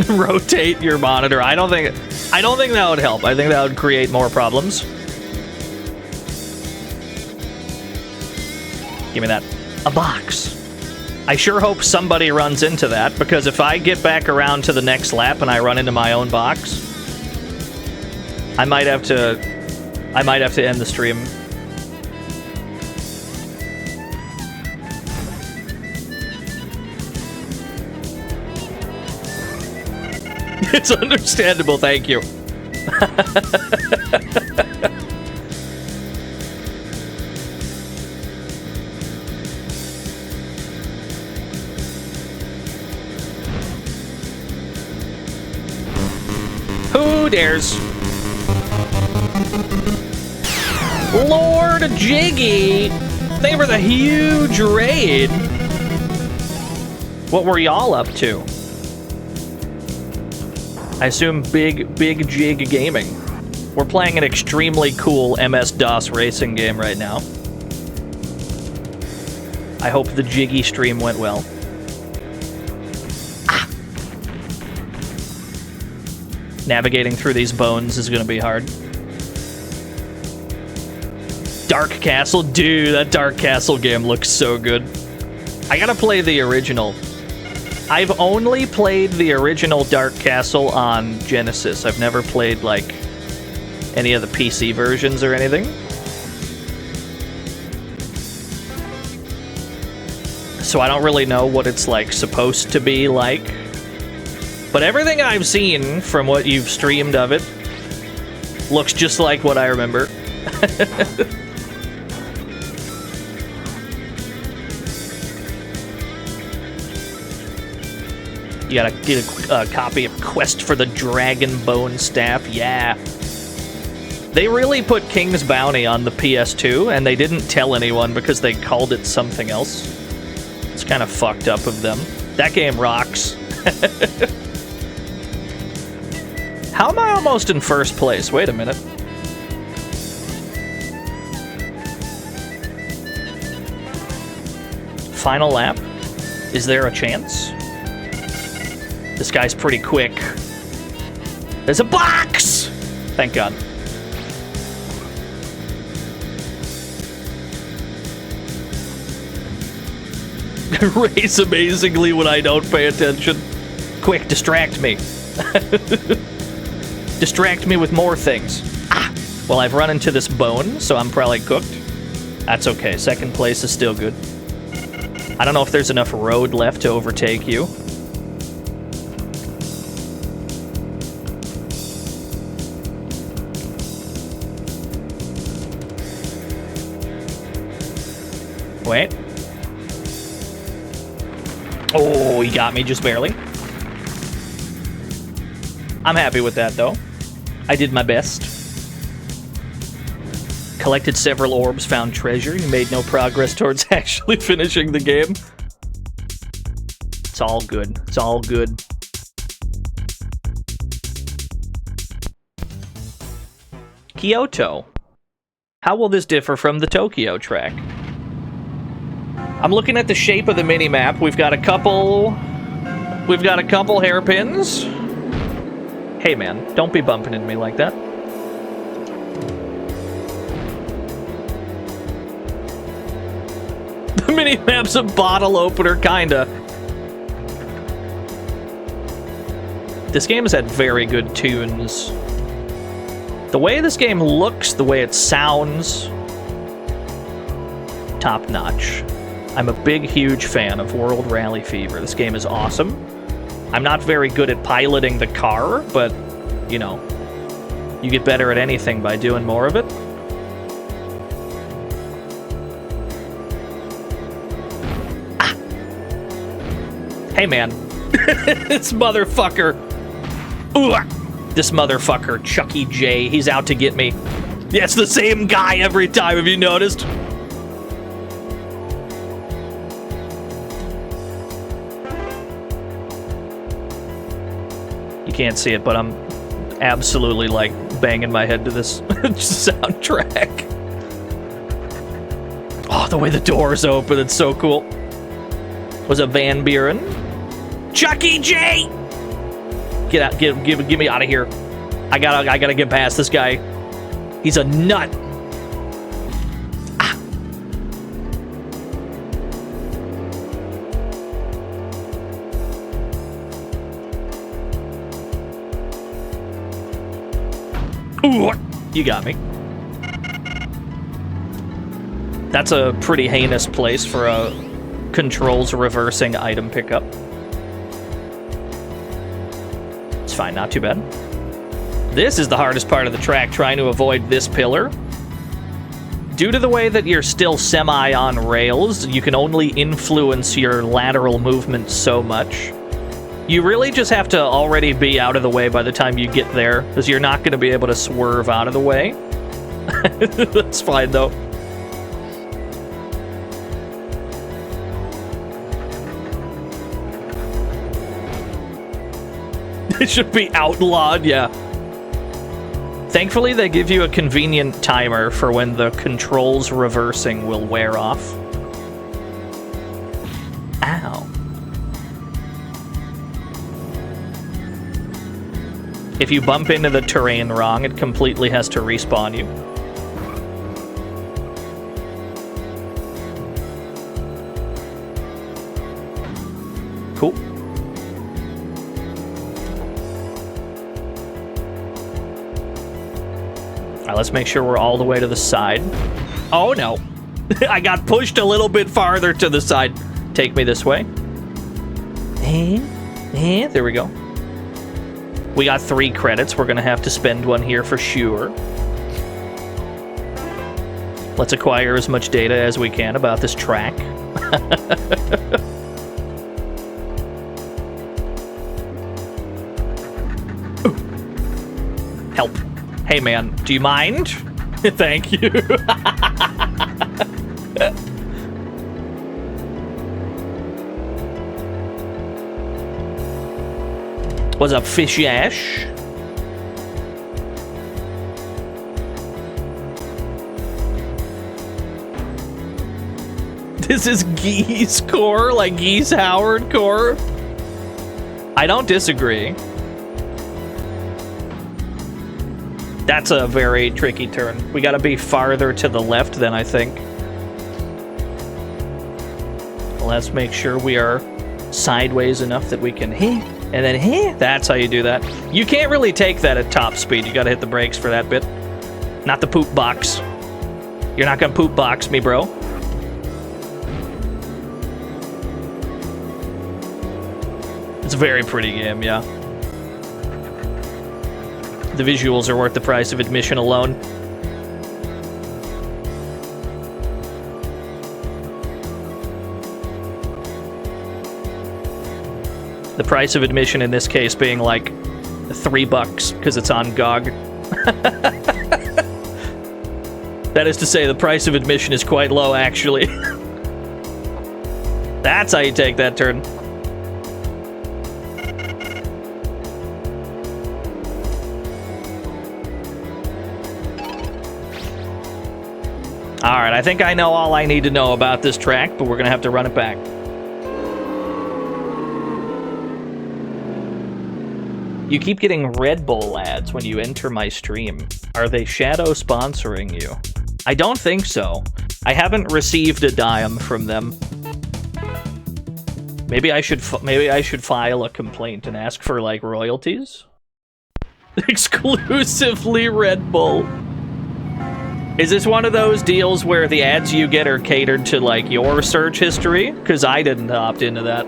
Rotate your monitor. I don't think that would help. I think that would create more problems. Give me that. A box. I sure hope somebody runs into that, because if I get back around to the next lap and I run into my own box, I might have to end the stream. It's understandable, thank you. Who dares? Lord Jiggy! They were the huge raid. What were y'all up to? I assume big jig gaming. We're playing an extremely cool MS-DOS racing game right now. I hope the Jiggy stream went well. Ah. Navigating through these bones is gonna be hard. Dark Castle? Dude, that Dark Castle game looks so good. I gotta play the original. I've only played the original Dark Castle on Genesis. I've never played, like, any of the PC versions or anything. So I don't really know what it's, like, supposed to be like. But everything I've seen from what you've streamed of it looks just like what I remember. You gotta get a copy of Quest for the Dragon Bone Staff. Yeah. They really put King's Bounty on the PS2, and they didn't tell anyone because they called it something else. It's kind of fucked up of them. That game rocks. How am I almost in first place? Wait a minute. Final lap? Is there a chance? This guy's pretty quick. There's a box! Thank God. Race amazingly when I don't pay attention. Quick, distract me. Distract me with more things. Ah! Well, I've run into this bone, so I'm probably cooked. That's okay. Second place is still good. I don't know if there's enough road left to overtake you. Wait. Oh, he got me just barely. I'm happy with that, though. I did my best. Collected several orbs, found treasure. You made no progress towards actually finishing the game. It's all good. It's all good. Kyoto. How will this differ from the Tokyo track? I'm looking at the shape of the mini-map. We've got a couple hairpins. Hey man, don't be bumping into me like that. The mini-map's a bottle opener, kinda. This game has had very good tunes. The way this game looks, the way it sounds, top notch. I'm a big, huge fan of World Rally Fever. This game is awesome. I'm not very good at piloting the car, but, you know, you get better at anything by doing more of it. Ah. Hey, man. This motherfucker. Ooh. This motherfucker, Chucky J, he's out to get me. Yeah, it's the same guy every time, have you noticed? You can't see it, but I'm absolutely, like, banging my head to this soundtrack. Oh, the way the doors open, it's so cool. Was it Van Buren? Chucky J! Get out, get me out of here. I gotta get past this guy. He's a nut. Ah. Ooh, you got me. That's a pretty heinous place for a controls reversing item pickup. It's fine, not too bad. This is the hardest part of the track, trying to avoid this pillar. Due to the way that you're still semi on rails, you can only influence your lateral movement so much. You really just have to already be out of the way by the time you get there, because you're not going to be able to swerve out of the way. That's fine, though. It should be outlawed, yeah. Thankfully, they give you a convenient timer for when the controls reversing will wear off. Ow. If you bump into the terrain wrong, it completely has to respawn you. Cool. Alright, let's make sure we're all the way to the side. Oh no. I got pushed a little bit farther to the side. Take me this way. There we go. We got 3 credits. We're gonna have to spend one here for sure. Let's acquire as much data as we can about this track. Help. Hey man, do you mind? Thank you. What's up, fish ash? This is Geese core, like Geese Howard core. I don't disagree. That's a very tricky turn. We gotta be farther to the left than I think. Let's make sure we are sideways enough that we can hit, and then hit. That's how you do that. You can't really take that at top speed. You gotta hit the brakes for that bit. Not the poop box. You're not gonna poop box me, bro. It's a very pretty game, yeah. The visuals are worth the price of admission alone. The price of admission in this case being like $3 because it's on GOG. That is to say, the price of admission is quite low, actually. That's how you take that turn. Alright, Alright, I think I know all I need to know about this track, but we're gonna have to run it back. You keep getting Red Bull ads when you enter my stream. Are they shadow sponsoring you? I don't think so. I haven't received a dime from them. Maybe I should file a complaint and ask for like royalties. Exclusively Red Bull. Is this one of those deals where the ads you get are catered to like your search history? Because I didn't opt into that.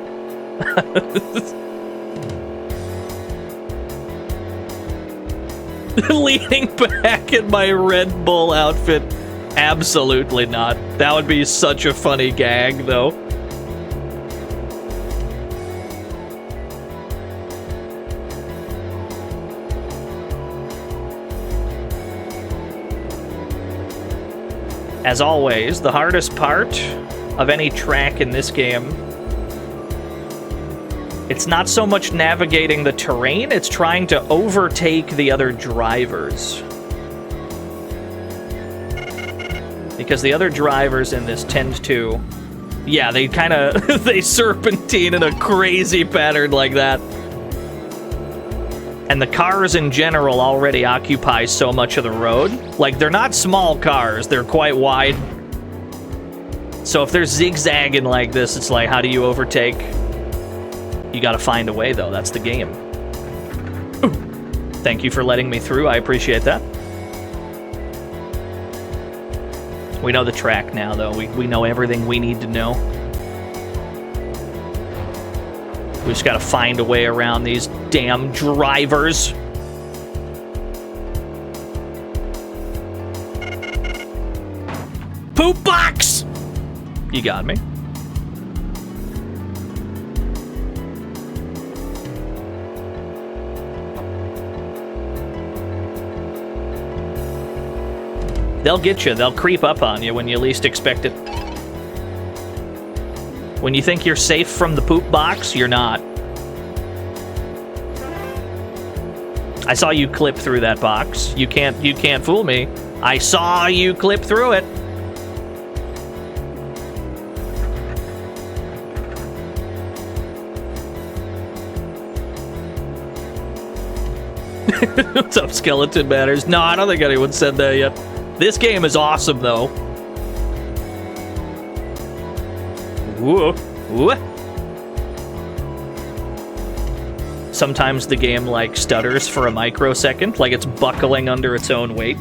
Leaning back in my Red Bull outfit. Absolutely not. That would be such a funny gag, though. As always, the hardest part of any track in this game, it's not so much navigating the terrain, it's trying to overtake the other drivers. Because the other drivers in this tend to... Yeah, they kind of... they serpentine in a crazy pattern like that. And the cars in general already occupy so much of the road. Like, they're not small cars, they're quite wide. So if they're zigzagging like this, it's like, how do you overtake? You gotta find a way, though. That's the game. Ooh. Thank you for letting me through. I appreciate that. We know the track now, though. We know everything we need to know. We just gotta find a way around these damn drivers. Poop box! You got me. They'll get you. They'll creep up on you when you least expect it. When you think you're safe from the poop box, you're not. I saw you clip through that box. You can't fool me. I saw you clip through it. What's up, Skeleton Matters? No, I don't think anyone said that yet. This game is awesome, though. Whoa. Whoa. Sometimes the game, like, stutters for a microsecond, like it's buckling under its own weight.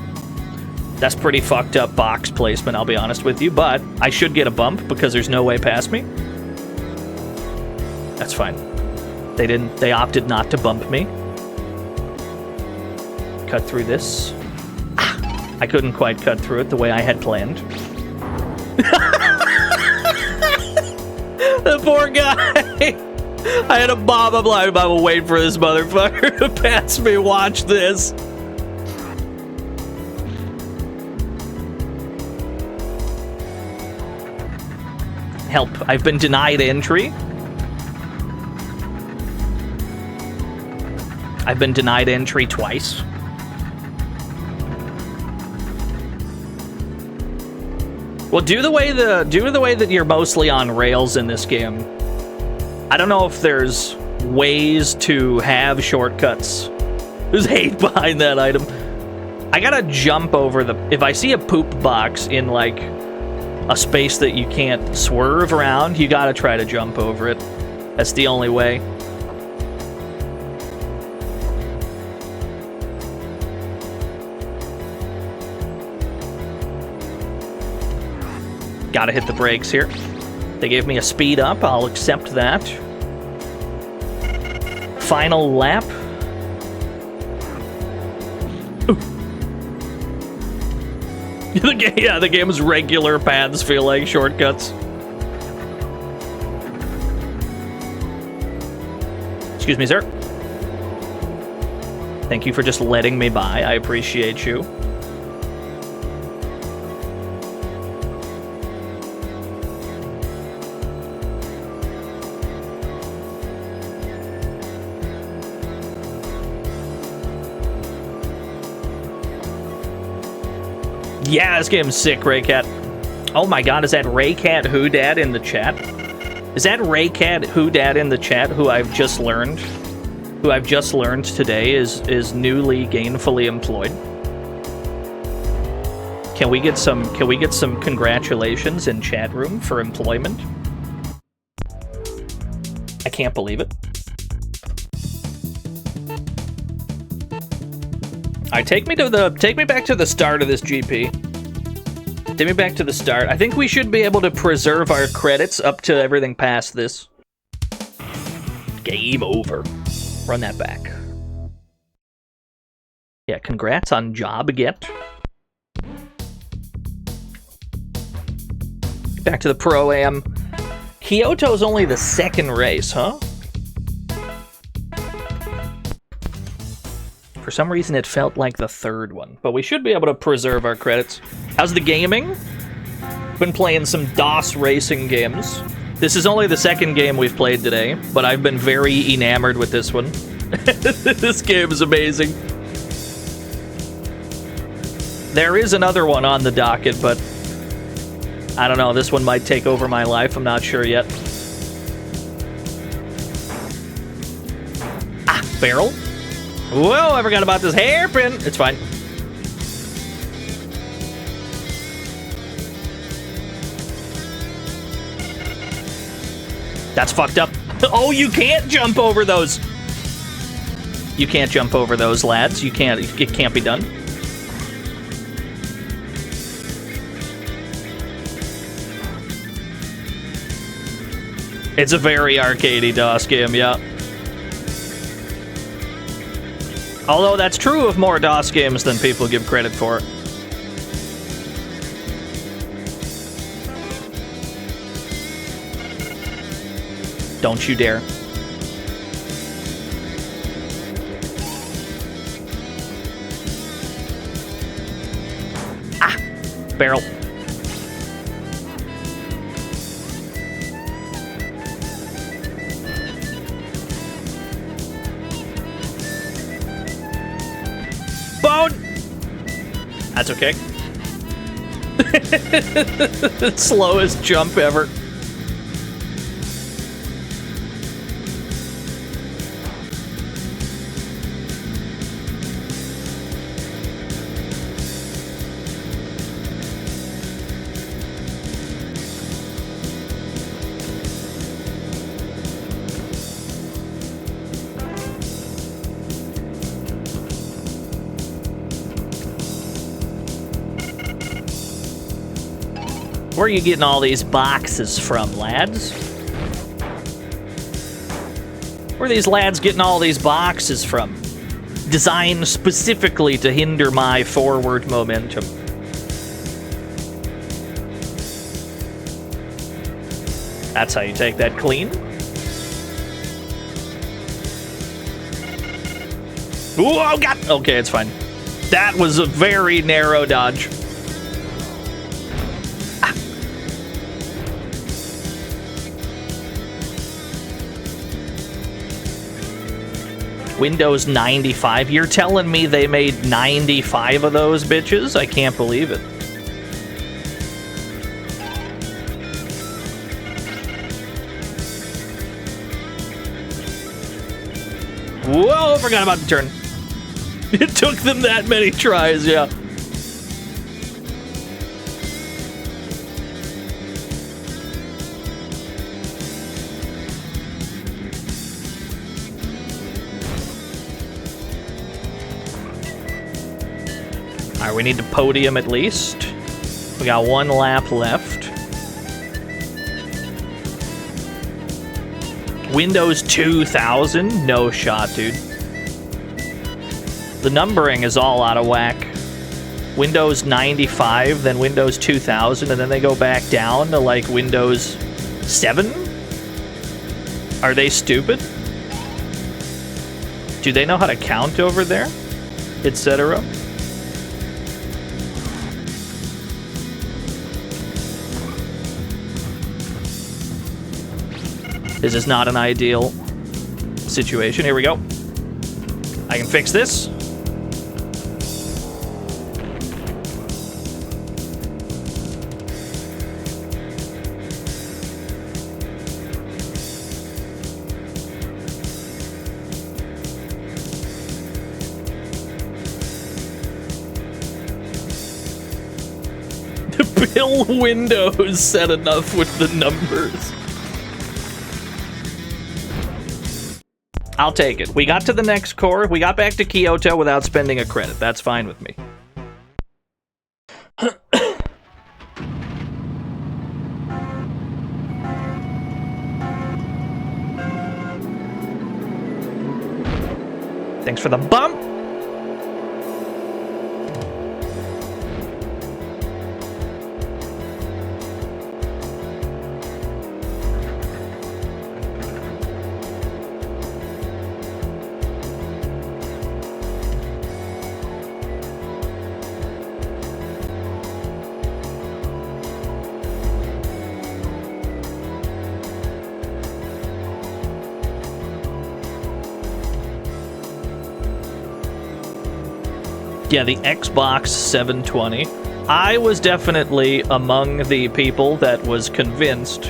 That's pretty fucked up box placement, I'll be honest with you, but I should get a bump because there's no way past me. That's fine. They opted not to bump me. Cut through this. I couldn't quite cut through it the way I had planned. The poor guy. I had a bomb. I'm like, I will wait for this motherfucker to pass me. Watch this. Help. I've been denied entry. I've been denied entry twice. Well, do the way that you're mostly on rails in this game. I don't know if there's ways to have shortcuts. There's hate behind that item. I gotta jump over the... If I see a poop box in, like, a space that you can't swerve around, you gotta try to jump over it. That's the only way. Gotta hit the brakes here. They gave me a speed up. I'll accept that. Final lap. Yeah, the game's regular paths feel like shortcuts. Excuse me, sir. Thank you for just letting me by. I appreciate you. Yeah, this game's sick, Raycat. Oh my god, is that Raycat Who Dad in the chat? Is that Raycat Who Dad in the chat who I've just learned? Who I've just learned today is newly gainfully employed? Can we get some congratulations in chat room for employment? I can't believe it. Alright, take me back to the start of this GP. Take me back to the start. I think we should be able to preserve our credits up to everything past this. Game over. Run that back. Yeah, congrats on job get. Back to the Pro-Am. Kyoto's only the second race, huh? For some reason, it felt like the third one. But we should be able to preserve our credits. How's the gaming? Been playing some DOS racing games. This is only the second game we've played today, but I've been very enamored with this one. This game is amazing. There is another one on the docket, but I don't know, this one might take over my life, I'm not sure yet. Ah, barrel. Whoa, I forgot about this hairpin. It's fine. That's fucked up. Oh, you can't jump over those. You can't jump over those, lads. You can't. It can't be done. It's a very arcadey DOS game, yeah. Although that's true of more DOS games than people give credit for. Don't you dare. Ah! Barrel. Bone! That's okay. Slowest jump ever. Where are you getting all these boxes from, lads? Where are these lads getting all these boxes from? Designed specifically to hinder my forward momentum. That's how you take that clean. Ooh, oh god! Okay, it's fine. That was a very narrow dodge. Windows 95. You're telling me they made 95 of those bitches? I can't believe it. Whoa, forgot about the turn. It took them that many tries, yeah. Alright, we need to podium at least. We got one lap left. Windows 2000? No shot, dude. The numbering is all out of whack. Windows 95, then Windows 2000, and then they go back down to, like, Windows 7? Are they stupid? Do they know how to count over there? Etc. This is not an ideal situation. Here we go. I can fix this. Bill Windows said enough with the numbers. I'll take it. We got to the next core. We got back to Kyoto without spending a credit. That's fine with me. Thanks for the bump. Yeah, the Xbox 720. I was definitely among the people that was convinced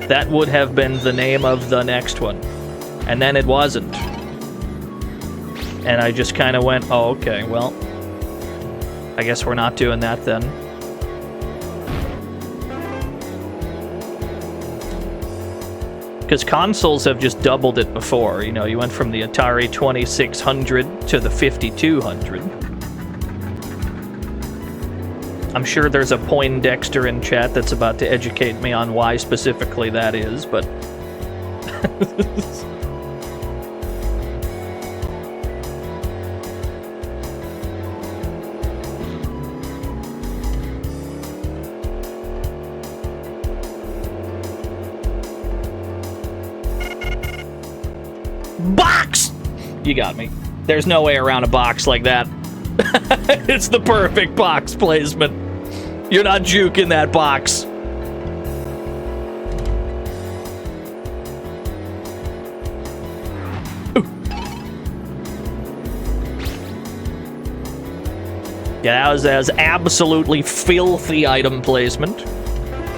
that would have been the name of the next one. And then it wasn't. And I just kind of went, oh, okay, well, I guess we're not doing that then. Because consoles have just doubled it before. You know, you went from the Atari 2600 to the 5200. I'm sure there's a Poindexter in chat that's about to educate me on why specifically that is, but... Box! You got me. There's no way around a box like that. It's the perfect box placement. You're not juking that box. Yeah, that was absolutely filthy item placement.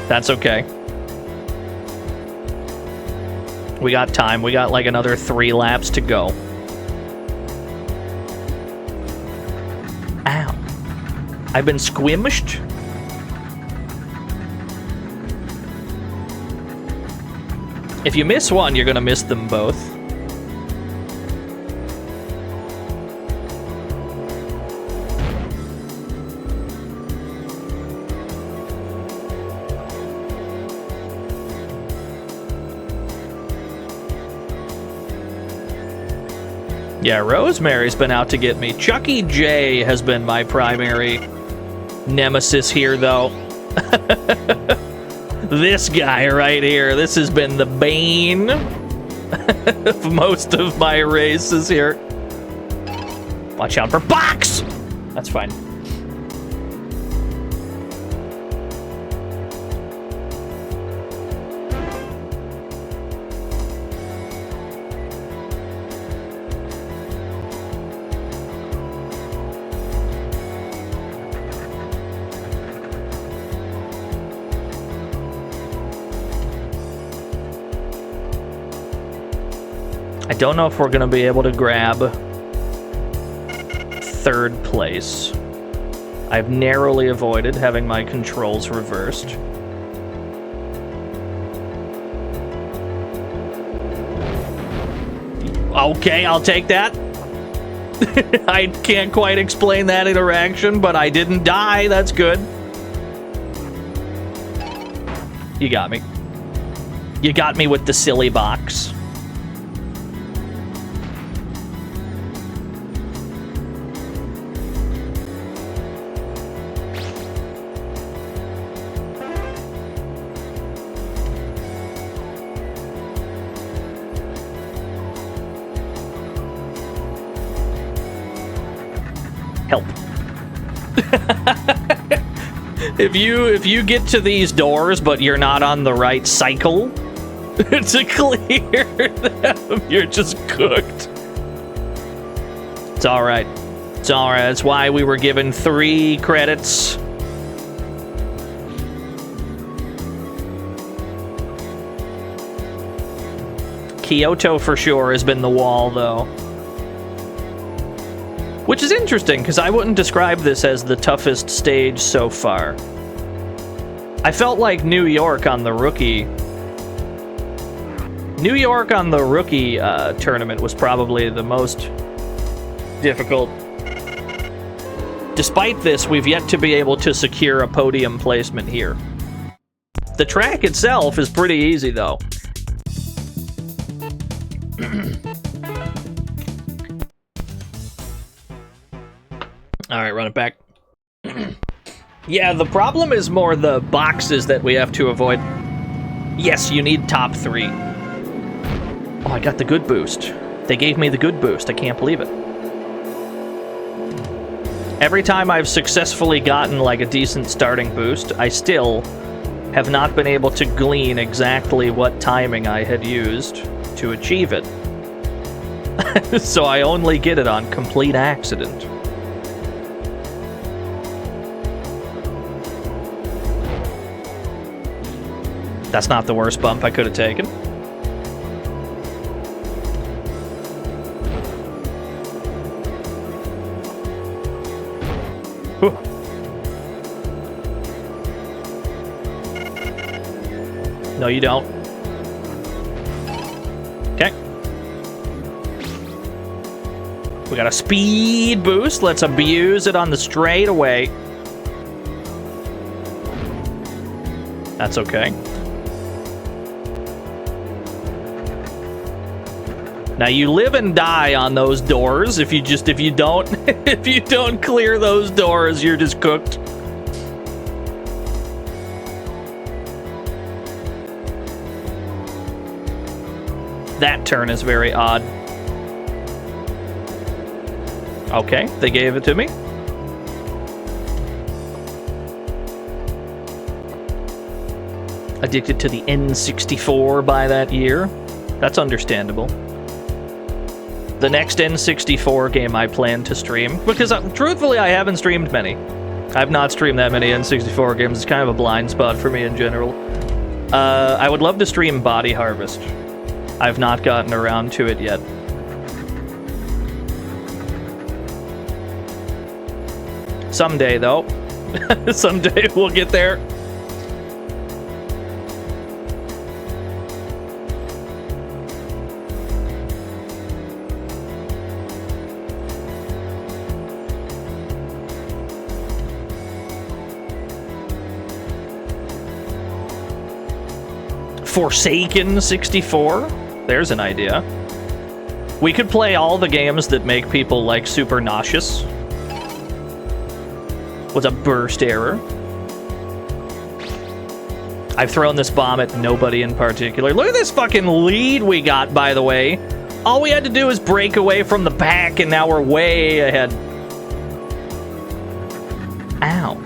That's okay. We got time. We got like another 3 laps to go. Ow. I've been squished? If you miss one, you're gonna miss them both. Yeah, Rosemary's been out to get me. Chucky J has been my primary nemesis here, though. This guy right here, this has been the bane of most of my races here. Watch out for box! That's fine. I don't know if we're going to be able to grab 3rd place. I've narrowly avoided having my controls reversed. Okay, I'll take that. I can't quite explain that interaction, but I didn't die. That's good. You got me. You got me with the silly box. Help. If you get to these doors but you're not on the right cycle to clear them, you're just cooked. It's alright. It's alright. That's why we were given 3 credits. Kyoto for sure has been the wall, though. Which is interesting, because I wouldn't describe this as the toughest stage so far. I felt like New York on the rookie tournament was probably the most difficult. Despite this, we've yet to be able to secure a podium placement here. The track itself is pretty easy, though. Alright, run it back. Yeah, the problem is more the boxes that we have to avoid. Yes, you need top 3. Oh, I got the good boost. They gave me the good boost. I can't believe it. Every time I've successfully gotten, like, a decent starting boost, I still have not been able to glean exactly what timing I had used to achieve it. So I only get it on complete accident. That's not the worst bump I could have taken. Whew. No, you don't. Okay. We got a speed boost. Let's abuse it on the straightaway. That's okay. Now you live and die on those doors. If you don't if you don't clear those doors, you're just cooked. That turn is very odd. Okay, they gave it to me. Addicted to the N64 by that year. That's understandable. The next N64 game I plan to stream, because truthfully I haven't streamed many. I've not streamed that many N64 games. It's kind of a blind spot for me in general. I would love to stream Body Harvest. I've not gotten around to it yet. Someday, though. Someday we'll get there. Forsaken 64? There's an idea. We could play all the games that make people, like, super nauseous. What's a burst error? I've thrown this bomb at nobody in particular. Look at this fucking lead we got, by the way. All we had to do is break away from the pack, and now we're way ahead. Ow.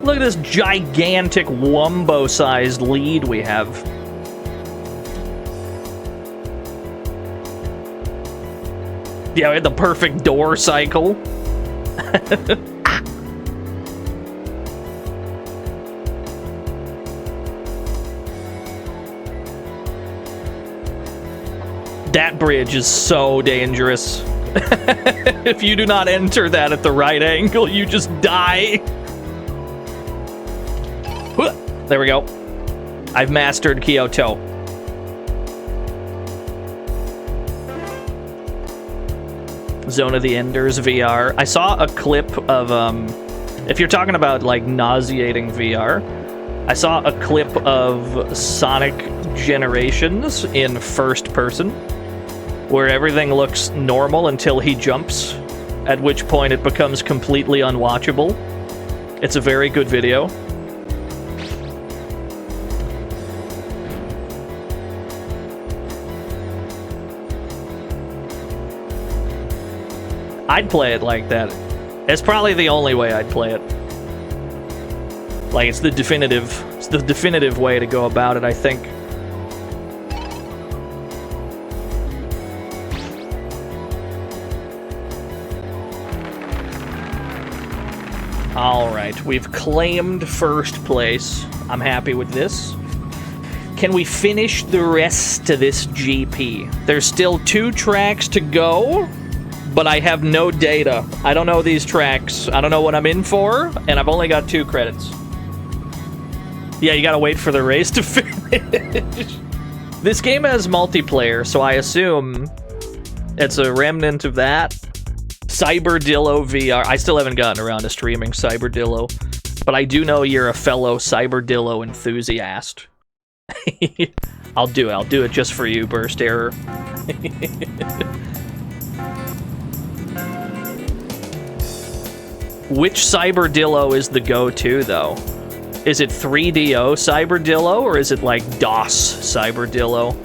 Look at this gigantic Wumbo-sized lead we have. Yeah, we had the perfect door cycle. That bridge is so dangerous. If you do not enter that at the right angle, you just die. There we go. I've mastered Kyoto. Zone of the Enders VR. I saw a clip of, if you're talking about, like, nauseating VR, I saw a clip of Sonic Generations in first person, where everything looks normal until he jumps, at which point it becomes completely unwatchable. It's a very good video. I'd play it like that. It's probably the only way I'd play it. Like, it's the definitive way to go about it, I think. Alright, we've claimed first place. I'm happy with this. Can we finish the rest of this GP? There's still 2 tracks to go, but I have no data. I don't know these tracks. I don't know what I'm in for, and I've only got 2 credits. Yeah, you gotta wait for the race to finish. This game has multiplayer, so I assume it's a remnant of that. Cyberdillo VR. I still haven't gotten around to streaming Cyberdillo, but I do know you're a fellow Cyberdillo enthusiast. I'll do it. I'll do it just for you, Burst Error. Which Cyberdillo is the go-to, though? Is it 3DO Cyberdillo, or is it like DOS Cyberdillo?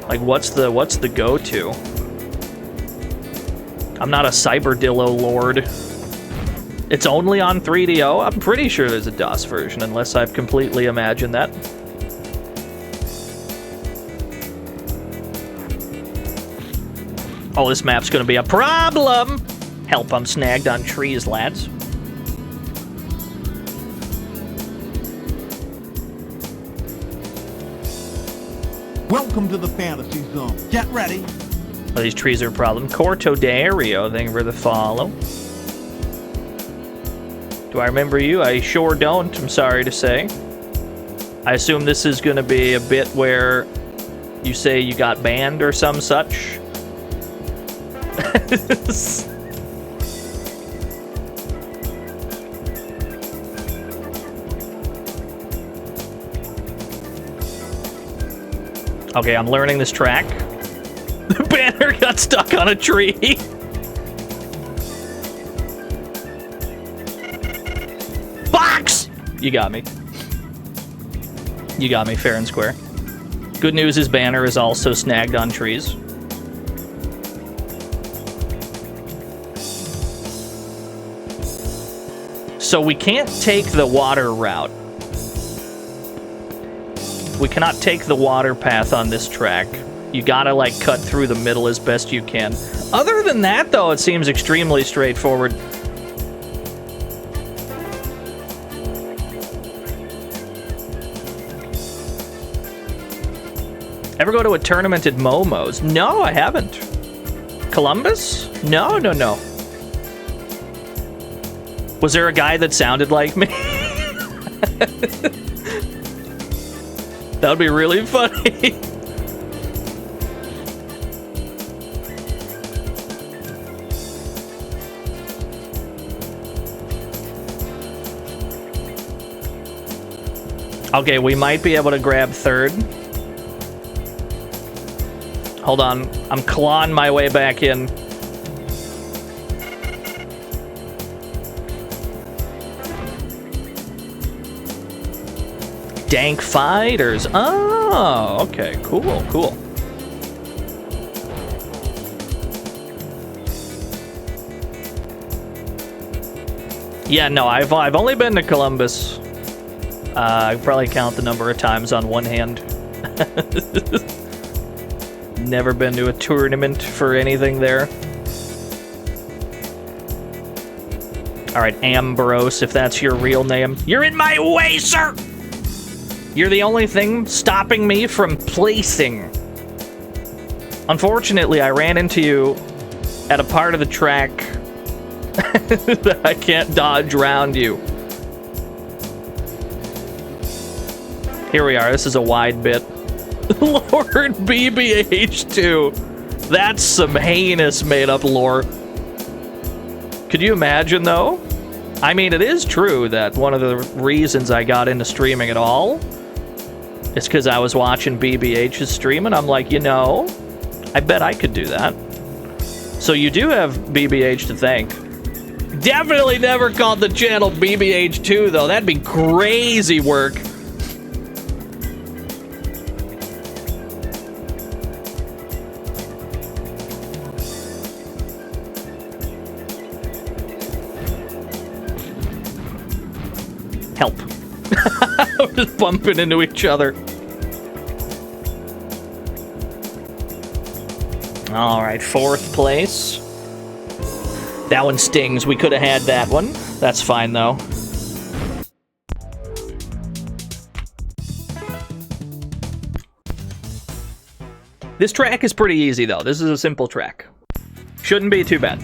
Like, what's the go-to? I'm not a Cyberdillo lord. It's only on 3DO? I'm pretty sure there's a DOS version, unless I've completely imagined that. Oh, this map's gonna be a problem! Help, I'm snagged on trees, lads. Welcome to the fantasy zone. Get ready. Oh, these trees are a problem. Corto Dario, thank you for the follow. Do I remember you? I sure don't, I'm sorry to say. I assume this is gonna be a bit where you say you got banned or some such. Okay, I'm learning this track. The banner got stuck on a tree. Box! You got me. You got me fair and square. Good news is banner is also snagged on trees. So we can't take the water route. We cannot take the water path on this track. You gotta, like, cut through the middle as best you can. Other than that, though, it seems extremely straightforward. Ever go to a tournament at Momo's? No, I haven't. Columbus? No. Was there a guy that sounded like me? That would be really funny. Okay, we might be able to grab third. Hold on, I'm clawing my way back in. Dank fighters. Oh, okay, cool. Yeah, no, I've only been to Columbus. I probably count the number of times on one hand. Never been to a tournament for anything there. Alright, Ambrose, if that's your real name. You're in my way, sir! You're the only thing stopping me from placing. Unfortunately, I ran into you at a part of the track that I can't dodge around you. Here we are, this is a wide bit. Lord BBH2. That's some heinous made-up lore. Could you imagine, though? I mean, it is true that one of the reasons I got into streaming at all is because I was watching BBH's stream, and I'm like, you know, I bet I could do that. So you do have BBH to thank. Definitely never called the channel BBH2, though. That'd be crazy work. Help. We're just bumping into each other. Alright, 4th place. That one stings. We could have had that one. That's fine, though. This track is pretty easy, though. This is a simple track. Shouldn't be too bad.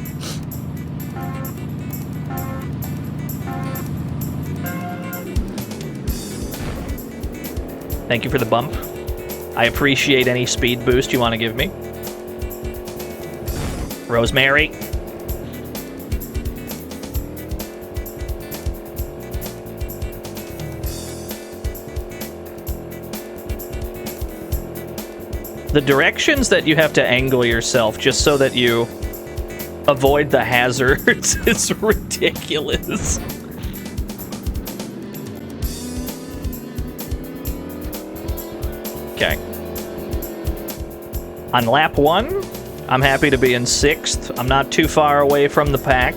Thank you for the bump. I appreciate any speed boost you want to give me. Rosemary. The directions that you have to angle yourself just so that you avoid the hazards is ridiculous. Okay. On lap 1, I'm happy to be in 6th. I'm not too far away from the pack.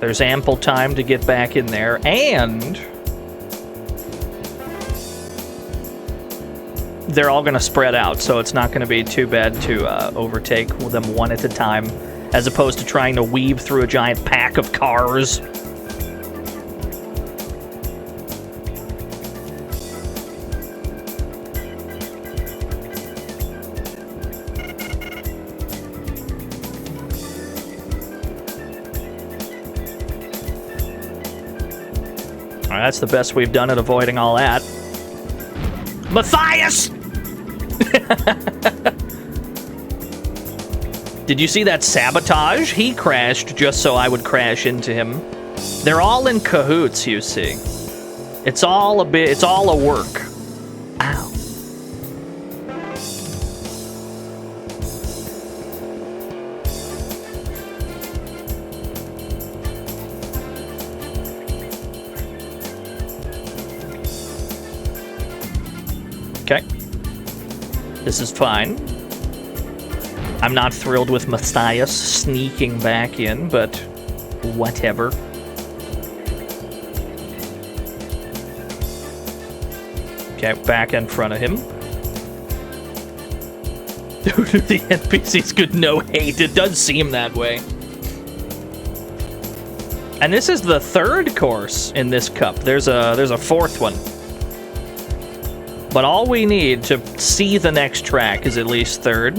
There's ample time to get back in there, and they're all going to spread out, so it's not going to be too bad to overtake them one at a time, as opposed to trying to weave through a giant pack of cars. That's the best we've done at avoiding all that. Matthias! Did you see that sabotage? He crashed just so I would crash into him. They're all in cahoots, you see. It's all a work. Ow. Okay. This is fine. I'm not thrilled with Matthias sneaking back in, but whatever. Okay, back in front of him. The NPCs could no hate. It does seem that way. And this is the 3rd course in this cup. There's a 4th one. But all we need to see the next track is at least 3rd.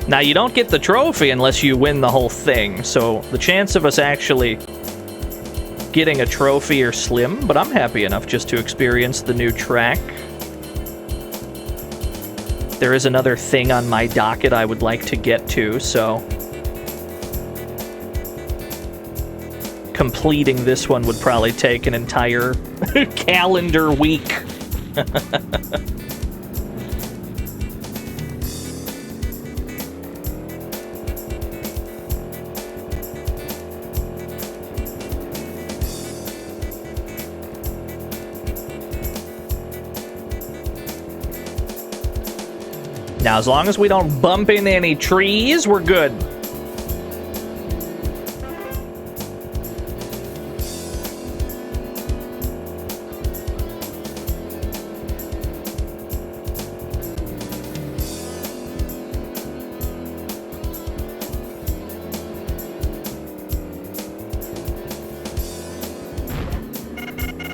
Now, you don't get the trophy unless you win the whole thing, so the chance of us actually getting a trophy are slim, but I'm happy enough just to experience the new track. There is another thing on my docket I would like to get to, so completing this one would probably take an entire calendar week. Now, as long as we don't bump into any trees, we're good.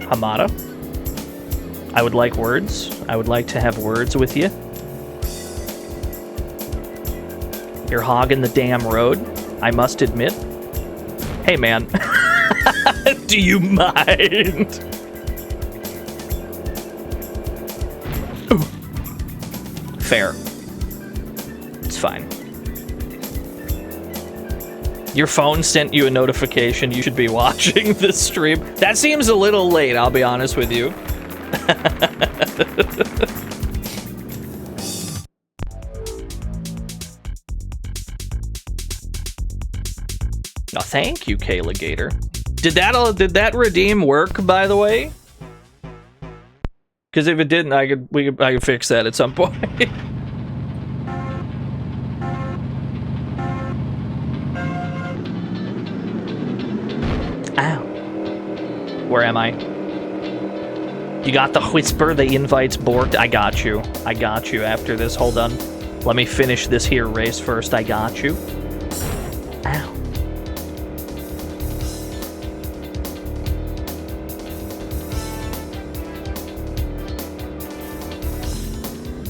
Hamada, I would like words. I would like to have words with you. You're hogging the damn road, I must admit. Hey, man. Do you mind? Ooh. Fair. It's fine. Your phone sent you a notification you should be watching this stream. That seems a little late, I'll be honest with you. Oh, thank you, Kayla Gator. Did that redeem work, by the way? Because if it didn't, I could fix that at some point. Ow. Where am I? You got the whisper, the invite's borked. I got you. I got you after this. Hold on. Let me finish this here race first. I got you. Ow.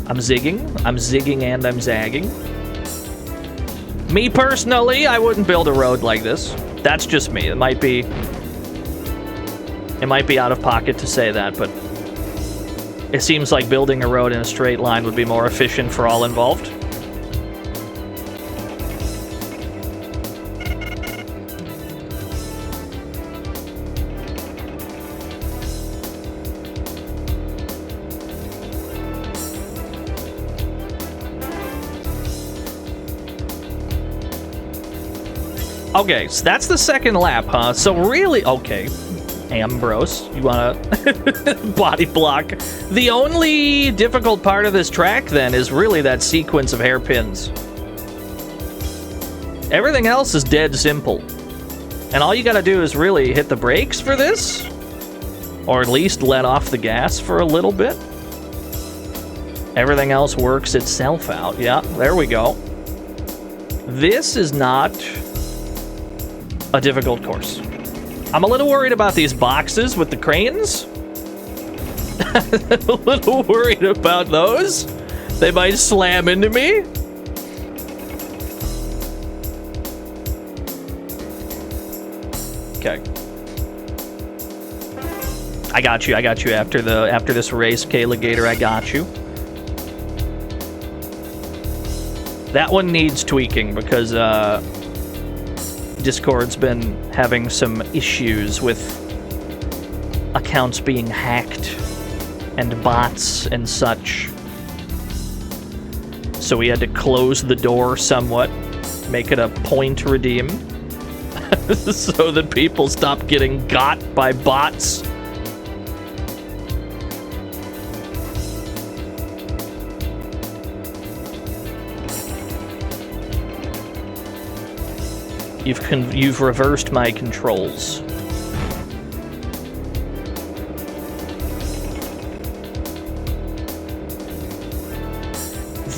I'm zigging and I'm zagging. Me personally, I wouldn't build a road like this. That's just me. It might be out of pocket to say that, but it seems like building a road in a straight line would be more efficient for all involved. Okay, so that's the second lap, huh? So really, okay. Ambrose, you wanna body block. The only difficult part of this track, then, is really that sequence of hairpins. Everything else is dead simple. And all you gotta do is really hit the brakes for this, or at least let off the gas for a little bit. Everything else works itself out. Yeah, there we go. This is not a difficult course. I'm a little worried about these boxes with the cranes. A little worried about those. They might slam into me. Okay. I got you after this race, Kaligator, I got you. That one needs tweaking because Discord's been having some issues with accounts being hacked and bots and such. So we had to close the door somewhat, make it a point redeem, so that people stop getting got by bots. You've reversed my controls.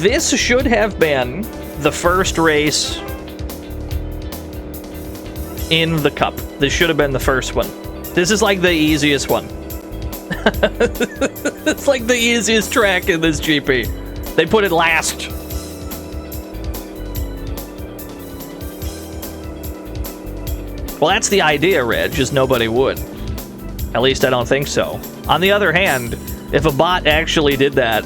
This should have been the first race in the cup. This should have been the first one. This is like the easiest one. It's like the easiest track in this GP. They put it last. Well, that's the idea, Reg, is nobody would. At least I don't think so. On the other hand, if a bot actually did that,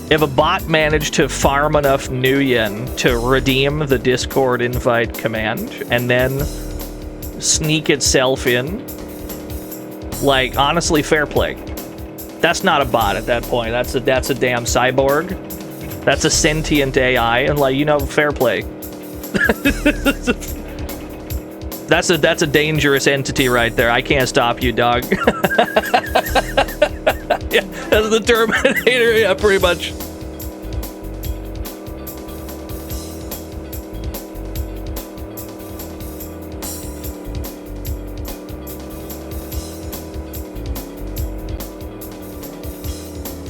if a bot managed to farm enough new yen to redeem the Discord invite command and then sneak itself in, like, honestly, fair play. That's not a bot at that point. That's a damn cyborg. That's a sentient AI, and, like, you know, fair play. That's a dangerous entity right there. I can't stop you, dog. Yeah, that's the Terminator. Yeah, pretty much.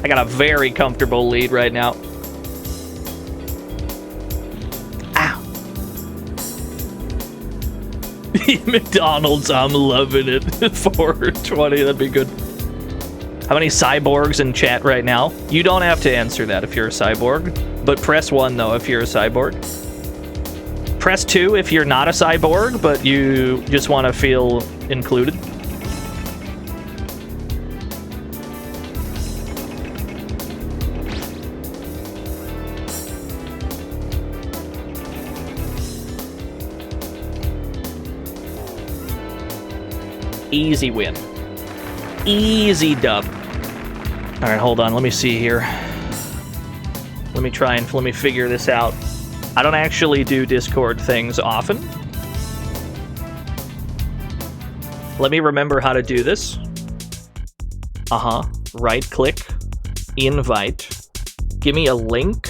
I got a very comfortable lead right now. McDonald's, I'm loving it. 420, that'd be good. How many cyborgs in chat right now? You don't have to answer that if you're a cyborg, but press 1 though if you're a cyborg. Press 2 if you're not a cyborg, but you just want to feel included. Easy win. Easy dub. All right, hold on. Let me see here. Let me figure this out. I don't actually do Discord things often. Let me remember how to do this. Right click. Invite. Give me a link.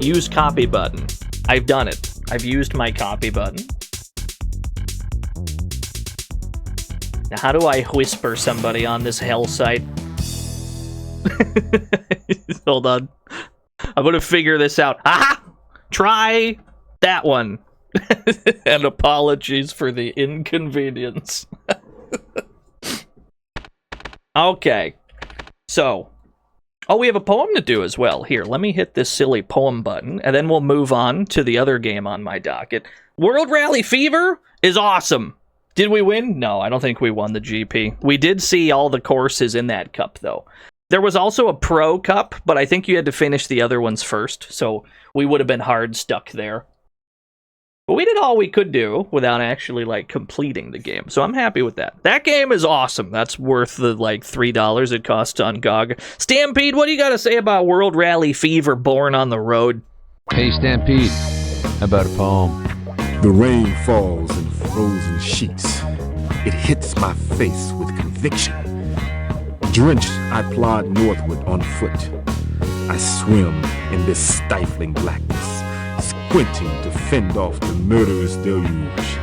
Use copy button. I've done it. I've used my copy button. Now, how do I whisper somebody on this hell site? Hold on. I'm gonna figure this out. Aha! Try that one. And apologies for the inconvenience. Okay. So, Oh, we have a poem to do as well. Here, let me hit this silly poem button, and then we'll move on to the other game on my docket. World Rally Fever is awesome. Did we win? No, I don't think we won the GP. We did see all the courses in that cup, though. There was also a Pro Cup, but I think you had to finish the other ones first, so we would have been hard stuck there. But we did all we could do without actually, like, completing the game, so I'm happy with that. That game is awesome. That's worth the, like, $3 it costs on GOG. Stampede, what do you got to say about World Rally Fever Born on the Road? Hey, Stampede. How about a poem? The rain falls in frozen sheets. It hits my face with conviction. Drenched, I plod northward on foot. I swim in this stifling blackness, squinting to fend off the murderous deluge.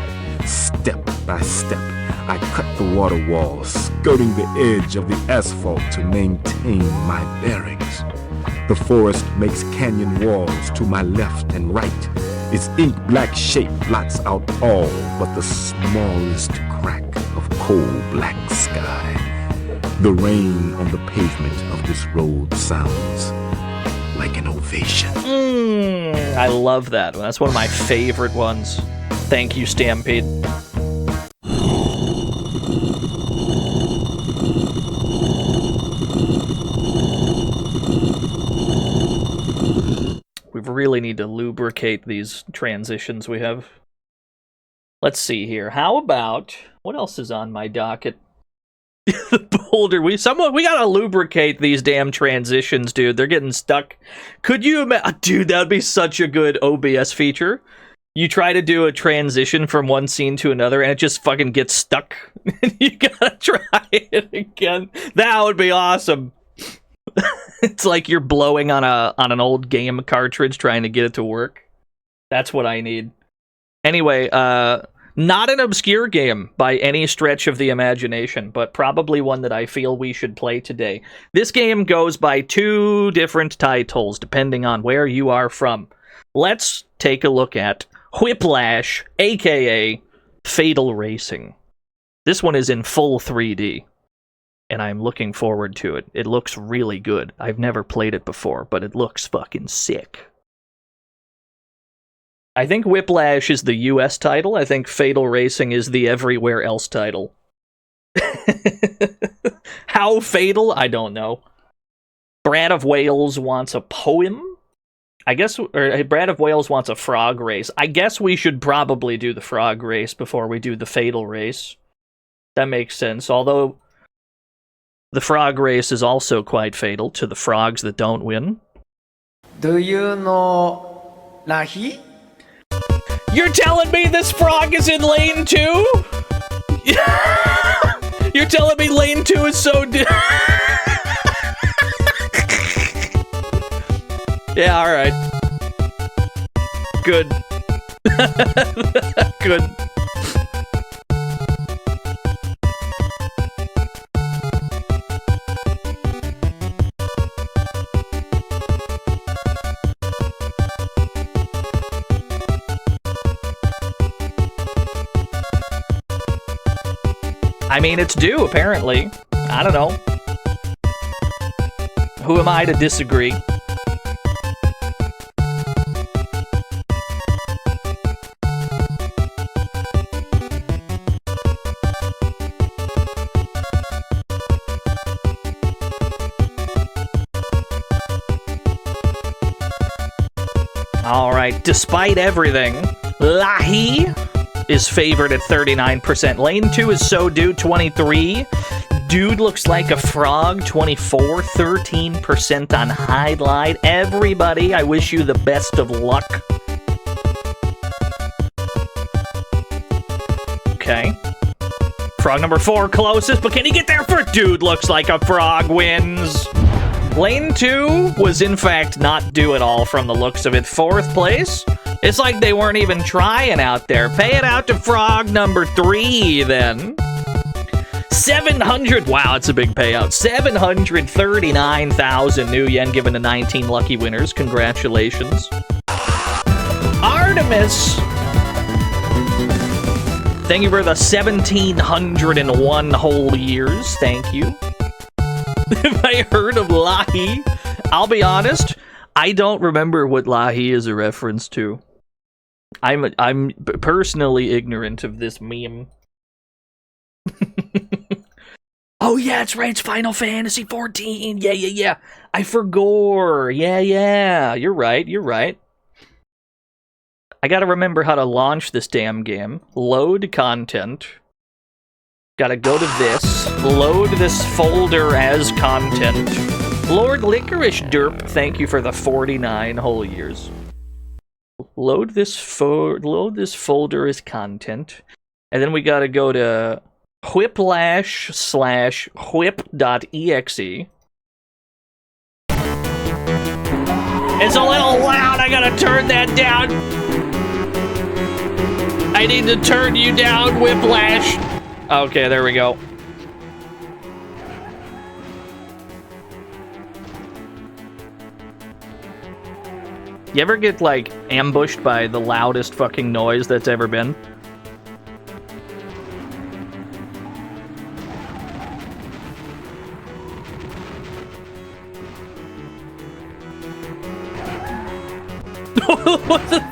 Step by step, I cut the water walls, skirting the edge of the asphalt to maintain my bearings. The forest makes canyon walls to my left and right. Its ink-black shape blots out all but the smallest crack of coal-black sky. The rain on the pavement of this road sounds like an ovation. I love that one. That's one of my favorite ones. Thank you, Stampede. We really need to lubricate these transitions we have. Let's see here. How about... what else is on my docket? The boulder. We gotta lubricate these damn transitions, dude. They're getting stuck. Could you imagine? Dude, that'd be such a good OBS feature. You try to do a transition from one scene to another, and it just fucking gets stuck. You gotta try it again. That would be awesome. It's like you're blowing on an old game cartridge trying to get it to work. That's what I need. Anyway, not an obscure game by any stretch of the imagination, but probably one that I feel we should play today. This game goes by 2 different titles, depending on where you are from. Let's take a look at Whiplash, aka Fatal Racing. This one is in full 3D, and I'm looking forward to it. It looks really good. I've never played it before, but it looks fucking sick. I think Whiplash is the US title. I think Fatal Racing is the everywhere else title. How fatal? I don't know. Brad of Wales wants a poem? I guess, or Brad of Wales wants a frog race. I guess we should probably do the frog race before we do the fatal race. That makes sense, although the frog race is also quite fatal to the frogs that don't win. Do you know Nahi? You're telling me this frog is in lane 2? You're telling me lane 2 is so... Yeah, alright. Good. Good. I mean, it's due, apparently. I don't know. Who am I to disagree? Alright, despite everything, Lahi is favored at 39%. Lane 2 is So Dude, 23. Dude Looks Like a Frog, 24. 13% on Highlight. Everybody, I wish you the best of luck. Okay. Frog number 4 closest, but can he get there for Dude Looks Like a Frog wins? Lane 2 was in fact not due at all from the looks of it. 4th place? It's like they weren't even trying out there. Pay it out to frog number 3, then. 700, wow, it's a big payout. 739,000 new yen given to 19 lucky winners. Congratulations. Artemis! Thank you for the 1,701 whole years. Thank you. Have I heard of Lahi? I'll be honest, I don't remember what Lahi is a reference to. I'm personally ignorant of this meme. Oh yeah, that's right, it's Final Fantasy 14. Yeah. I forgot. Yeah. You're right. I gotta remember how to launch this damn game. Load content. Gotta go to this. Load this folder as content. Lord Licorice Derp, thank you for the 49 whole years. Load this folder as content. And then we gotta go to Whiplash/whip.exe. It's a little loud, I gotta turn that down. I need to turn you down, Whiplash. Okay, there we go. You ever get, like, ambushed by the loudest fucking noise that's ever been?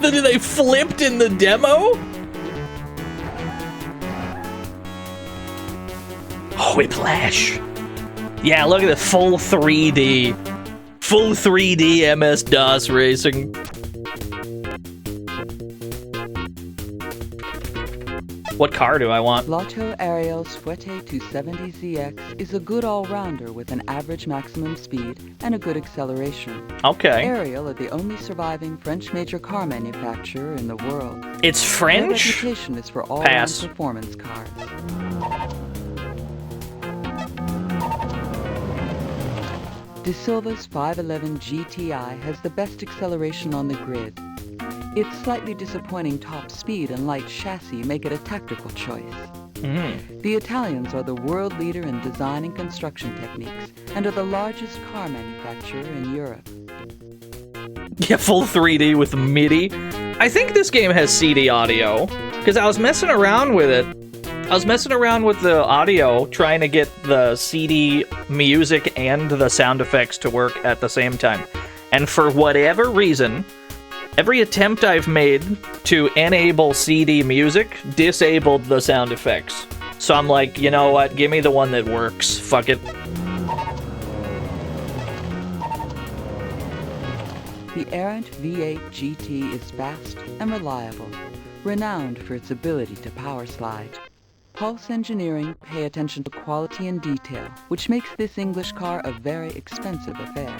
They flipped in the demo? Whiplash. Yeah, look at the full 3D. Full 3D MS-DOS racing. What car do I want? Lotto Ariel's Fouette 270ZX is a good all-rounder with an average maximum speed and a good acceleration. Okay. Ariel are the only surviving French major car manufacturer in the world. It's French? Their reputation is for all-round performance cars. De Silva's 511 GTI has the best acceleration on the grid. Its slightly disappointing top speed and light chassis make it a tactical choice. The Italians are the world leader in design and construction techniques and are the largest car manufacturer in Europe. Yeah, full 3D with MIDI. I think this game has CD audio, because I was messing around with it. I was messing around with the audio, trying to get the CD music and the sound effects to work at the same time. And for whatever reason, every attempt I've made to enable CD music disabled the sound effects. So I'm like, you know what? Give me the one that works. Fuck it. The Errant V8 GT is fast and reliable, renowned for its ability to power slide. Pulse Engineering pay attention to quality and detail, which makes this English car a very expensive affair.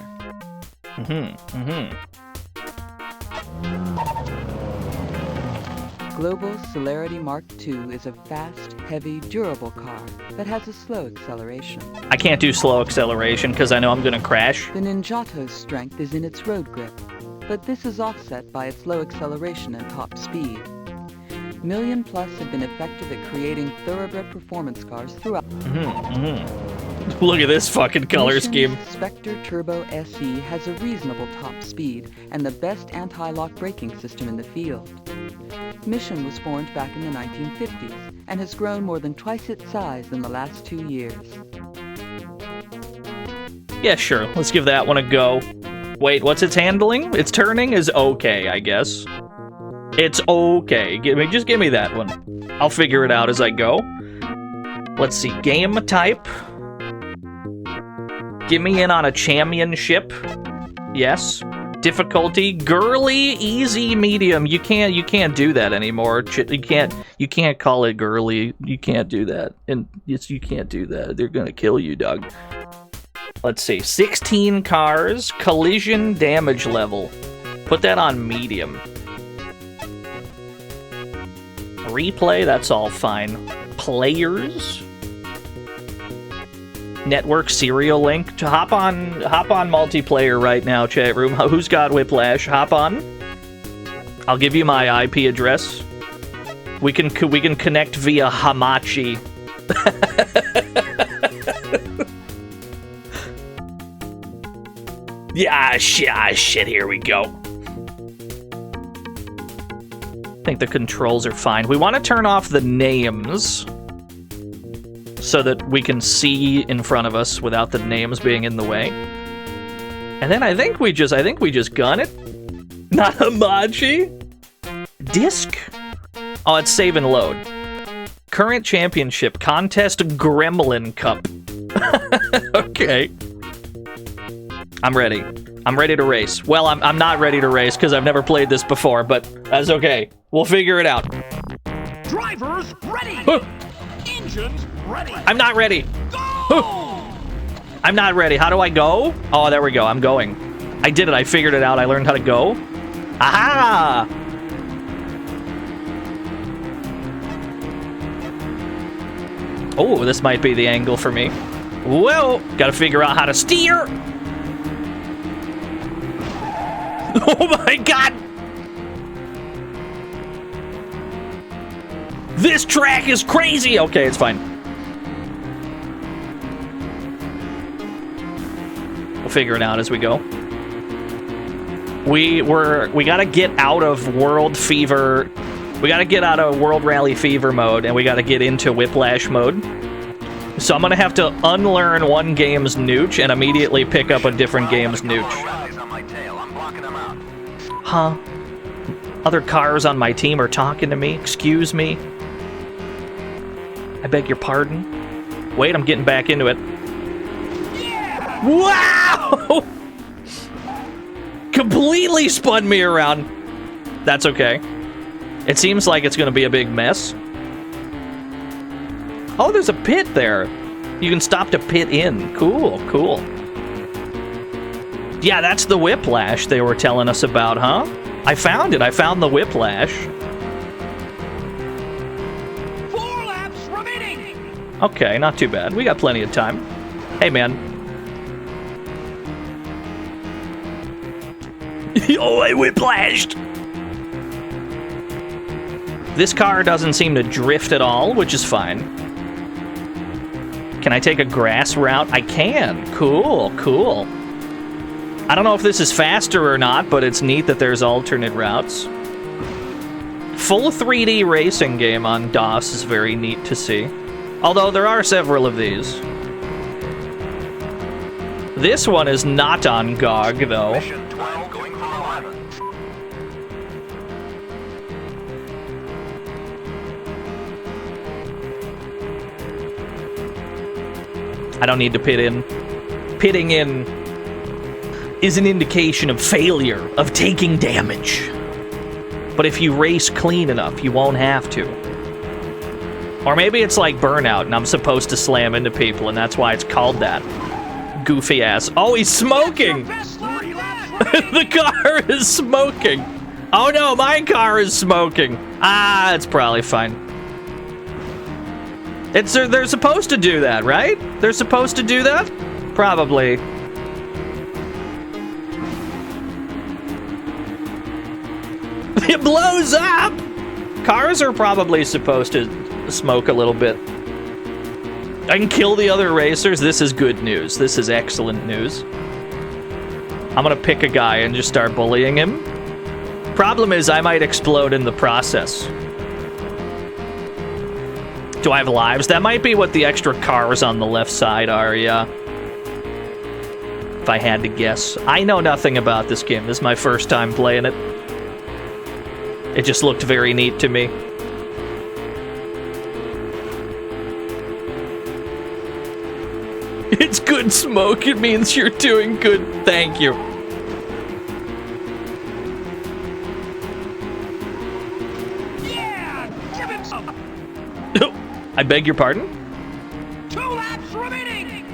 Global Celerity Mark II is a fast, heavy, durable car that has a slow acceleration. I can't do slow acceleration because I know I'm gonna crash. The Ninjato's strength is in its road grip, but this is offset by its low acceleration and top speed. Million Plus have been effective at creating thoroughbred performance cars throughout. Look at this fucking color Mission's scheme. Spectre Turbo SE has a reasonable top speed and the best anti-lock braking system in the field. Mission was formed back in the 1950s and has grown more than twice its size in the last 2 years. Yeah, sure. Let's give that one a go. Wait, what's its handling? Its turning is okay, I guess. It's okay. Just give me that one. I'll figure it out as I go. Let's see. Game type. Give me in on a championship. Yes. Difficulty. Girly, easy, medium. You can't do that anymore. You can't call it girly. You can't do that. And yes, you can't do that. They're gonna kill you, Doug. Let's see. 16 cars. Collision damage level. Put that on medium. Replay, that's all fine. Players. Network serial link. To hop on multiplayer right now, chat room. Who's got Whiplash? Hop on. I'll give you my IP address. We can connect via Hamachi. Yeah, shit, here we go. I think the controls are fine. We want to turn off the names so that we can see in front of us without the names being in the way. And then I think we just gun it. Not Hamachi. Disc. Oh, it's save and load. Current championship contest Gremlin Cup. Okay. I'm ready. I'm ready to race. Well, I'm not ready to race because I've never played this before, but that's okay. We'll figure it out. Drivers ready. Engines ready. I'm not ready. I'm not ready. How do I go? Oh, there we go. I'm going. I did it. I figured it out. I learned how to go. Aha! Oh, this might be the angle for me. Well, gotta figure out how to steer. Oh my god! This track is crazy! Okay, it's fine. We'll figure it out as we go. We gotta get out of World Fever. We gotta get out of World Rally Fever mode, and we gotta get into Whiplash mode. So I'm gonna have to unlearn one game's nooch and immediately pick up a different game's nooch. Huh? Other cars on my team are talking to me? Excuse me? I beg your pardon? Wait, I'm getting back into it. Wow! Completely spun me around. That's okay. It seems like it's gonna be a big mess. Oh, there's a pit there. You can stop to pit in. Cool, cool. Yeah, that's the Whiplash they were telling us about, huh? I found it. I found the Whiplash. 4 laps remaining. Okay, not too bad. We got plenty of time. Hey, man. Oh, I whiplashed! This car doesn't seem to drift at all, which is fine. Can I take a grass route? I can. Cool, cool. I don't know if this is faster or not, but it's neat that there's alternate routes. Full 3D racing game on DOS is very neat to see. Although there are several of these. This one is not on GOG, though. Mission 12 going for 11. I don't need to pit in. Pitting in is an indication of failure, of taking damage. But if you race clean enough, you won't have to. Or maybe it's like Burnout, and I'm supposed to slam into people, and that's why it's called that. Goofy ass. Oh, he's smoking! The car is smoking! Oh no, my car is smoking! Ah, it's probably fine. They're supposed to do that, right? They're supposed to do that? Probably. It blows up! Cars are probably supposed to smoke a little bit. I can kill the other racers. This is good news. This is excellent news. I'm gonna pick a guy and just start bullying him. Problem is, I might explode in the process. Do I have lives? That might be what the extra cars on the left side are, yeah. If I had to guess. I know nothing about this game. This is my first time playing it. It just looked very neat to me. It's good smoke. It means you're doing good. Thank you. Yeah! Give him some! I beg your pardon? 2 laps remaining!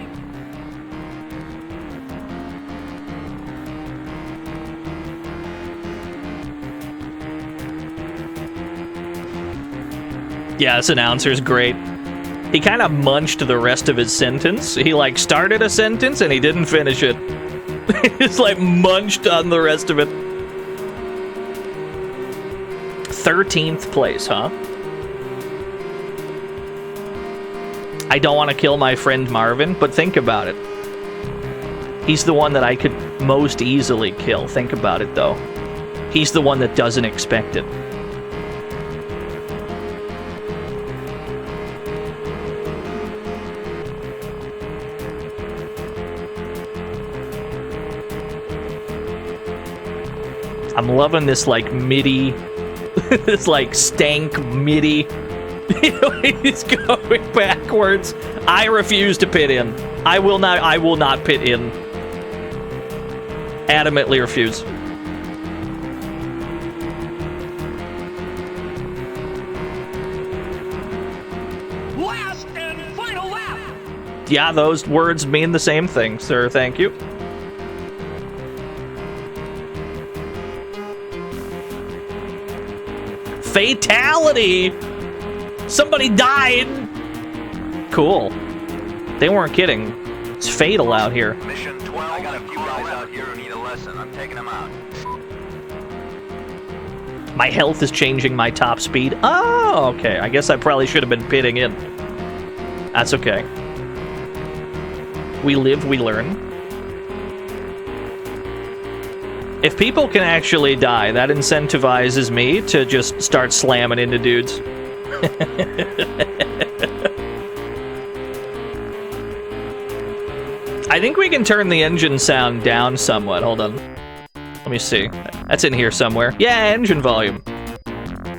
Yeah, this announcer's great. He kind of munched the rest of his sentence. He, like, started a sentence and he didn't finish it. He's, like, munched on the rest of it. 13th place, huh? I don't want to kill my friend Marvin, but think about it. He's the one that I could most easily kill. Think about it, though. He's the one that doesn't expect it. I'm loving this, like, MIDI, this, like, stank MIDI. You know, he's going backwards. I refuse to pit in. I will not pit in. Adamantly refuse. Last and final lap. Yeah, those words mean the same thing, sir. Thank you. Fatality! Somebody died! Cool. They weren't kidding. It's fatal out here. Mission 12. I got a few guys out here who need a lesson. I'm taking them out. My health is changing my top speed. Oh, okay. I guess I probably should have been pitting in. That's okay. We live, we learn. If people can actually die, that incentivizes me to just start slamming into dudes. I think we can turn the engine sound down somewhat. Hold on. Let me see. That's in here somewhere. Yeah, engine volume.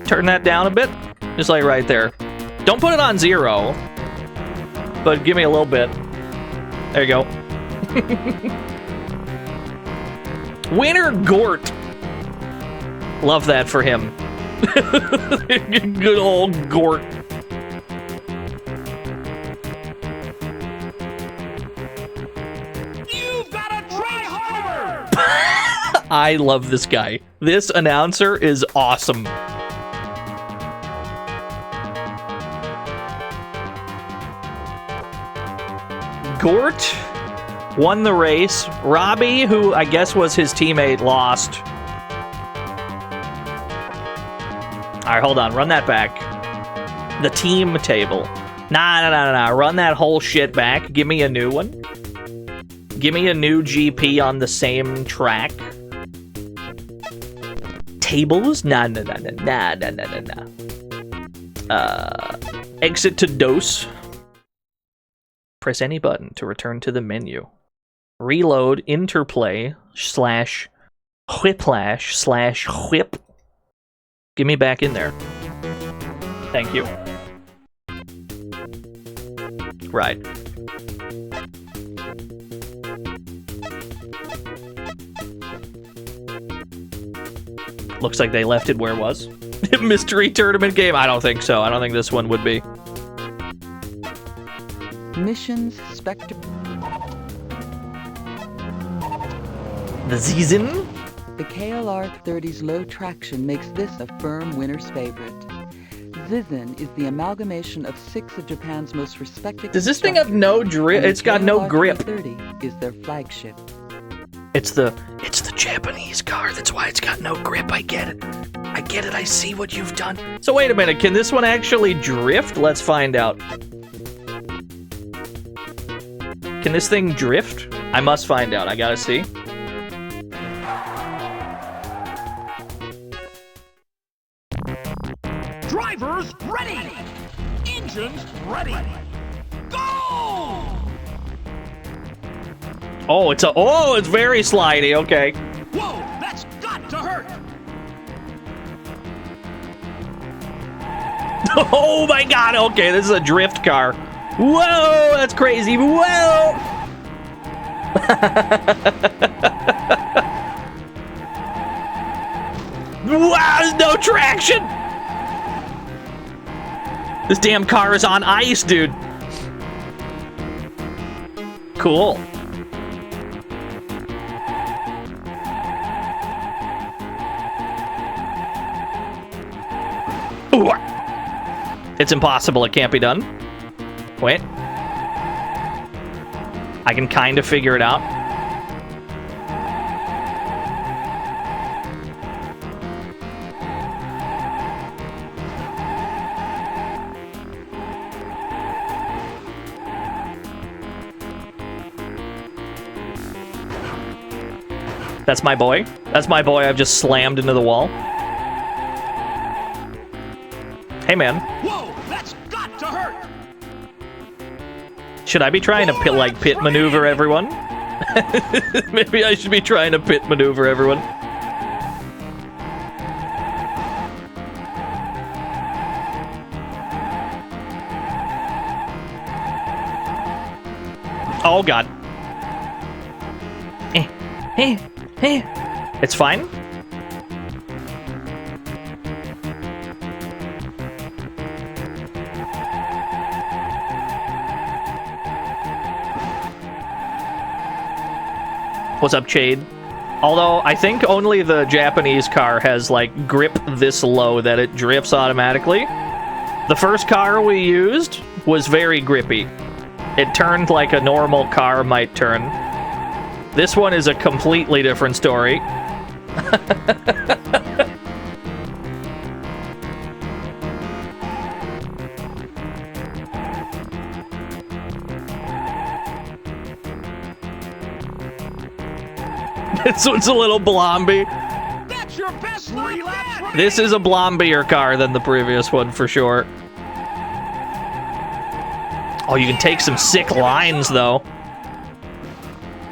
Turn that down a bit. Just like right there. Don't put it on 0. But give me a little bit. There you go. Winner Gort. Love that for him. Good old Gort. You've got to try harder. I love this guy. This announcer is awesome. Gort won the race. Robbie, who I guess was his teammate, lost. Alright, hold on. Run that back. The team table. Nah. Run that whole shit back. Give me a new one. Give me a new GP on the same track. Tables? Nah. Exit to dose. Press any button to return to the menu. Reload interplay / whiplash / whip. Get me back in there. Thank you. Right. Looks like they left it where it was. Mystery tournament game? I don't think so. I don't think this one would be. Missions Spectre. The season? The KLR 30's low traction makes this a firm winner's favorite. Zizin is the amalgamation of 6 of Japan's most respected. Does this thing have no drip? It's got no grip. 30 is their flagship. It's the Japanese car. That's why it's got no grip. I get it. I see what you've done. So wait a minute. Can this one actually drift? Let's find out. Can this thing drift? I must find out. I gotta see. Drivers ready. Engines ready. Go! Oh, it's very slidey. Okay. Whoa, that's got to hurt. Oh my god. Okay, this is a drift car. Whoa, that's crazy. Whoa. Wow, there's no traction. This damn car is on ice, dude. Cool. Ooh. It's impossible. It can't be done. Wait. I can kind of figure it out. That's my boy. That's my boy I've just slammed into the wall. Hey, man. Whoa, that's got to hurt. Should I be trying to pit maneuver everyone? Maybe I should be trying to pit maneuver everyone. Oh, God. It's fine. What's up, Chade? Although, I think only the Japanese car has, like, grip this low that it drifts automatically. The first car we used was very grippy. It turned like a normal car might turn. This one is a completely different story. This one's a little blomby. That's your best relapse. This is a blombier car than the previous one for sure. Oh, you can take some sick lines though.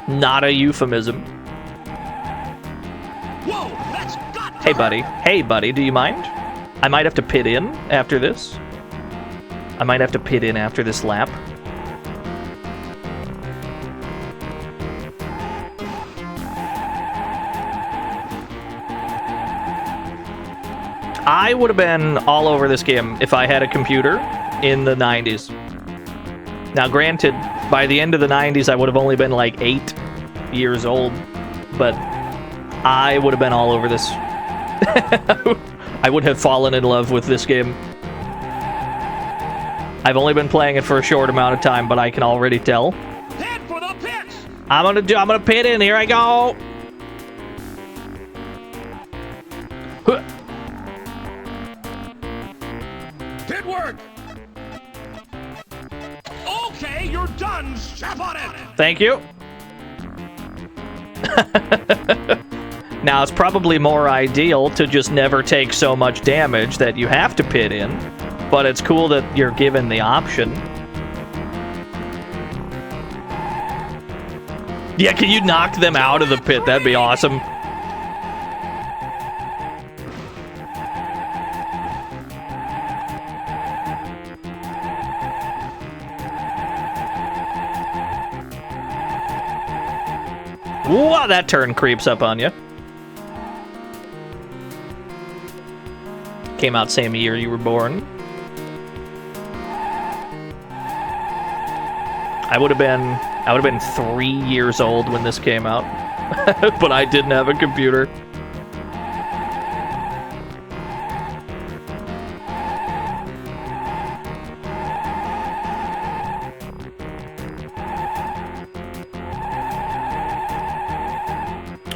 Not a euphemism. Whoa, that's got Hey buddy. Hey buddy, do you mind? I might have to pit in after this. I might have to pit in after this lap. I would have been all over this game if I had a computer in the 90s. Now, granted, by the end of the 90s, I would have only been like 8 years old, but I would have been all over this. I would have fallen in love with this game. I've only been playing it for a short amount of time, but I can already tell. Head for the pits. I'm gonna pit in. Here I go. Pit work. Okay, you're done. Step on it. Thank you. Now, it's probably more ideal to just never take so much damage that you have to pit in, but it's cool that you're given the option. Yeah, can you knock them out of the pit? That'd be awesome. Wow, that turn creeps up on you. Came out same year you were born. I would have been 3 years old when this came out, but I didn't have a computer.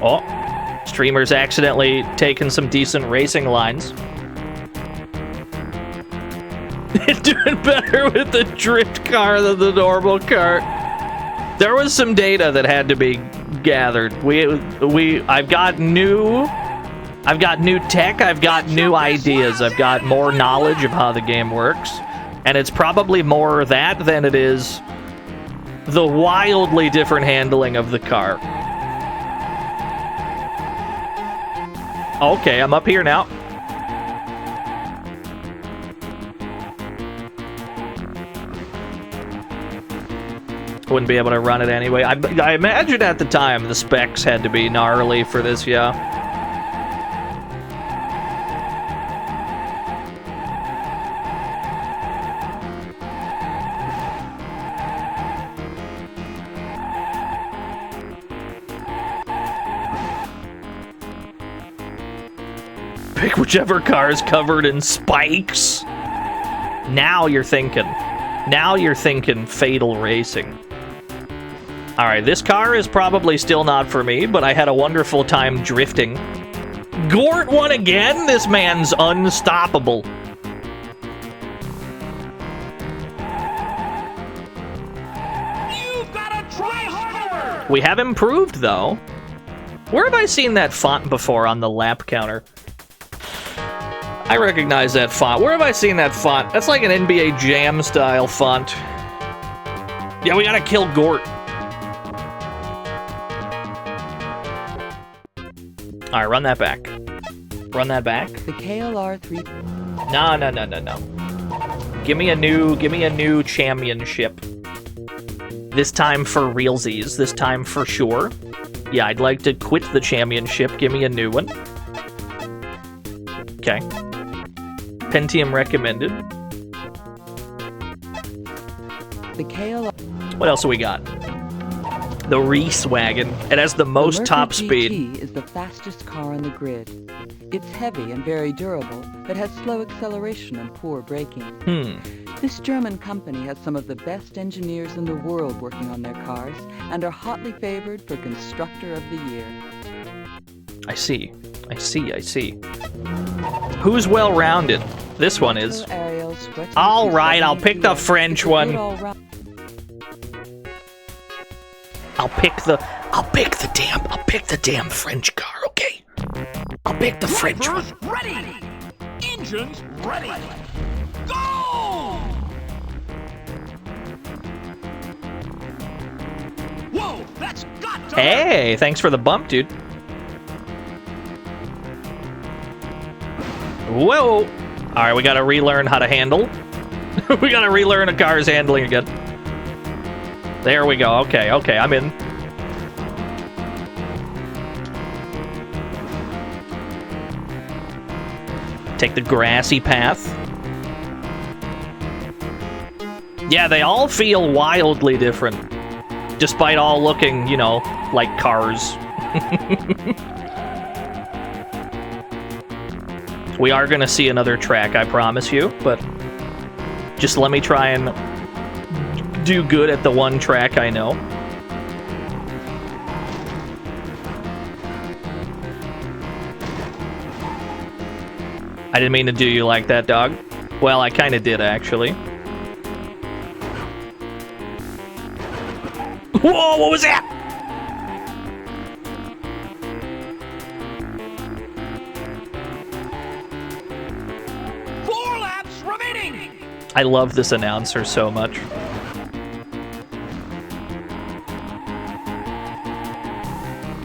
Oh, streamer's accidentally taken some decent racing lines. Doing better with the drift car than the normal car. There was some data that had to be gathered. I've got new tech, I've got new ideas, I've got more knowledge of how the game works, and it's probably more that than it is the wildly different handling of the car. Okay, I'm up here now. Wouldn't be able to run it anyway. I imagine at the time the specs had to be gnarly for this, yeah. Pick whichever car is covered in spikes. Now you're thinking. Now you're thinking fatal racing. Alright, this car is probably still not for me, but I had a wonderful time drifting. Gort won again? This man's unstoppable. You've gotta try harder. We have improved, though. Where have I seen that font before on the lap counter? I recognize that font. Where have I seen that font? That's like an NBA Jam style font. Yeah, we gotta kill Gort. Alright, run that back. Run that back. The KLR 3. No. Give me a new championship. This time for realsies. This time for sure. Yeah, I'd like to quit the championship. Give me a new one. Okay. Pentium recommended. The KL. What else do we got? The Reese wagon. It has the most top speed. The GT is the fastest car on the grid. It's heavy and very durable, but has slow acceleration and poor braking. This German company has some of the best engineers in the world working on their cars and are hotly favored for Constructor of the Year. I see. Who's well-rounded? This one is. All right, I'll pick the French one. I'll pick the damn French car, okay? I'll pick the French one. Ready! Engines ready! Go! Whoa, that's got to Hey, thanks for the bump, dude. Whoa! Alright, we gotta relearn how to handle. We gotta relearn a car's handling again. There we go. Okay, I'm in. Take the grassy path. Yeah, they all feel wildly different. Despite all looking, you know, like cars. We are gonna see another track, I promise you, but just let me try and do good at the one track I know. I didn't mean to do you like that, dog. Well, I kind of did, actually. Whoa, what was that? I love this announcer so much.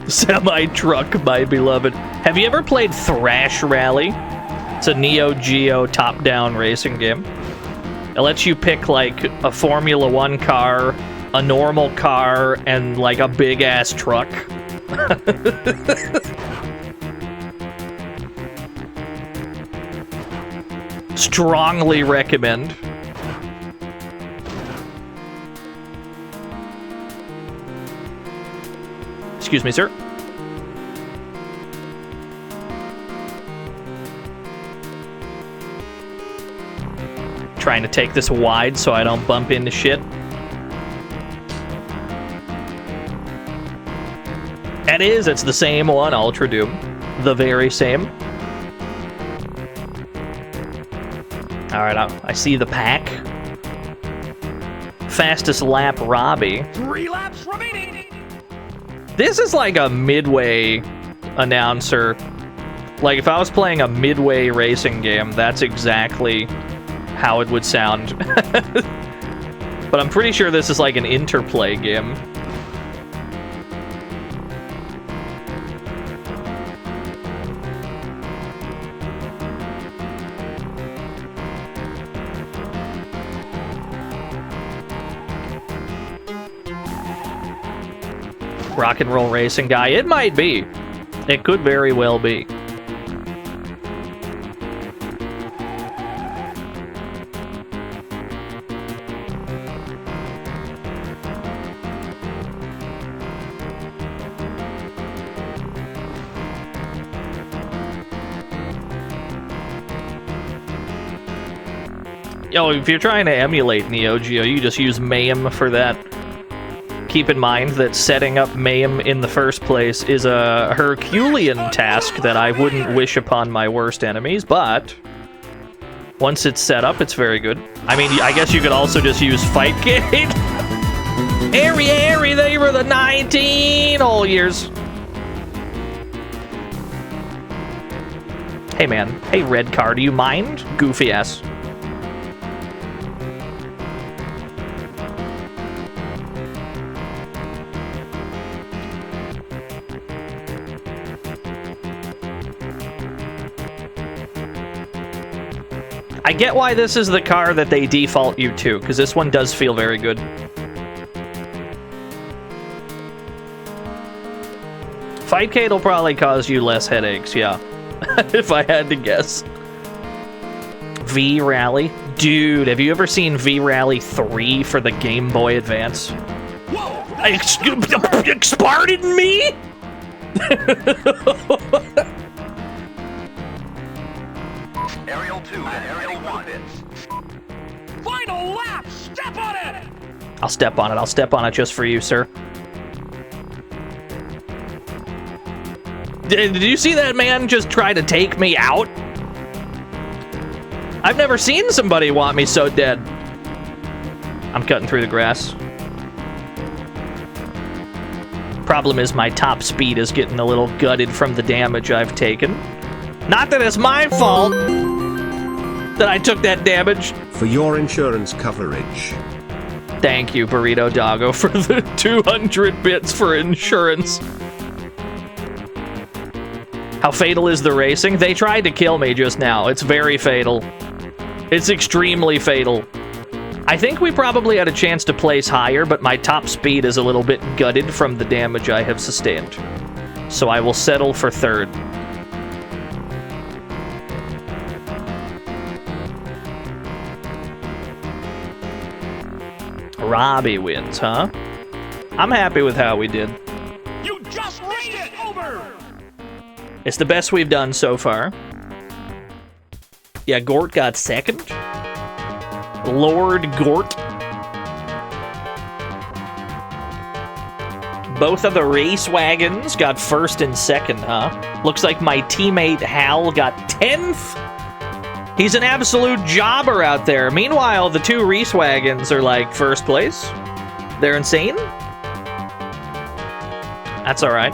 Semi-truck, my beloved. Have you ever played Thrash Rally? It's a Neo Geo top-down racing game. It lets you pick, like, a Formula 1 car, a normal car, and, like, a big-ass truck. Strongly recommend. Excuse me, sir. Trying to take this wide so I don't bump into shit. It is, it's the same one, Ultra Doom. The very same. Alright, I see the pack. Fastest lap, Robbie. 3 laps remaining. This is like a midway announcer. Like, if I was playing a midway racing game, that's exactly how it would sound. But I'm pretty sure this is like an interplay game. Rock and roll racing guy. It might be. It could very well be. Yo, if you're trying to emulate Neo Geo, you just use MAME for that. Keep in mind that setting up MAME in the first place is a Herculean task that I wouldn't wish upon my worst enemies, but once it's set up, it's very good. I mean, I guess you could also just use Fightgate. Airy, they were the 19 all years. Hey man, hey red car, do you mind? Goofy ass. I get why this is the car that they default you to, because this one does feel very good. Fightcade will probably cause you less headaches, yeah. If I had to guess. V-Rally? Dude, have you ever seen V-Rally 3 for the Game Boy Advance? Whoa! Pardon me? Aerial 2 and Aerial 1 bits. Final lap! Step on it! I'll step on it. I'll step on it just for you, sir. Did you see that man just try to take me out? I've never seen somebody want me so dead. I'm cutting through the grass. Problem is my top speed is getting a little gutted from the damage I've taken. Not that it's my fault that I took that damage. For your insurance coverage. Thank you, Burrito Doggo, for the 200 bits for insurance. How fatal is the racing? They tried to kill me just now. It's very fatal. It's extremely fatal. I think we probably had a chance to place higher, but my top speed is a little bit gutted from the damage I have sustained. So I will settle for third. Robbie wins, huh? I'm happy with how we did. You just made it over! It's the best we've done so far. Yeah, Gort got second. Lord Gort. Both of the race wagons got first and second, huh? Looks like my teammate Hal got 10th. He's an absolute jobber out there. Meanwhile, the two race wagons are like first place. They're insane. That's all right.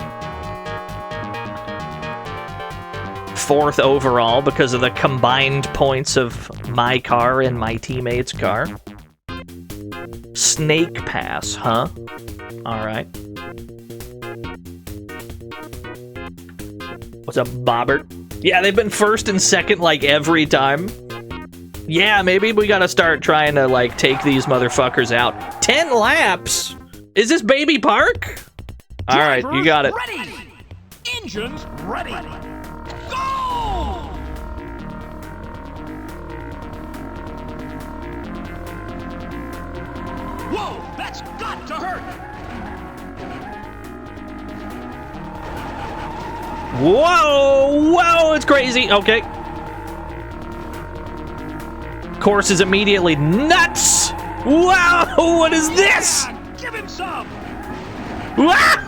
Fourth overall because of the combined points of my car and my teammate's car. Snake Pass, huh? Alright. What's up, Bobbert? Yeah, they've been first and second like every time. Yeah, maybe we gotta start trying to like take these motherfuckers out. 10 laps? Is this Baby Park? Alright, you got it. Ready! Engines ready! Go! Whoa, that's got to hurt! Whoa! Whoa, it's crazy. Okay. Course is immediately nuts! Wow, what is this? Yeah, give him some! Ah!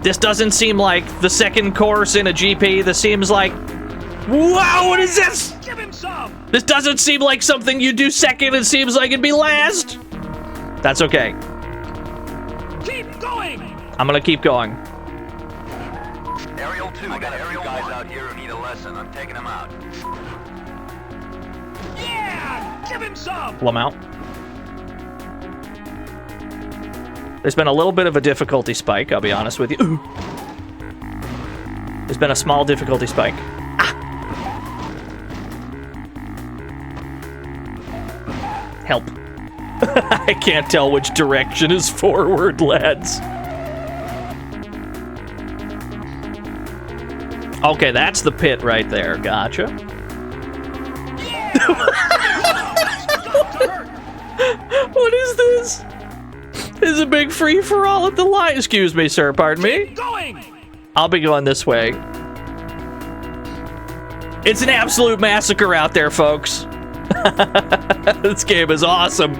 This doesn't seem like the second course in a GP. This seems like... Wow, what is this? Give him some! This doesn't seem like something you do second. It seems like it'd be last. That's okay. Keep going! I'm gonna keep going. Aerial 2, I got a few guys out here who need a lesson. I'm taking them out. Yeah! Give him some! Pull them out. There's been a little bit of a difficulty spike, I'll be honest with you. Ooh. There's been a small difficulty spike. Ah. Help. I can't tell which direction is forward, lads. Okay, that's the pit right there. Gotcha. What is this? This is a big free-for-all at the line. Excuse me, sir. Pardon me? Going! I'll be going this way. It's an absolute massacre out there, folks. This game is awesome.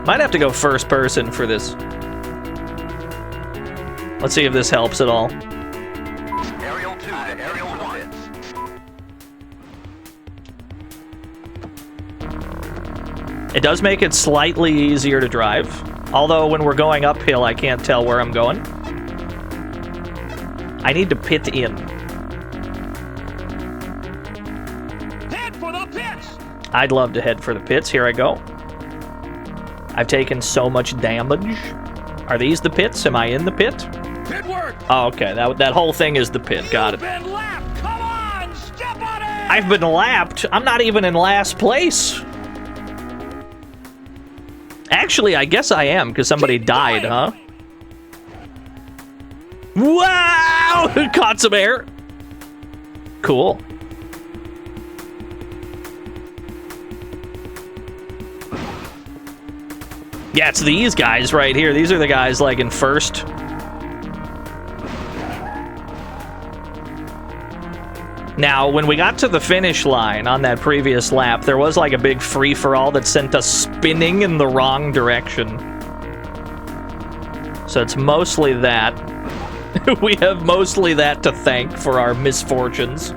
Might have to go first person for this. Let's see if this helps at all. Aerial 2 to Aerial 1 bits. It does make it slightly easier to drive. Although when we're going uphill, I can't tell where I'm going. I need to pit in. Head for the pits! I'd love to head for the pits. Here I go. I've taken so much damage. Are these the pits? Am I in the pit? Pit work! Oh, okay. That whole thing is the pit. Got it. Lap. Come on! Step on I've been lapped. I'm not even in last place. Actually, I guess I am, because somebody died, huh? Wow! Caught some air. Cool. Yeah, it's these guys right here. These are the guys, like, in first. Now, when we got to the finish line on that previous lap, there was, like, a big free-for-all that sent us spinning in the wrong direction. So it's mostly that. We have mostly that to thank for our misfortunes.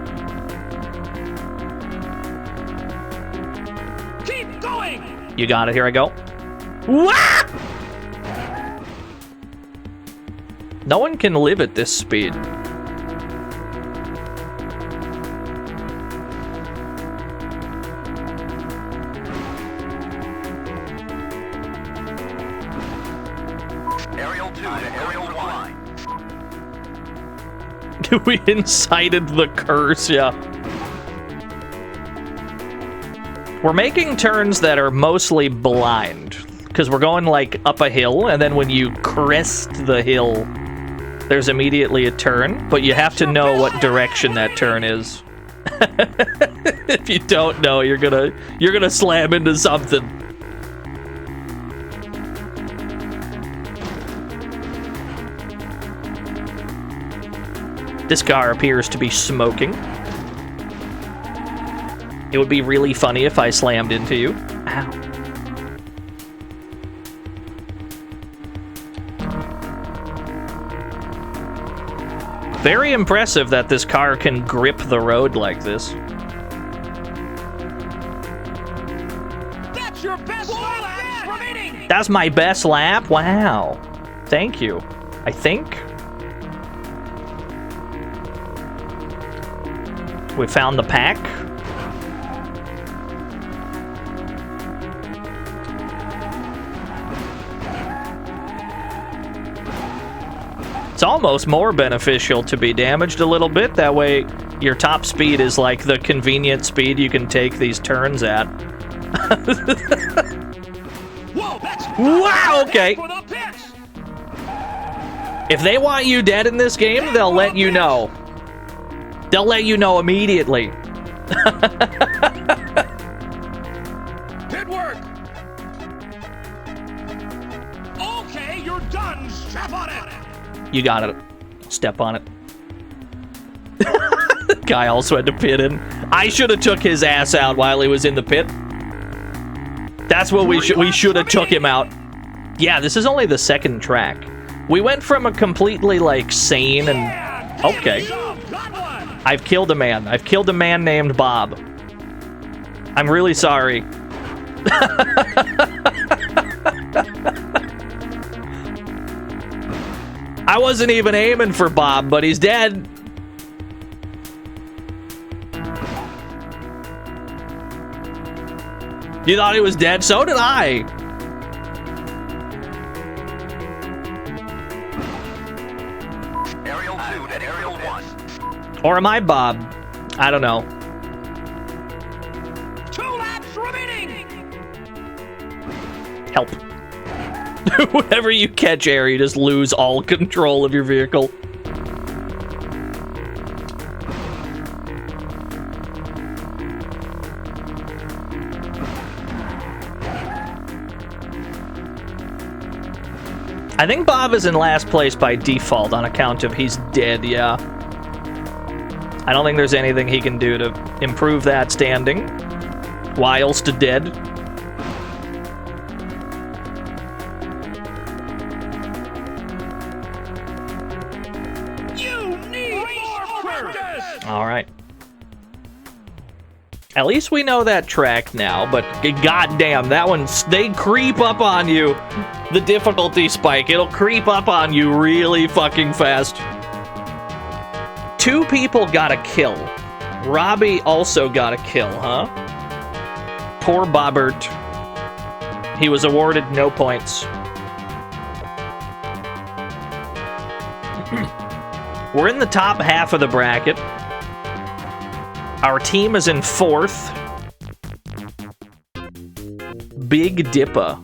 Keep going! You got it. Here I go. Wah! No one can live at this speed. Aerial 2 to Aerial 1. We incited the curse, yeah. We're making turns that are mostly blind, because we're going, like, up a hill, and then when you crest the hill, there's immediately a turn, but you have to know what direction that turn is. If you don't know, you're gonna slam into something. This car appears to be smoking. It would be really funny if I slammed into you. Ow. Very impressive that this car can grip the road like this. That's your best lap remaining! That's my best lap? Wow. Thank you. I think. We found the pack. It's almost more beneficial to be damaged a little bit. That way, your top speed is like the convenient speed you can take these turns at. Whoa, that's wow, okay. for the pits. If they want you dead in this game, they'll let you know. They'll let you know immediately. Pit work. Okay, you're done. Strap on it. You got it. Step on it. The guy also had to pit in. I should have took his ass out while he was in the pit. That's what we should have took him out. Yeah, this is only the second track. We went from a completely, like, sane and... Okay. I've killed a man. I've killed a man named Bob. I'm really sorry. I wasn't even aiming for Bob, but he's dead. You thought he was dead? So did I. Aerial 2 to Aerial 1. Or am I Bob? I don't know. 2 laps remaining. Help. Whenever you catch air, you just lose all control of your vehicle. I think Bob is in last place by default on account of he's dead, yeah. I don't think there's anything he can do to improve that standing whilst dead. You need more practice. All right. At least we know that track now, but goddamn, that one, they creep up on you. The difficulty spike, it'll creep up on you really fucking fast. 2 people got a kill. Robbie also got a kill, huh? Poor Bobbert. He was awarded no points. We're in the top half of the bracket. Our team is in 4th. Big Dipper.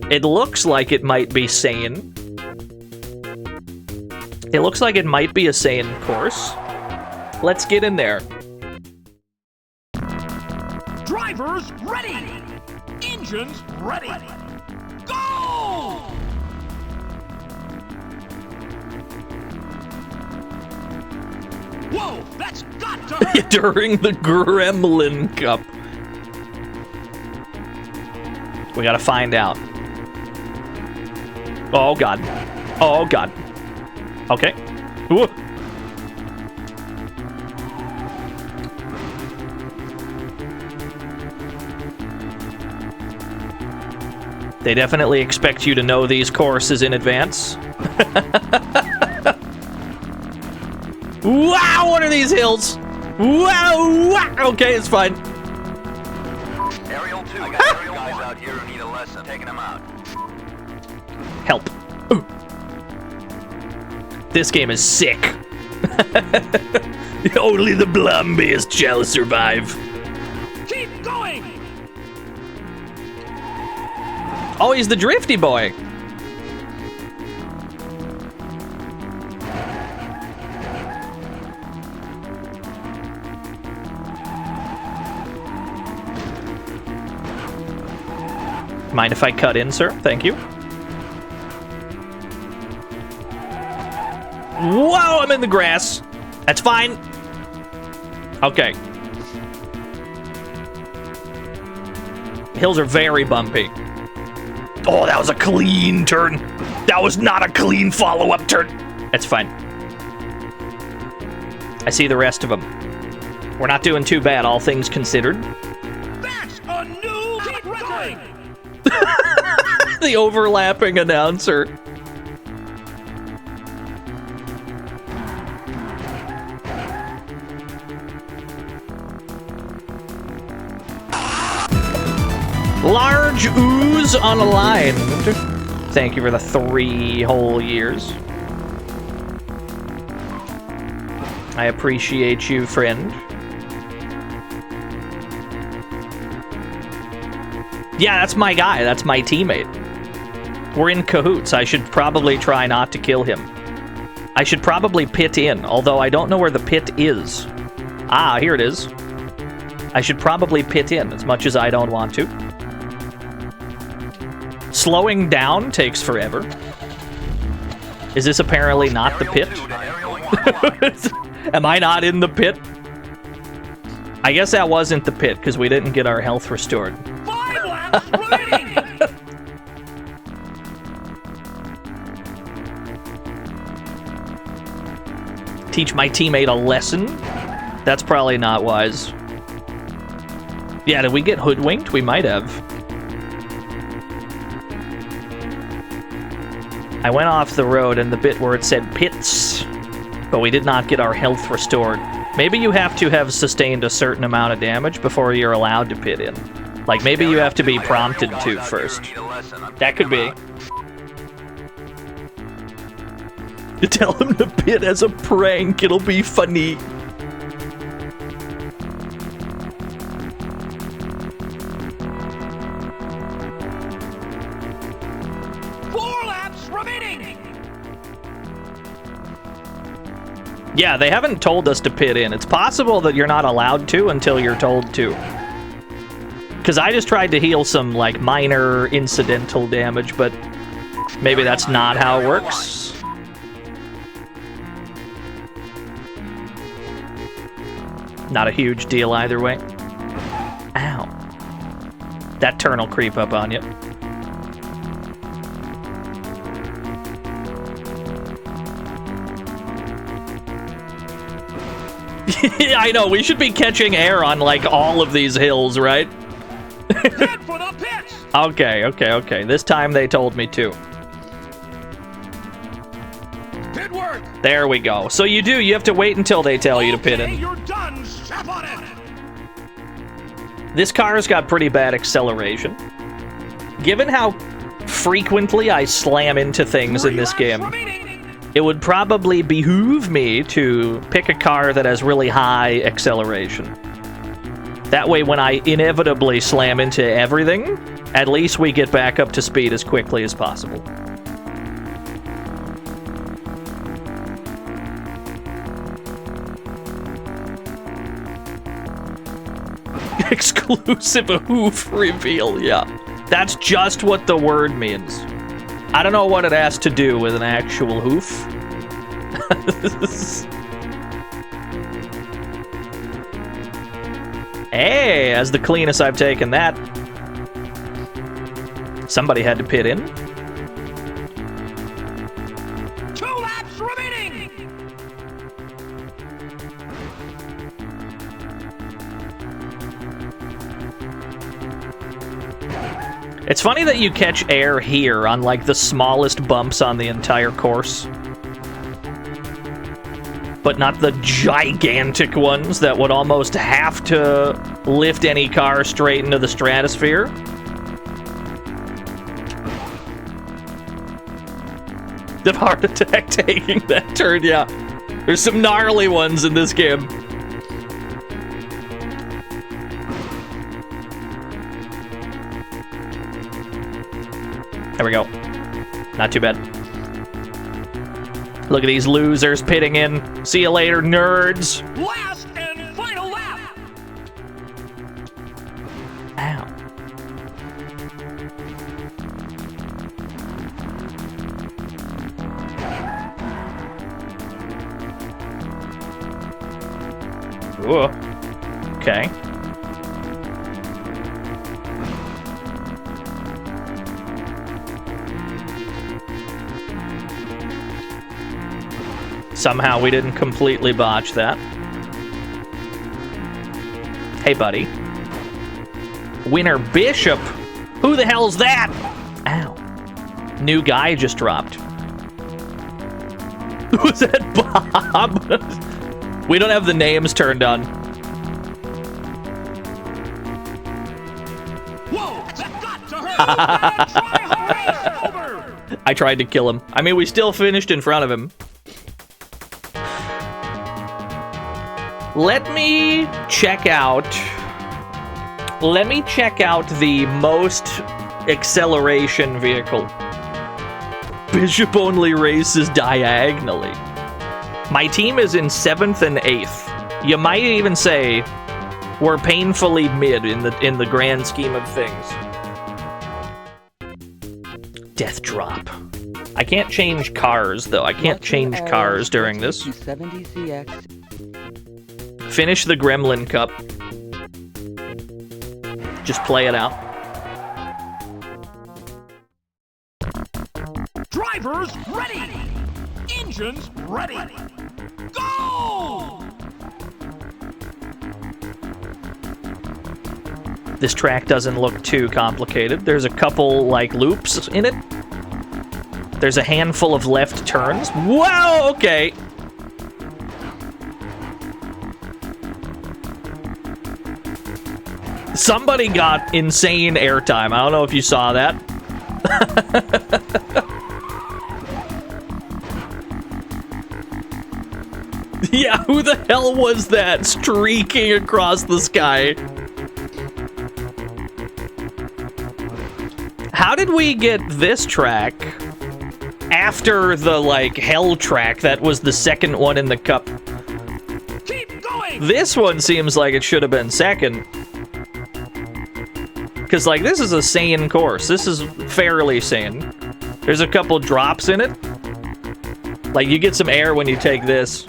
It looks like it might be sane. It looks like it might be a sane course. Let's get in there. Drivers ready! Engines ready! Go! Whoa, that's got to hurt! During the Gremlin Cup. We gotta find out. Oh god. Oh god. Okay. Ooh. They definitely expect you to know these courses in advance. Wow, what are these hills? Wow, wow. Okay, it's fine. Aerial 2, I got aerial guys out here who need a lesson. Taking them out. Help. Ooh. This game is sick. Only the blumbiest shall survive. Keep going! Oh, he's the drifty boy. Mind if I cut in, sir? Thank you. Whoa, I'm in the grass. That's fine. Okay. Hills are very bumpy. Oh, that was a clean turn. That was not a clean follow-up turn. That's fine. I see the rest of them. We're not doing too bad, all things considered. That's a new record! The overlapping announcer. Large ooze unaligned. Thank you for the 3 whole years. I appreciate you, friend. Yeah, that's my guy. That's my teammate. We're in cahoots. I should probably try not to kill him. I should probably pit in, although I don't know where the pit is. Ah, here it is. I should probably pit in, as much as I don't want to. Slowing down takes forever. Is this apparently not the pit? Am I not in the pit? I guess that wasn't the pit, because we didn't get our health restored. 5 laps remaining! Teach my teammate a lesson? That's probably not wise. Yeah, did we get hoodwinked? We might have. I went off the road and the bit where it said pits, but we did not get our health restored. Maybe you have to have sustained a certain amount of damage before you're allowed to pit in. Like, maybe you have to be prompted to first. That could be. You tell him to pit as a prank, it'll be funny. Yeah, they haven't told us to pit in. It's possible that you're not allowed to until you're told to. Because I just tried to heal some, like, minor incidental damage, but maybe that's not how it works. Not a huge deal either way. Ow. That turn will creep up on you. I know, we should be catching air on, like, all of these hills, right? Head for the pits! Okay. This time they told me to. Pit work! There we go. So you have to wait until they tell you to pit in. You're done! Step on it! This car's got pretty bad acceleration. Given how frequently I slam into things in this game, it would probably behoove me to pick a car that has really high acceleration. That way, when I inevitably slam into everything, at least we get back up to speed as quickly as possible. Exclusive hoof reveal, yeah. That's just what the word means. I don't know what it has to do with an actual hoof. Hey, that's the cleanest I've taken that. Somebody had to pit in. 2 laps remaining! It's funny that you catch air here on like the smallest bumps on the entire course, but not the gigantic ones that would almost have to lift any car straight into the stratosphere. The heart attack taking that turn, yeah. There's some gnarly ones in this game. There we go. Not too bad. Look at these losers pitting in. See you later, nerds. Last and final lap! Ow. Ooh. Okay. Somehow we didn't completely botch that. Hey, buddy. Winner Bishop? Who the hell's that? Ow. New guy just dropped. Was that Bob? We don't have the names turned on. Whoa, that got to hurt! Try harder! Over! I tried to kill him. I mean, we still finished in front of him. Let me check out the most acceleration vehicle. Bishop only races diagonally. My team is in 7th and 8th. You might even say we're painfully mid in the grand scheme of things. Death drop. I can't change cars though. I can't change cars during this. Finish the Gremlin Cup. Just play it out. Drivers ready! Engines ready! Go! This track doesn't look too complicated. There's a couple, like, loops in it. There's a handful of left turns. Whoa, okay. Somebody got insane airtime. I don't know if you saw that. Yeah, who the hell was that streaking across the sky? How did we get this track after the, like, hell track that was the second one in the cup? Keep going! This one seems like it should have been second. Because, like, this is a sane course. This is fairly sane. There's a couple drops in it. Like, you get some air when you take this.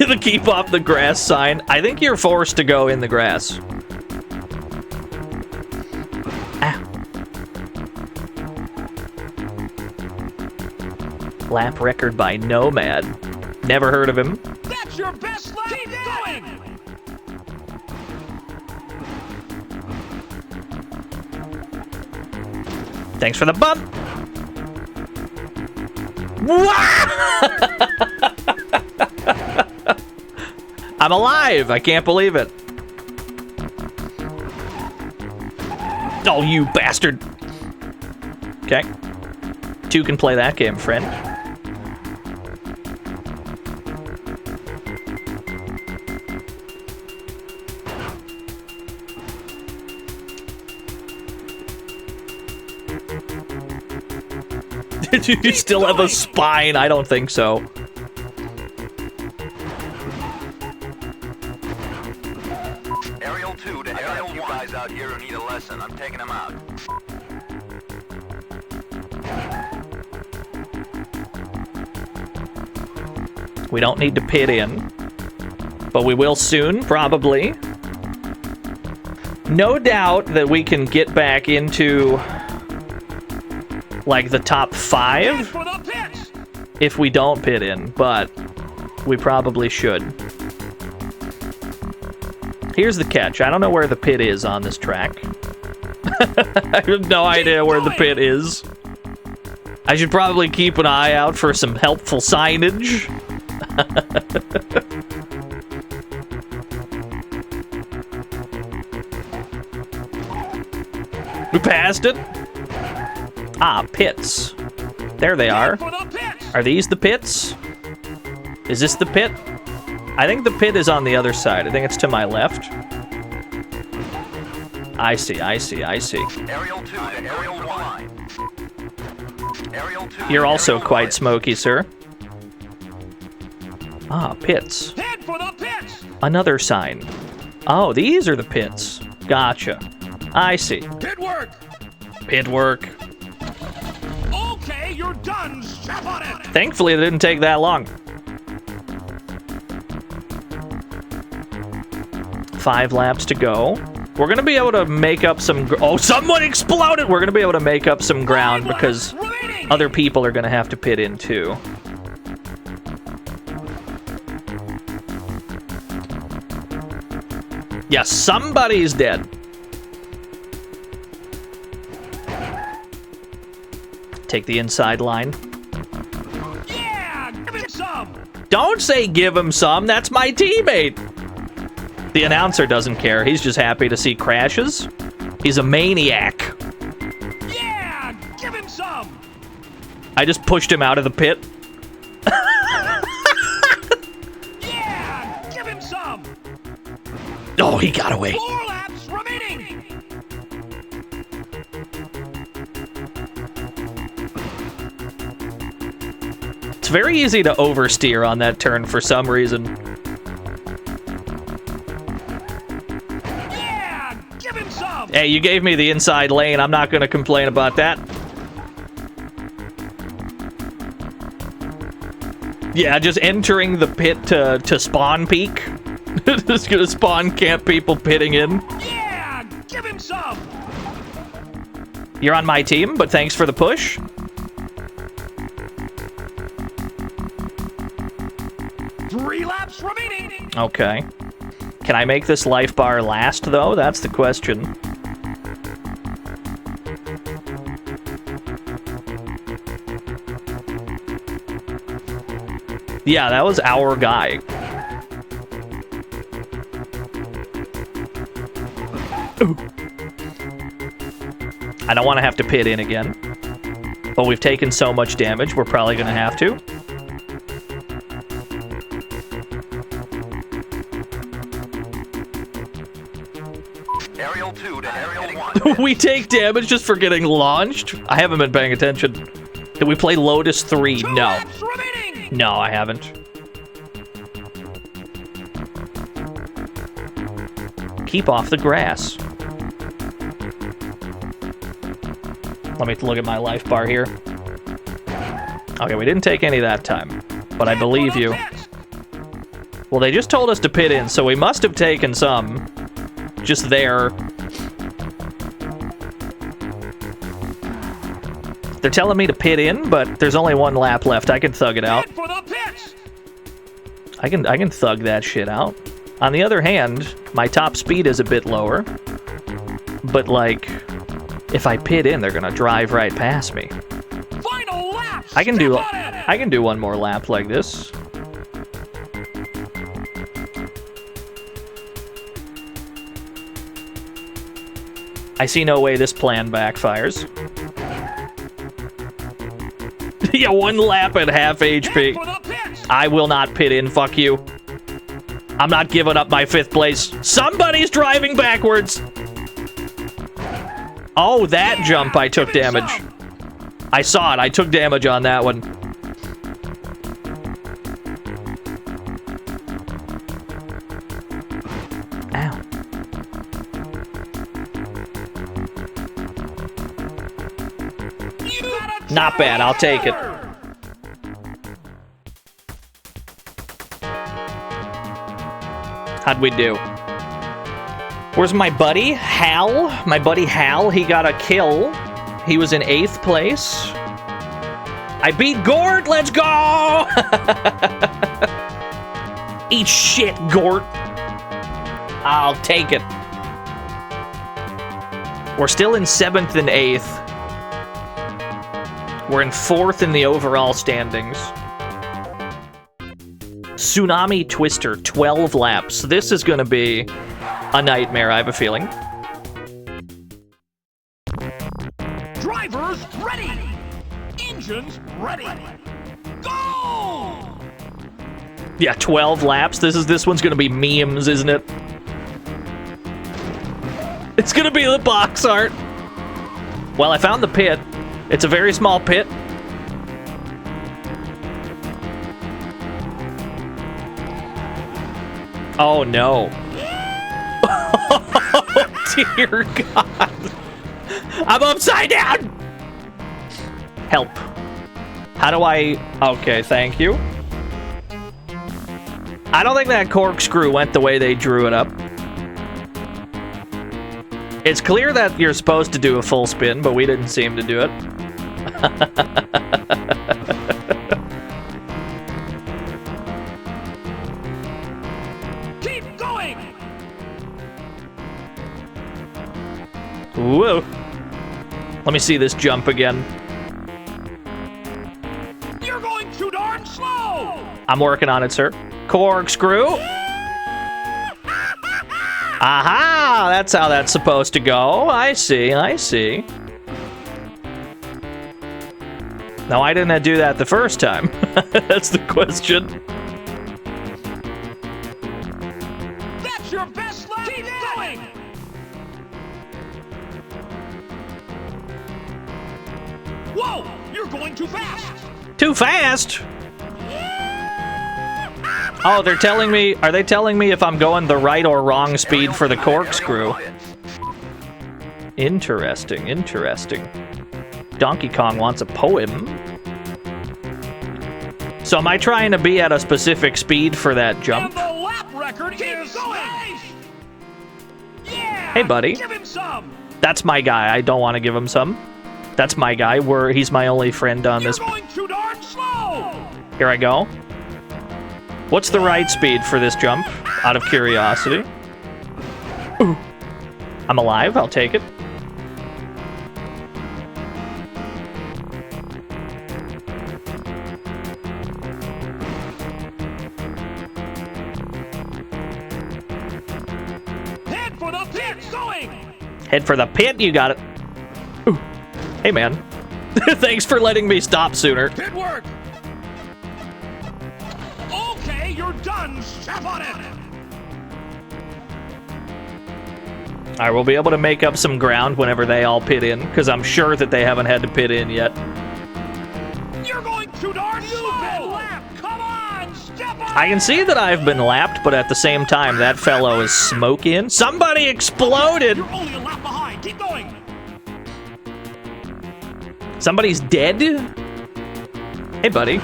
To keep off the grass sign. I think you're forced to go in the grass. Ow. Lap record by Nomad. Never heard of him. That's your best lap! Keep going! Thanks for the bump. I'm alive! I can't believe it. Oh, you bastard. Okay. 2 can play that game, friend. Did you still have a spine? I don't think so. Aerial 2 to Aerial 1. You guys out here who need a lesson. I'm taking them out. We don't need to pit in, but we will soon, probably. No doubt that we can get back into, like, the top 5 if we don't pit in, but we probably should. Here's the catch. I don't know where the pit is on this track. I have no idea where the pit is. I should probably keep an eye out for some helpful signage. We passed it. Ah, pits. There they are. Are these the pits? Is this the pit? I think the pit is on the other side. I think it's to my left. I see. Aerial 2 to Aerial 1. Aerial 2. You're also quite smoky, sir. Ah, pits. Head for the pits! Another sign. Oh, these are the pits. Gotcha. I see. Pit work! Pit work. Okay, you're done. Step on it! Thankfully, it didn't take that long. 5 laps to go. We're going to be able to make up some... Oh, someone exploded! We're going to be able to make up some ground because other people are going to have to pit in, too. Yeah, somebody's dead. Take the inside line. Yeah! Give him some! Don't say give him some. That's my teammate. The announcer doesn't care. He's just happy to see crashes. He's a maniac. Yeah! Give him some! I just pushed him out of the pit. Yeah! Give him some! Oh, he got away. 4 laps remaining! It's very easy to oversteer on that turn for some reason. Yeah! Give him some! Hey, you gave me the inside lane. I'm not going to complain about that. Yeah, just entering the pit to spawn peak. Just gonna spawn camp people pitting in. Yeah! Give him some! You're on my team, but thanks for the push. Three laps remaining! Okay. Can I make this life bar last, though? That's the question. Yeah, that was our guy. Ooh. I don't want to have to pit in again. But we've taken so much damage, we're probably going to have to. Aerial 2 to Aerial 1. We take damage just for getting launched? I haven't been paying attention. Did we play Lotus 3? No. No, I haven't. Keep off the grass. Let me look at my life bar here. Okay, we didn't take any that time, but I believe you. Well, they just told us to pit in, so we must have taken some. Just there. They're telling me to pit in, but there's only 1 lap left. I can thug it out. I can thug that shit out. On the other hand, my top speed is a bit lower. But like, if I pit in, they're gonna drive right past me. Final lap! I can do 1 more lap like this. I see no way this plan backfires. Yeah, 1 lap at half HP. I will not pit in, fuck you. I'm not giving up my 5th place. Somebody's driving backwards. Oh, that jump I took damage. I saw it, I took damage on that one. Ow. Not bad, I'll take it. How'd we do? Where's my buddy? Hal? My buddy Hal, he got a kill. He was in 8th place. I beat Gort, let's go! Eat shit, Gort. I'll take it. We're still in 7th and 8th. We're in 4th in the overall standings. Tsunami Twister, 12 laps. This is gonna be a nightmare, I have a feeling. Drivers ready! Engines ready! Go! Yeah, 12 laps. This one's gonna be memes, isn't it? It's gonna be the box art. Well, I found the pit. It's a very small pit. Oh no. Oh dear God. I'm upside down! Help. How do I... Okay, thank you. I don't think that corkscrew went the way they drew it up. It's clear that you're supposed to do a full spin, but we didn't seem to do it. Keep going! Whoa. Let me see this jump again. You're going too darn slow! I'm working on it, sir. Corkscrew. Aha! That's how that's supposed to go. I see, I see. No, I didn't do that the first time. That's the question. That's your best lap! Keep going! Whoa! You're going too fast! Too fast? Oh, they're telling me... Are they telling me if I'm going the right or wrong speed for the corkscrew? Interesting, interesting. Donkey Kong wants a poem. So am I trying to be at a specific speed for that jump? And the lap record is nice! Yeah! Hey, buddy. Give him some! That's my guy. I don't want to give him some. That's my guy. He's my only friend on this. You're going too darn slow! Here I go. What's the right speed for this jump? Out of curiosity. Ooh. I'm alive. I'll take it. Head for the pit! Going! Head for the pit. You got it. Ooh. Hey, man. Thanks for letting me stop sooner. Pit work! Okay, you're done! Step on it! I will be able to make up some ground whenever they all pit in, because I'm sure that they haven't had to pit in yet. You're going too darn slow! You've been lapped! Come on! Step on I can see that I've been lapped, but at the same time, that fellow is smoking. Somebody exploded! You're only a lap behind! Keep going! Somebody's dead? Hey, buddy.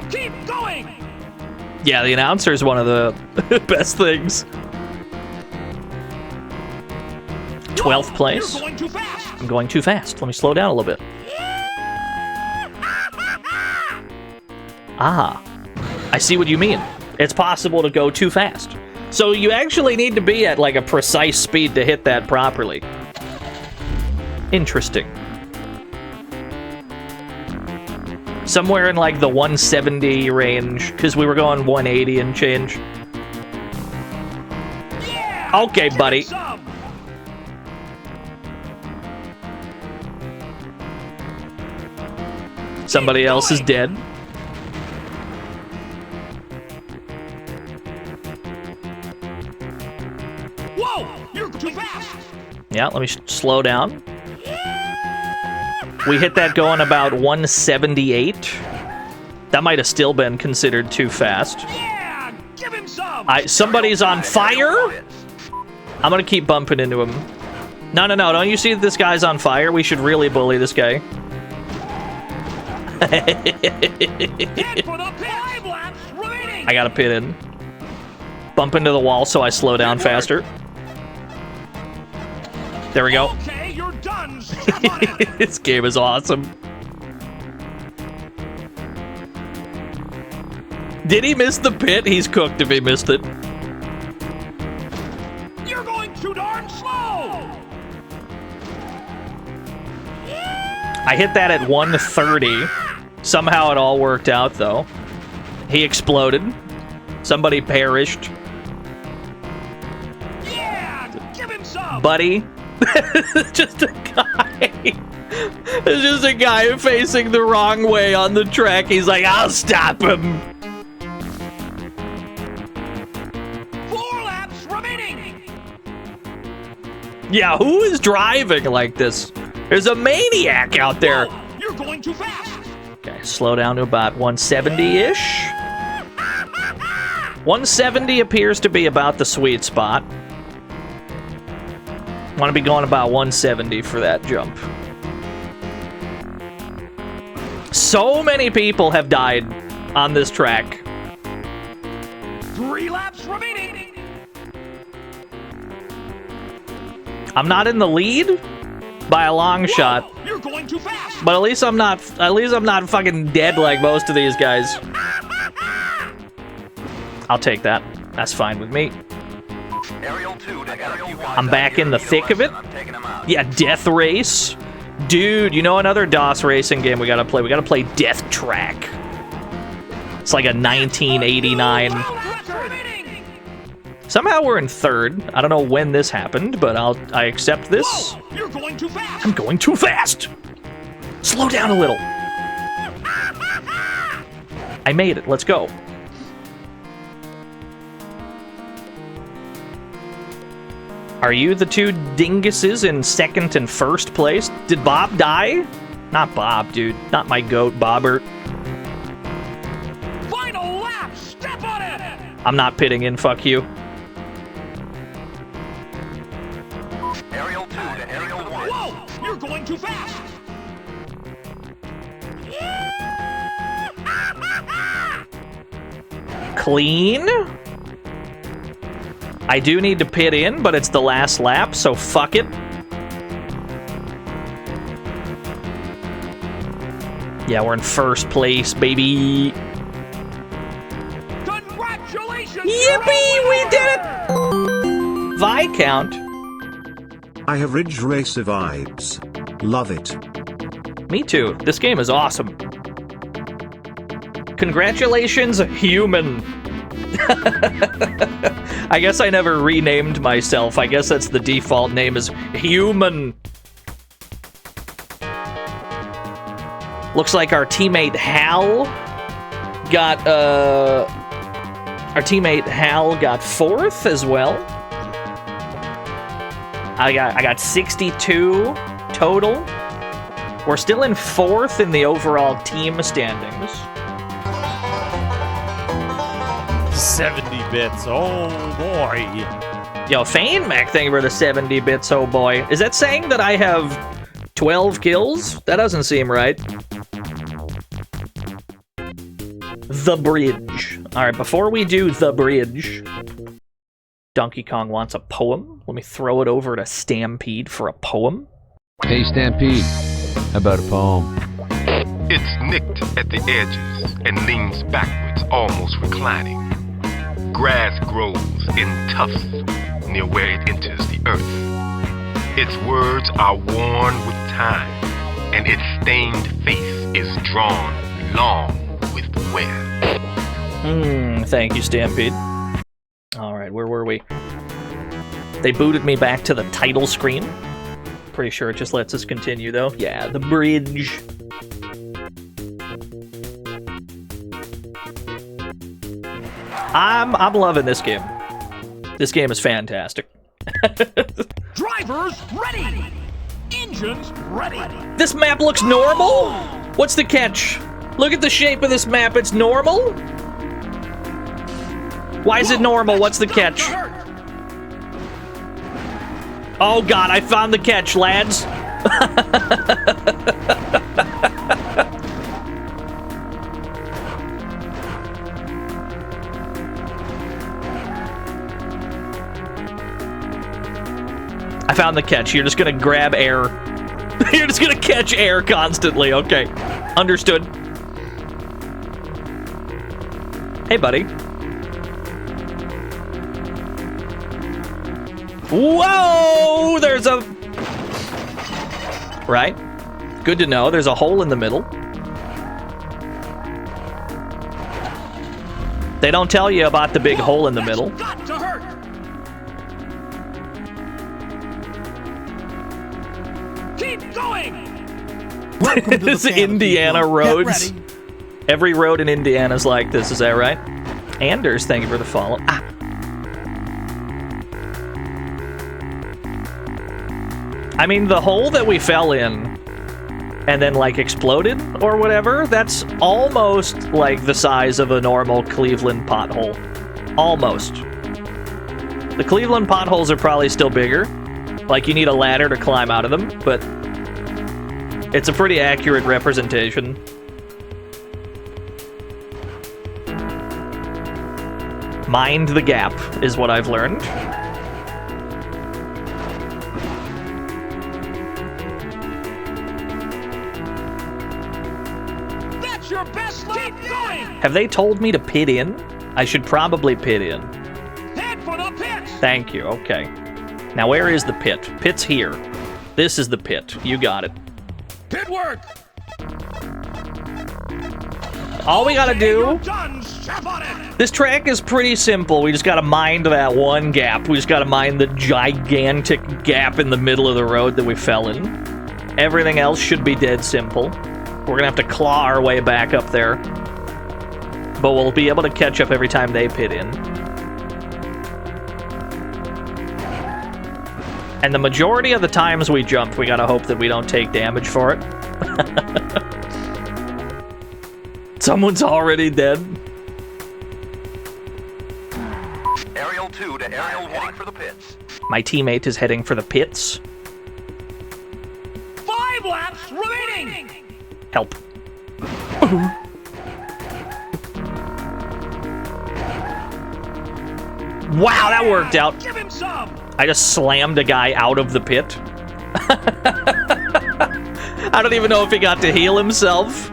Keep going! Yeah, the announcer is one of the best things. 12th place. You're going too fast! I'm going too fast. Let me slow down a little bit. Ah, I see what you mean. It's possible to go too fast. So you actually need to be at like a precise speed to hit that properly. Interesting. Somewhere in like the 170 range, because we were going 180 and change. Okay, buddy. Somebody else is dead. Whoa! You're too fast! Yeah, let me slow down. We hit that going about 178. That might have still been considered too fast. Yeah! Give him some! Somebody's on fire? I'm gonna keep bumping into him. No, don't you see that this guy's on fire? We should really bully this guy. I gotta pit in. Bump into the wall so I slow down faster. There we go. Okay, you're done. This game is awesome. Did he miss the pit? He's cooked if he missed it. You're going too darn slow. I hit that at 130. Somehow it all worked out, though. He exploded. Somebody perished. Yeah, give him some. Buddy. Just a guy. It's just a guy facing the wrong way on the track. He's like, I'll stop him. 4 laps remaining. Yeah, who is driving like this? There's a maniac out there. Whoa, you're going too fast. Okay, slow down to about 170-ish. 170 appears to be about the sweet spot. Want to be going about 170 for that jump. So many people have died on this track. 3 laps remaining. I'm not in the lead by a long shot. You're going too fast. But at least I'm not fucking dead like most of these guys. I'll take that. That's fine with me. I'm back in the thick of it. Yeah, Death Race. Dude, you know another DOS racing game we gotta play? We gotta play Death Track. It's like a 1989. Somehow we're in third. I don't know when this happened, but I accept this. Whoa, you're going too fast. I'm going too fast. Slow down a little. I made it. Let's go. Are you the two dinguses in second and first place? Did Bob die? Not Bob, dude. Not my goat, Bobbert. Final lap. Step on it. I'm not pitting in. Fuck you. Aerial 2 to Aerial 1. Whoa, you're going too fast. Clean. I do need to pit in, but it's the last lap, so fuck it. Yeah, we're in first place, baby. Congratulations! Yippee! We did it! Viscount. I have Ridge Racer vibes. Love it. Me too. This game is awesome. Congratulations, human. I guess I never renamed myself. I guess that's the default name is human. Looks like our teammate Hal got fourth as well. I got 62 total. We're still in fourth in the overall team standings. 70 bits, oh boy. Yo, FaneMac, thank you for the 70 bits, oh boy. Is that saying that I have 12 kills? That doesn't seem right. The bridge. Alright, before we do the bridge, Donkey Kong wants a poem. Let me throw it over to Stampede for a poem. Hey, Stampede, how about a poem? It's nicked at the edges and leans backwards, almost reclining. Grass grows in tufts near where it enters the earth. Its words are worn with time, and its stained face is drawn long with wear. Thank you, Stampede. Alright, where were we? They booted me back to the title screen. Pretty sure it just lets us continue, though. Yeah, the bridge. I'm loving this game. This game is fantastic. Drivers ready! Engines ready! This map looks normal? What's the catch? Look at the shape of this map, it's normal? Why is it normal? What's the catch? Oh god, I found the catch, lads. I found the catch. You're just gonna grab air. You're just gonna catch air constantly. Okay. Understood. Hey, buddy. Whoa! There's a... Right. Good to know. There's a hole in the middle. They don't tell you about the big hole in the middle. Got to hurt! Keep going! This Indiana roads. Every road in Indiana's like this, is that right? Anders, thank you for the follow. Ah. I mean, the hole that we fell in and then, like, exploded or whatever, that's almost like the size of a normal Cleveland pothole. Almost. The Cleveland potholes are probably still bigger. Like, you need a ladder to climb out of them, but it's a pretty accurate representation. Mind the gap is what I've learned. That's your best lap! Keep going! Have they told me to pit in? I should probably pit in. Head for the pit! Thank you, okay. Now where is the pit? Pit's here. This is the pit. You got it. Pit work! All we gotta do... Done. Step on it! This track is pretty simple. We just gotta mind that one gap. We just gotta mind the gigantic gap in the middle of the road that we fell in. Everything else should be dead simple. We're gonna have to claw our way back up there. But we'll be able to catch up every time they pit in. And the majority of the times we jump, we gotta hope that we don't take damage for it. Someone's already dead. Aerial 2 to Aerial 1 for the pits. My teammate is heading for the pits. 5 laps remaining! Help. Wow, that worked out. Give him some! I just slammed a guy out of the pit. I don't even know if he got to heal himself.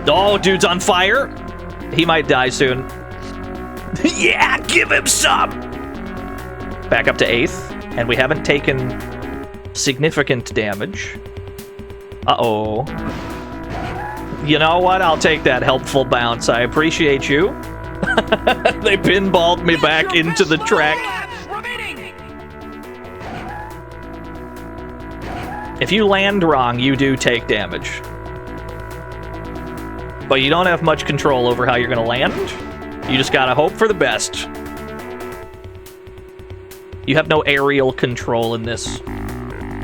Oh, dude's on fire. He might die soon. Yeah, give him some! Back up to 8th, and we haven't taken significant damage. Uh-oh. You know what? I'll take that helpful bounce. I appreciate you. They pinballed me back into the track. If you land wrong, you do take damage. But you don't have much control over how you're going to land. You just gotta hope for the best. You have no aerial control in this.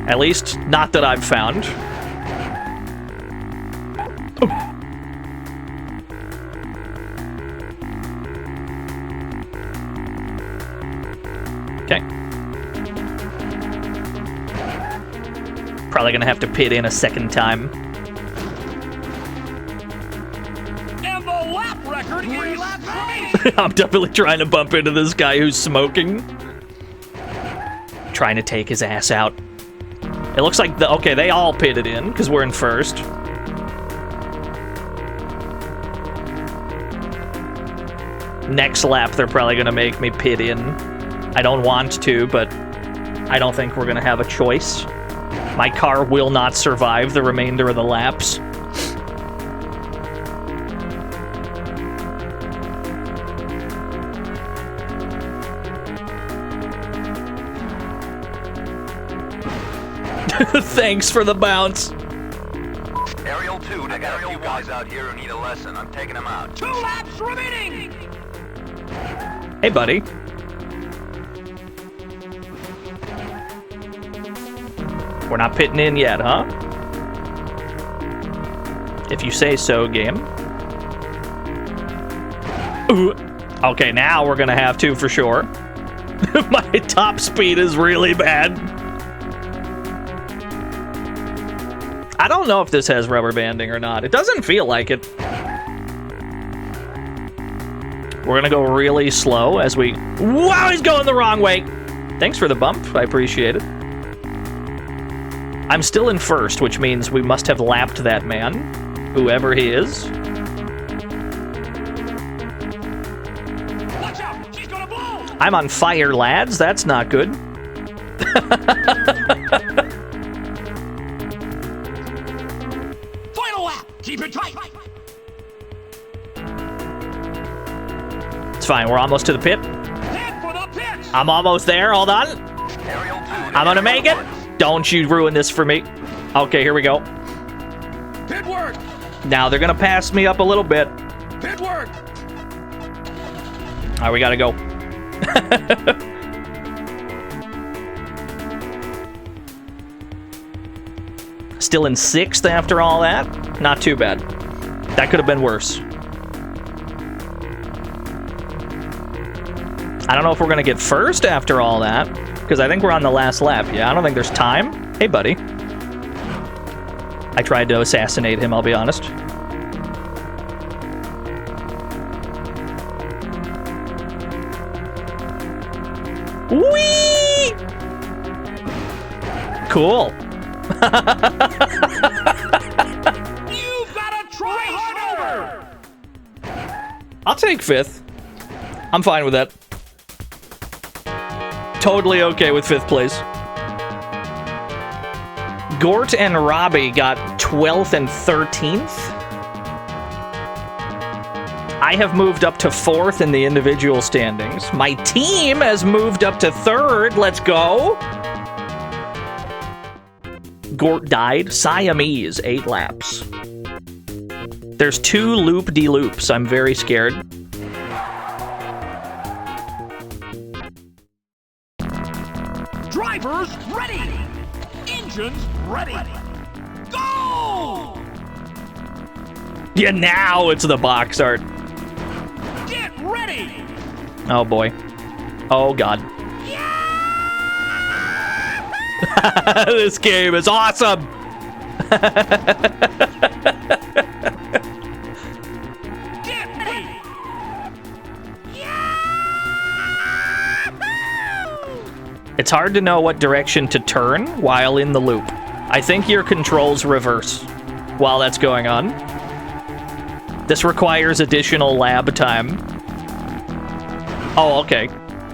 At least, not that I've found. Okay. Probably gonna have to pit in a second time. And the lap record is... I'm definitely trying to bump into this guy who's smoking. Trying to take his ass out. It looks like okay, they all pitted in because we're in first. Next lap, they're probably gonna make me pit in. I don't want to, but I don't think we're gonna have a choice. My car will not survive the remainder of the laps. Thanks for the bounce. Aerial 2 to Aerial 1. You guys out here who need a lesson. I'm taking them out. 2 laps remaining! Hey, buddy. We're not pitting in yet, huh? If you say so, game. Ooh. Okay, now we're gonna have to for sure. My top speed is really bad. I don't know if this has rubber banding or not. It doesn't feel like it. We're gonna go really slow as we... Wow, he's going the wrong way! Thanks for the bump, I appreciate it. I'm still in first, which means we must have lapped that man, whoever he is. Watch out! She's gonna blow! I'm on fire, lads. That's not good. Final lap! Keep it tight! It's fine. We're almost to the pit. Head for the pits! I'm almost there. Hold on. Aerial 2 to I'm gonna make it. Aerial 1. Don't you ruin this for me. Okay, here we go. Pit work! Now they're gonna pass me up a little bit. Pit work! All right, we gotta go. Still in 6th after all that. Not too bad. That could have been worse. I don't know if we're gonna get first after all that, because I think we're on the last lap. Yeah, I don't think there's time. Hey, buddy. I tried to assassinate him, I'll be honest. Whee! Cool. You've gotta try harder! I'll take 5th. I'm fine with that. Totally okay with 5th place. Gort and Robbie got 12th and 13th. I have moved up to 4th in the individual standings. My team has moved up to 3rd. Let's go. Gort died. Siamese, 8 laps. There's 2 loop-de-loops. I'm very scared. Drivers ready! Engines ready! Go! Yeah, now it's the box art. Get ready! Oh boy. Oh god. This game is awesome! Get ready! It's hard to know what direction to turn while in the loop. I think your controls reverse while that's going on. This requires additional lab time. Oh, okay.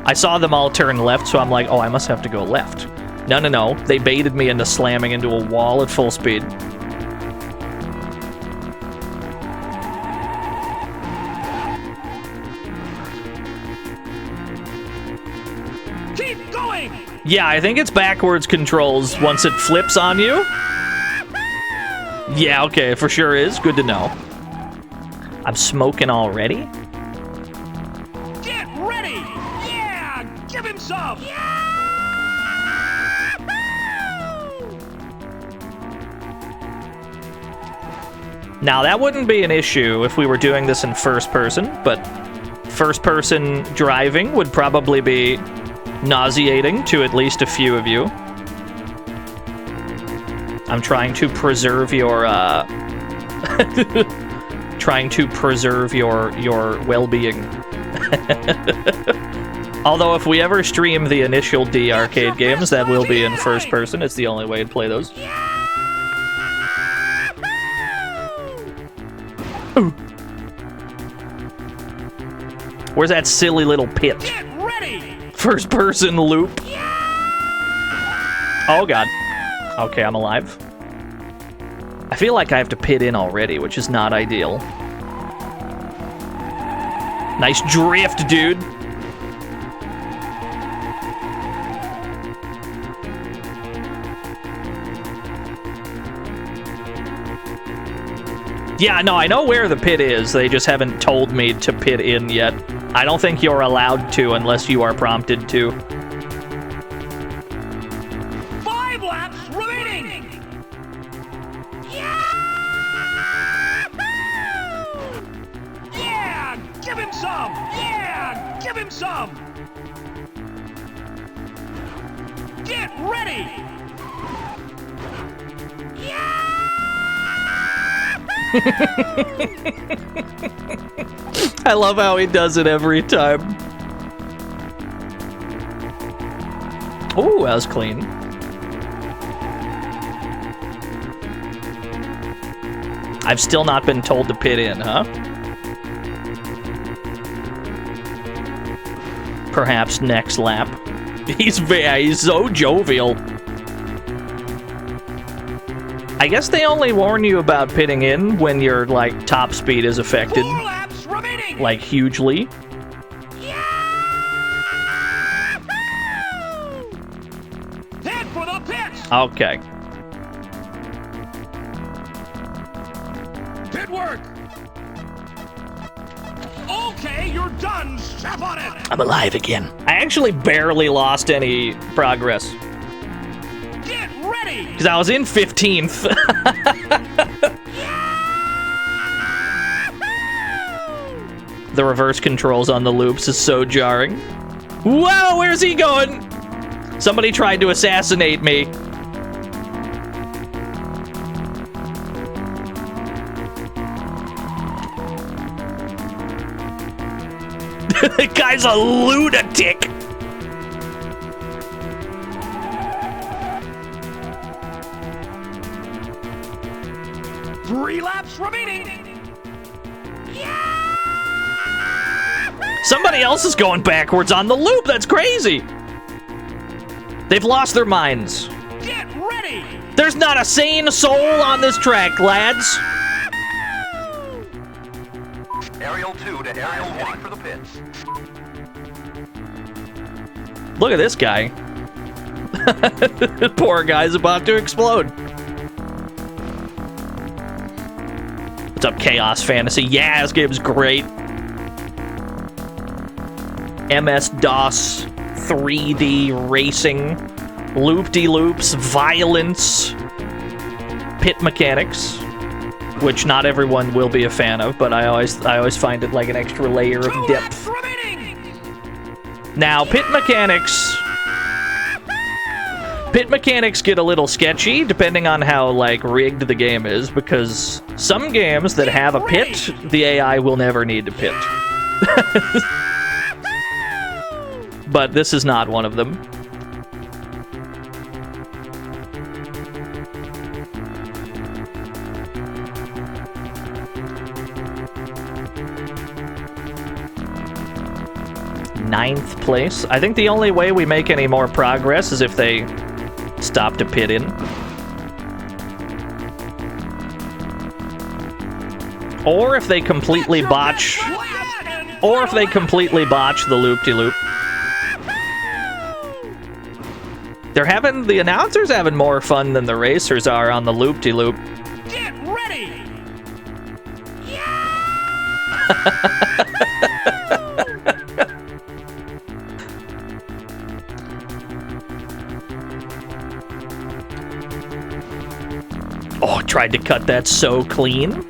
I saw them all turn left, so I'm like, oh, I must have to go left. No, no, no. They baited me into slamming into a wall at full speed. Keep going! Yeah, I think it's backwards controls once it flips on you. Yeah, okay, for sure is. Good to know. I'm smoking already. Get ready! Yeah! Give him some! Now, that wouldn't be an issue if we were doing this in first person, but first person driving would probably be nauseating to at least a few of you. I'm trying to preserve your, trying to preserve your well-being. Although if we ever stream the initial D arcade games, that will be in first person. It's the only way to play those. Ooh. Where's that silly little pit? Get ready! First person loop. Oh god. Okay, I'm alive. I feel like I have to pit in already, which is not ideal. Nice drift, dude. Yeah, no, I know where the pit is. They just haven't told me to pit in yet. I don't think you're allowed to unless you are prompted to. 5 laps remaining. Yeah! Give him some! Yeah! Give him some! Get ready! I love how he does it every time. Ooh, that was clean. I've still not been told to pit in, huh? Perhaps next lap. He's so jovial. I guess they only warn you about pitting in when your, like, top speed is affected. 4 laps remaining. Like, hugely. Head for the pits. Okay. Pit work. Okay, you're done. Step on it. I'm alive again. I actually barely lost any progress. Get ready. Because I was in 15th. The reverse controls on the loops is so jarring. Whoa, where's he going? Somebody tried to assassinate me. The guy's a lunatic. Three laps remaining. Somebody else is going backwards on the loop. That's crazy. They've lost their minds. Get ready. There's not a sane soul on this track, lads. Aerial 2 to Aerial 1 for the pits. Look at this guy. Poor guy's about to explode. What's up, Chaos Fantasy? Yeah, this game's great. MS-DOS, 3D racing, loop-de-loops, violence, pit mechanics, which not everyone will be a fan of, but I always find it like an extra layer of depth. Now, pit mechanics get a little sketchy depending on how like rigged the game is, because some games that have a pit, the AI will never need to pit. But this is not one of them. Ninth place. I think the only way we make any more progress is if they stop to pit in. Or if they completely botch. Or if they completely botch the loop-de-loop. The announcers having more fun than the racers are on the loop-de-loop. Get ready. Oh, tried to cut that so clean.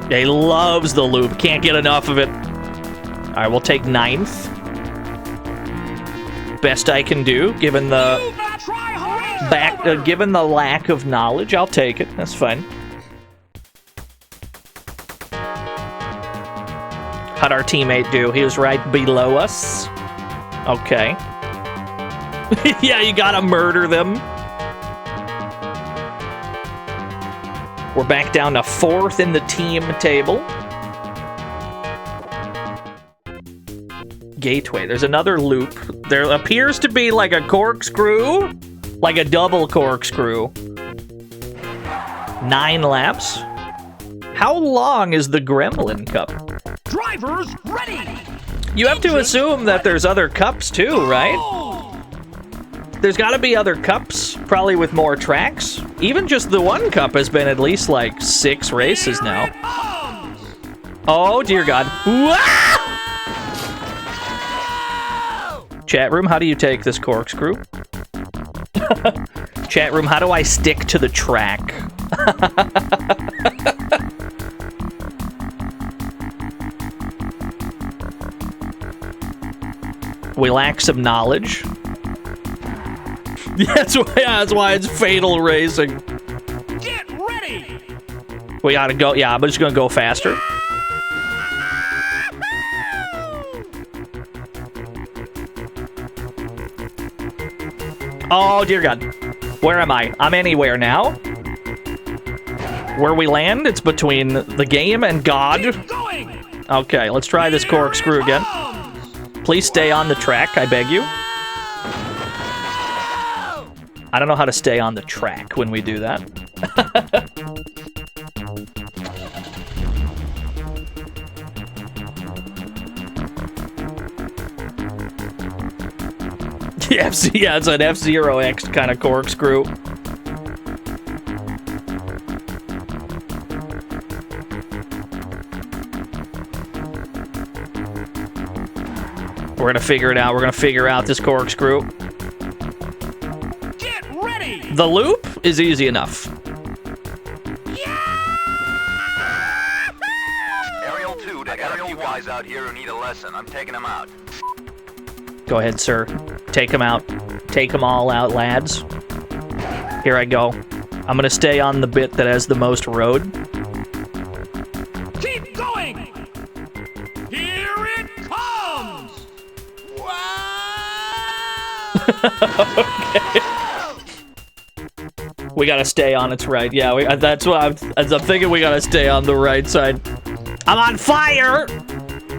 Yeah, he loves the loop. Can't get enough of it. All right, we'll take ninth. Best I can do, given the given the lack of knowledge. I'll take it. That's fine. How'd our teammate do? He was right below us. Okay. Yeah, you gotta murder them. We're back down to 4th in the team table. Gateway. There's another loop. There appears to be like a corkscrew. Like a double corkscrew. 9 laps. How long is the Gremlin Cup? Drivers ready. You have to assume that there's other cups too, right? There's got to be other cups, probably with more tracks. Even just the one cup has been at least like 6 races now. Oh, dear God. Chat room, how do you take this corkscrew? Chat room, how do I stick to the track? We lack some knowledge. Yeah, that's why it's fatal racing. Get ready! We gotta go. Yeah, I'm just gonna go faster. Oh, dear God. Where am I? I'm anywhere now. Where we land, it's between the game and God. Okay, let's try this corkscrew again. Please stay on the track, I beg you. I don't know how to stay on the track when we do that. Yeah, it's an F-Zero X kind of corkscrew. We're gonna figure it out. We're gonna figure out this corkscrew. Get ready! The loop is easy enough. Aerial 2 to Aerial few guys out here who need a lesson. I'm taking them out. Go ahead, sir. Take them out. Take them all out, lads. Here I go. I'm gonna stay on the bit that has the most road. Keep going! Here it comes! Okay. We gotta stay on its right. Yeah, that's what I'm thinking. We gotta stay on the right side. I'm on fire!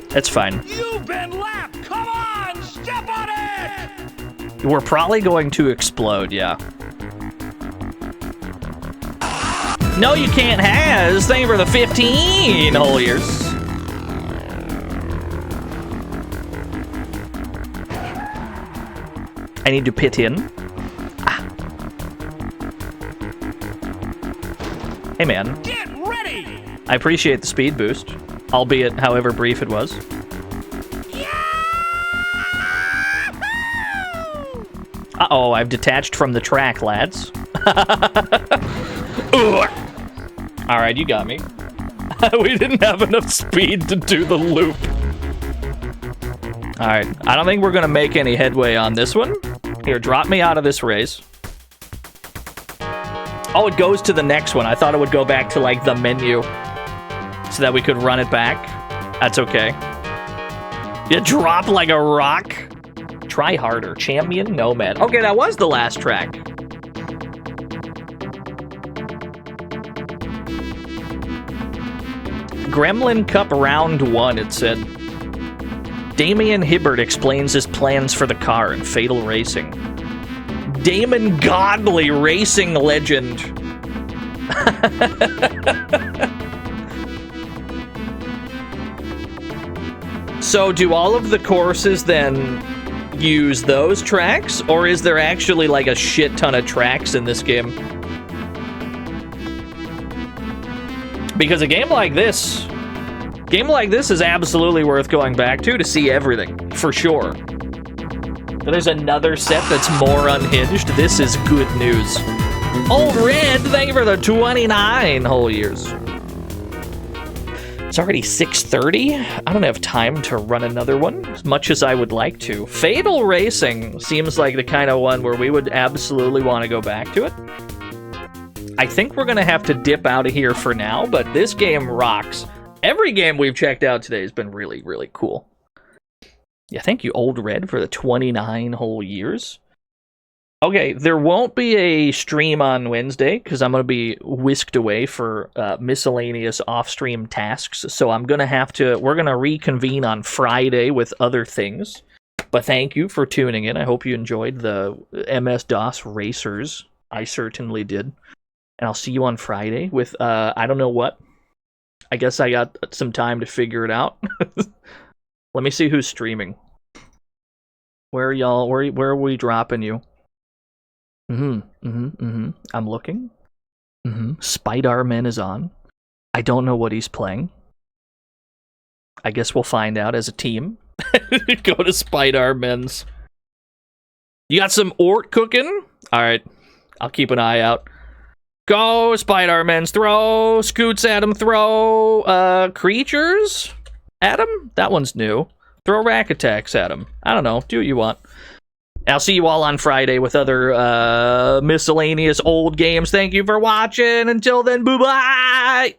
That's fine. You've been lapped! Come on! Step on it! We're probably going to explode, yeah. No, you can't has. Thank you for the 15 whole years. I need to pit in. Ah. Hey, man. Get ready! I appreciate the speed boost, albeit however brief it was. Uh-oh, I've detached from the track, lads. Alright, you got me. We didn't have enough speed to do the loop. Alright, I don't think we're gonna make any headway on this one. Here, drop me out of this race. Oh, it goes to the next one. I thought it would go back to, like, the menu. So that we could run it back. That's okay. You drop like a rock. Try harder. Champion Nomad. Okay, that was the last track. Gremlin Cup Round 1, it said. Damian Hibbert explains his plans for the car in Fatal Racing. Damon Godley, racing legend. So do all of the courses then use those tracks, or is there actually like a shit ton of tracks in this game? Because a game like this is absolutely worth going back to see everything, for sure. There's another set that's more unhinged. This is good news. Old Red, thank you for the 29 whole years. It's already 6:30. I don't have time to run another one, as much as I would like to. Fatal Racing seems like the kind of one where we would absolutely want to go back to it. I think we're going to have to dip out of here for now, but this game rocks. Every game we've checked out today has been really, really cool. Yeah, thank you, Old Red, for the 29 whole years. Okay, there won't be a stream on Wednesday because I'm going to be whisked away for miscellaneous off-stream tasks. So we're going to reconvene on Friday with other things. But thank you for tuning in. I hope you enjoyed the MS-DOS Racers. I certainly did. And I'll see you on Friday with, I don't know what. I guess I got some time to figure it out. Let me see who's streaming. Where are y'all? Where are we dropping you? I'm looking. Spider-Man is on. I don't know what he's playing. I guess we'll find out as a team. Go to Spider-Man's. You got some Ort cooking? Alright. I'll keep an eye out. Go, Spider-Man's throw. Scoots at him, throw. Creatures? At him? That one's new. Throw rack attacks at him. I don't know. Do what you want. I'll see you all on Friday with other miscellaneous old games. Thank you for watching. Until then, bye-bye!